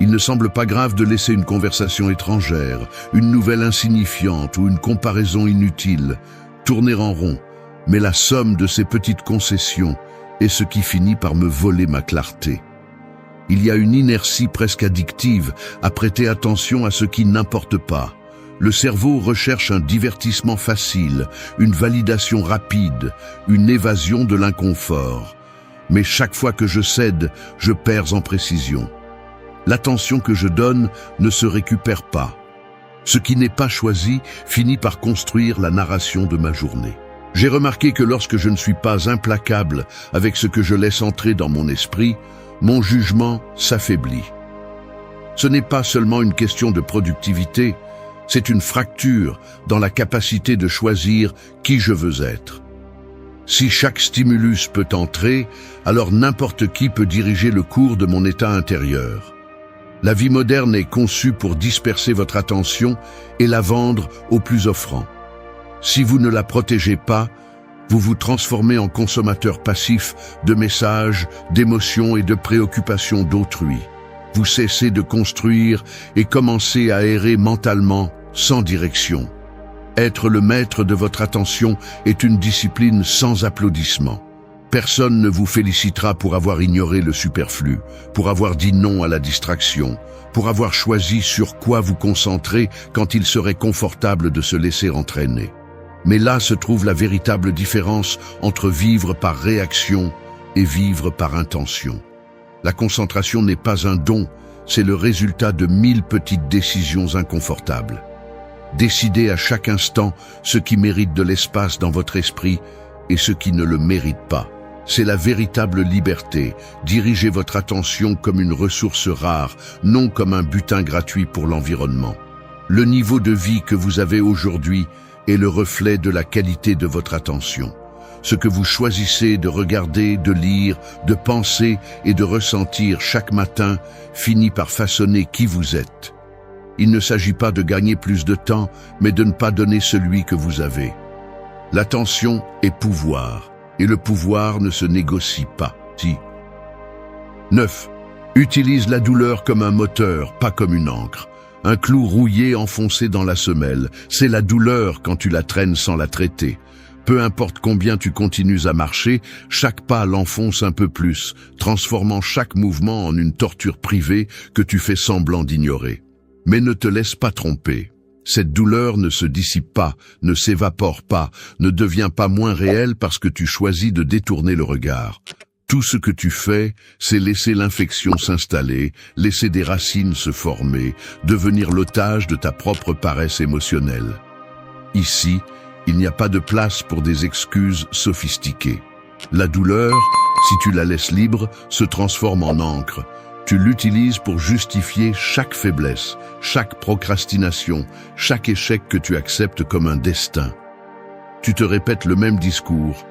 Il ne semble pas grave de laisser une conversation étrangère, une nouvelle insignifiante ou une comparaison inutile tourner en rond, mais la somme de ces petites concessions est ce qui finit par me voler ma clarté. Il y a une inertie presque addictive à prêter attention à ce qui n'importe pas. Le cerveau recherche un divertissement facile, une validation rapide, une évasion de l'inconfort. Mais chaque fois que je cède, je perds en précision. L'attention que je donne ne se récupère pas. Ce qui n'est pas choisi finit par construire la narration de ma journée. J'ai remarqué que lorsque je ne suis pas implacable avec ce que je laisse entrer dans mon esprit, mon jugement s'affaiblit. Ce n'est pas seulement une question de productivité, c'est une fracture dans la capacité de choisir qui je veux être. Si chaque stimulus peut entrer, alors n'importe qui peut diriger le cours de mon état intérieur. La vie moderne est conçue pour disperser votre attention et la vendre au plus offrant. Si vous ne la protégez pas, vous vous transformez en consommateur passif de messages, d'émotions et de préoccupations d'autrui. Vous cessez de construire et commencez à errer mentalement, sans direction. Être le maître de votre attention est une discipline sans applaudissements. Personne ne vous félicitera pour avoir ignoré le superflu, pour avoir dit non à la distraction, pour avoir choisi sur quoi vous concentrer quand il serait confortable de se laisser entraîner. Mais là se trouve la véritable différence entre vivre par réaction et vivre par intention. La concentration n'est pas un don, c'est le résultat de 1000 petites décisions inconfortables. Décidez à chaque instant ce qui mérite de l'espace dans votre esprit et ce qui ne le mérite pas. C'est la véritable liberté. Dirigez votre attention comme une ressource rare, non comme un butin gratuit pour l'environnement. Le niveau de vie que vous avez aujourd'hui est le reflet de la qualité de votre attention. Ce que vous choisissez de regarder, de lire, de penser et de ressentir chaque matin finit par façonner qui vous êtes. Il ne s'agit pas de gagner plus de temps, mais de ne pas donner celui que vous avez. L'attention est pouvoir, et le pouvoir ne se négocie pas. 9. Utilise la douleur comme un moteur, pas comme une encre. Un clou rouillé enfoncé dans la semelle, c'est la douleur quand tu la traînes sans la traiter. Peu importe combien tu continues à marcher, chaque pas l'enfonce un peu plus, transformant chaque mouvement en une torture privée que tu fais semblant d'ignorer. Mais ne te laisse pas tromper. Cette douleur ne se dissipe pas, ne s'évapore pas, ne devient pas moins réelle parce que tu choisis de détourner le regard. Tout ce que tu fais, c'est laisser l'infection s'installer, laisser des racines se former, devenir l'otage de ta propre paresse émotionnelle. Ici, il n'y a pas de place pour des excuses sophistiquées. La douleur, si tu la laisses libre, se transforme en encre. Tu l'utilises pour justifier chaque faiblesse, chaque procrastination, chaque échec que tu acceptes comme un destin. Tu te répètes le même discours.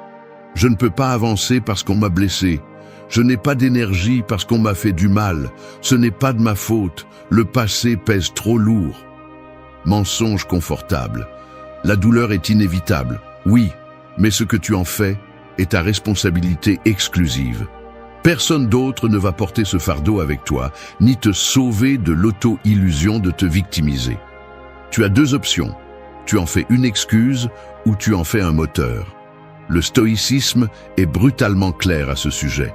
Je ne peux pas avancer parce qu'on m'a blessé. Je n'ai pas d'énergie parce qu'on m'a fait du mal. Ce n'est pas de ma faute. Le passé pèse trop lourd. Mensonge confortable. La douleur est inévitable, oui, mais ce que tu en fais est ta responsabilité exclusive. Personne d'autre ne va porter ce fardeau avec toi, ni te sauver de l'auto-illusion de te victimiser. Tu as deux options. Tu en fais une excuse ou tu en fais un moteur. Le stoïcisme est brutalement clair à ce sujet.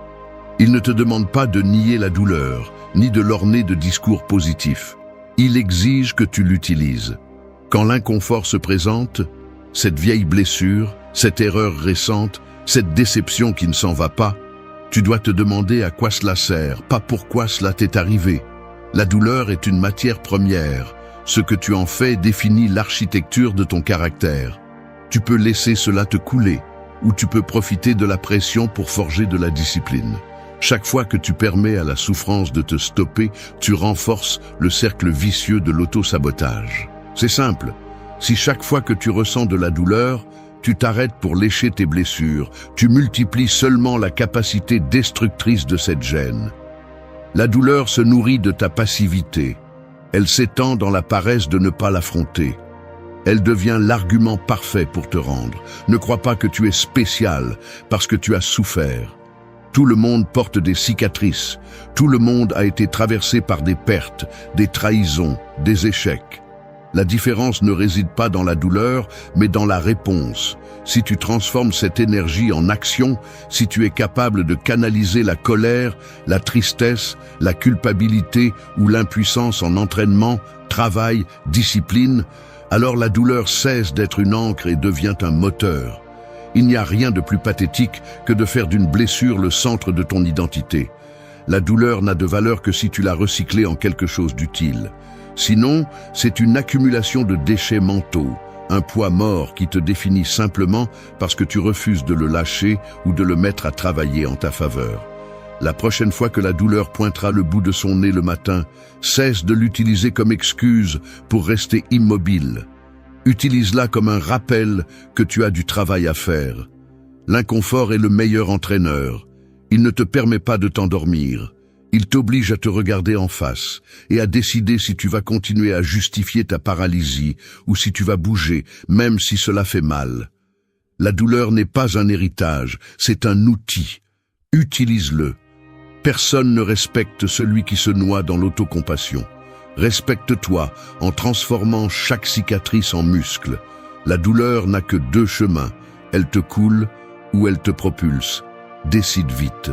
Il ne te demande pas de nier la douleur, ni de l'orner de discours positifs. Il exige que tu l'utilises. Quand l'inconfort se présente, cette vieille blessure, cette erreur récente, cette déception qui ne s'en va pas, tu dois te demander à quoi cela sert, pas pourquoi cela t'est arrivé. La douleur est une matière première. Ce que tu en fais définit l'architecture de ton caractère. Tu peux laisser cela te couler, ou tu peux profiter de la pression pour forger de la discipline. Chaque fois que tu permets à la souffrance de te stopper, tu renforces le cercle vicieux de l'auto-sabotage. C'est simple. Si chaque fois que tu ressens de la douleur, tu t'arrêtes pour lécher tes blessures, tu multiplies seulement la capacité destructrice de cette gêne. La douleur se nourrit de ta passivité. Elle s'étend dans la paresse de ne pas l'affronter. Elle devient l'argument parfait pour te rendre. Ne crois pas que tu es spécial parce que tu as souffert. Tout le monde porte des cicatrices. Tout le monde a été traversé par des pertes, des trahisons, des échecs. La différence ne réside pas dans la douleur, mais dans la réponse. Si tu transformes cette énergie en action, si tu es capable de canaliser la colère, la tristesse, la culpabilité ou l'impuissance en entraînement, travail, discipline, Alors la douleur cesse d'être une ancre et devient un moteur. Il n'y a rien de plus pathétique que de faire d'une blessure le centre de ton identité. La douleur n'a de valeur que si tu l'as recyclée en quelque chose d'utile. Sinon, c'est une accumulation de déchets mentaux, un poids mort qui te définit simplement parce que tu refuses de le lâcher ou de le mettre à travailler en ta faveur. La prochaine fois que la douleur pointera le bout de son nez le matin, cesse de l'utiliser comme excuse pour rester immobile. Utilise-la comme un rappel que tu as du travail à faire. L'inconfort est le meilleur entraîneur. Il ne te permet pas de t'endormir. Il t'oblige à te regarder en face et à décider si tu vas continuer à justifier ta paralysie ou si tu vas bouger, même si cela fait mal. La douleur n'est pas un héritage, c'est un outil. Utilise-le. Personne ne respecte celui qui se noie dans l'autocompassion. Respecte-toi en transformant chaque cicatrice en muscle. La douleur n'a que deux chemins. Elle te coule ou elle te propulse. Décide vite.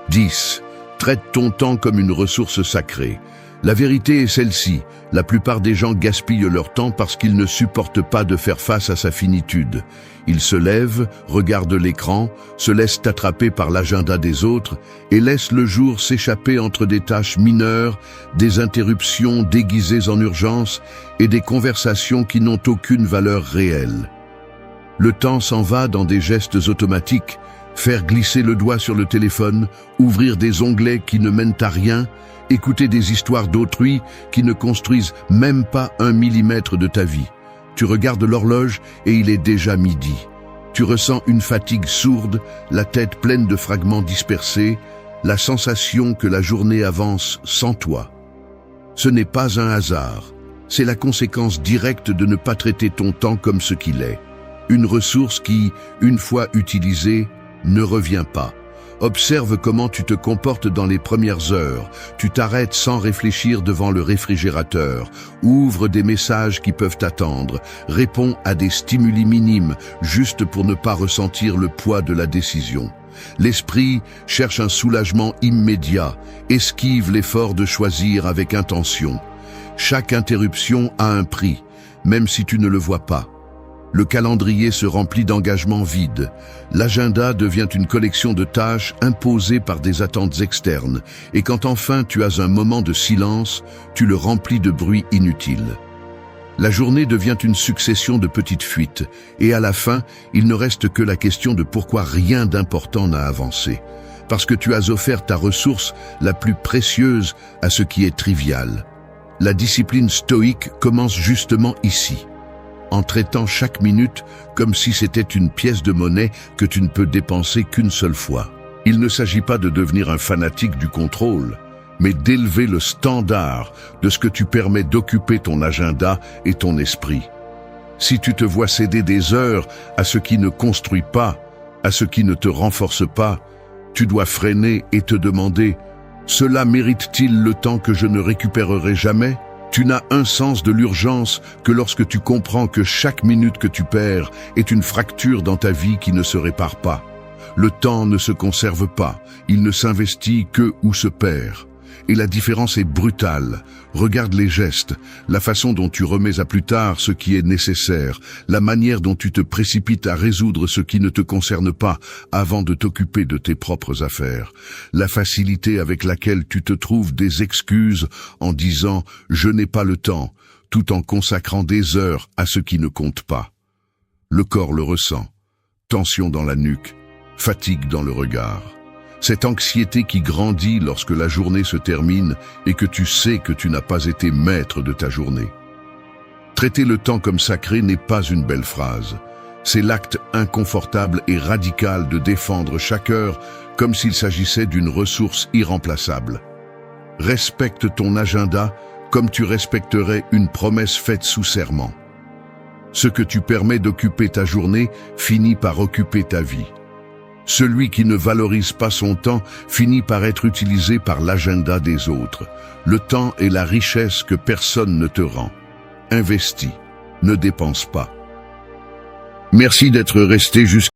10. Traite ton temps comme une ressource sacrée. La vérité est celle-ci. La plupart des gens gaspillent leur temps parce qu'ils ne supportent pas de faire face à sa finitude. Ils se lèvent, regardent l'écran, se laissent attraper par l'agenda des autres et laissent le jour s'échapper entre des tâches mineures, des interruptions déguisées en urgence et des conversations qui n'ont aucune valeur réelle. Le temps s'en va dans des gestes automatiques, faire glisser le doigt sur le téléphone, ouvrir des onglets qui ne mènent à rien, écouter des histoires d'autrui qui ne construisent même pas 1 millimètre de ta vie. Tu regardes l'horloge et il est déjà midi. Tu ressens une fatigue sourde, la tête pleine de fragments dispersés, la sensation que la journée avance sans toi. Ce n'est pas un hasard, c'est la conséquence directe de ne pas traiter ton temps comme ce qu'il est. Une ressource qui, une fois utilisée, ne revient pas. Observe comment tu te comportes dans les premières heures. Tu t'arrêtes sans réfléchir devant le réfrigérateur. Ouvre des messages qui peuvent attendre. Réponds à des stimuli minimes, juste pour ne pas ressentir le poids de la décision. L'esprit cherche un soulagement immédiat. Esquive l'effort de choisir avec intention. Chaque interruption a un prix, même si tu ne le vois pas. Le calendrier se remplit d'engagements vides. L'agenda devient une collection de tâches imposées par des attentes externes. Et quand enfin tu as un moment de silence, tu le remplis de bruits inutiles. La journée devient une succession de petites fuites. Et à la fin, il ne reste que la question de pourquoi rien d'important n'a avancé. Parce que tu as offert ta ressource la plus précieuse à ce qui est trivial. La discipline stoïque commence justement ici, en traitant chaque minute comme si c'était une pièce de monnaie que tu ne peux dépenser qu'une seule fois. Il ne s'agit pas de devenir un fanatique du contrôle, mais d'élever le standard de ce que tu permets d'occuper ton agenda et ton esprit. Si tu te vois céder des heures à ce qui ne construit pas, à ce qui ne te renforce pas, tu dois freiner et te demander « Cela mérite-t-il le temps que je ne récupérerai jamais ?» Tu n'as un sens de l'urgence que lorsque tu comprends que chaque minute que tu perds est une fracture dans ta vie qui ne se répare pas. Le temps ne se conserve pas, il ne s'investit que où se perd. Et la différence est brutale. Regarde les gestes, la façon dont tu remets à plus tard ce qui est nécessaire, la manière dont tu te précipites à résoudre ce qui ne te concerne pas avant de t'occuper de tes propres affaires, la facilité avec laquelle tu te trouves des excuses en disant « je n'ai pas le temps », tout en consacrant des heures à ce qui ne compte pas. Le corps le ressent, tension dans la nuque, fatigue dans le regard. Cette anxiété qui grandit lorsque la journée se termine et que tu sais que tu n'as pas été maître de ta journée. Traiter le temps comme sacré n'est pas une belle phrase. C'est l'acte inconfortable et radical de défendre chaque heure comme s'il s'agissait d'une ressource irremplaçable. Respecte ton agenda comme tu respecterais une promesse faite sous serment. Ce que tu permets d'occuper ta journée finit par occuper ta vie. Celui qui ne valorise pas son temps finit par être utilisé par l'agenda des autres. Le temps est la richesse que personne ne te rend. Investis, ne dépense pas. Merci d'être resté jusqu'à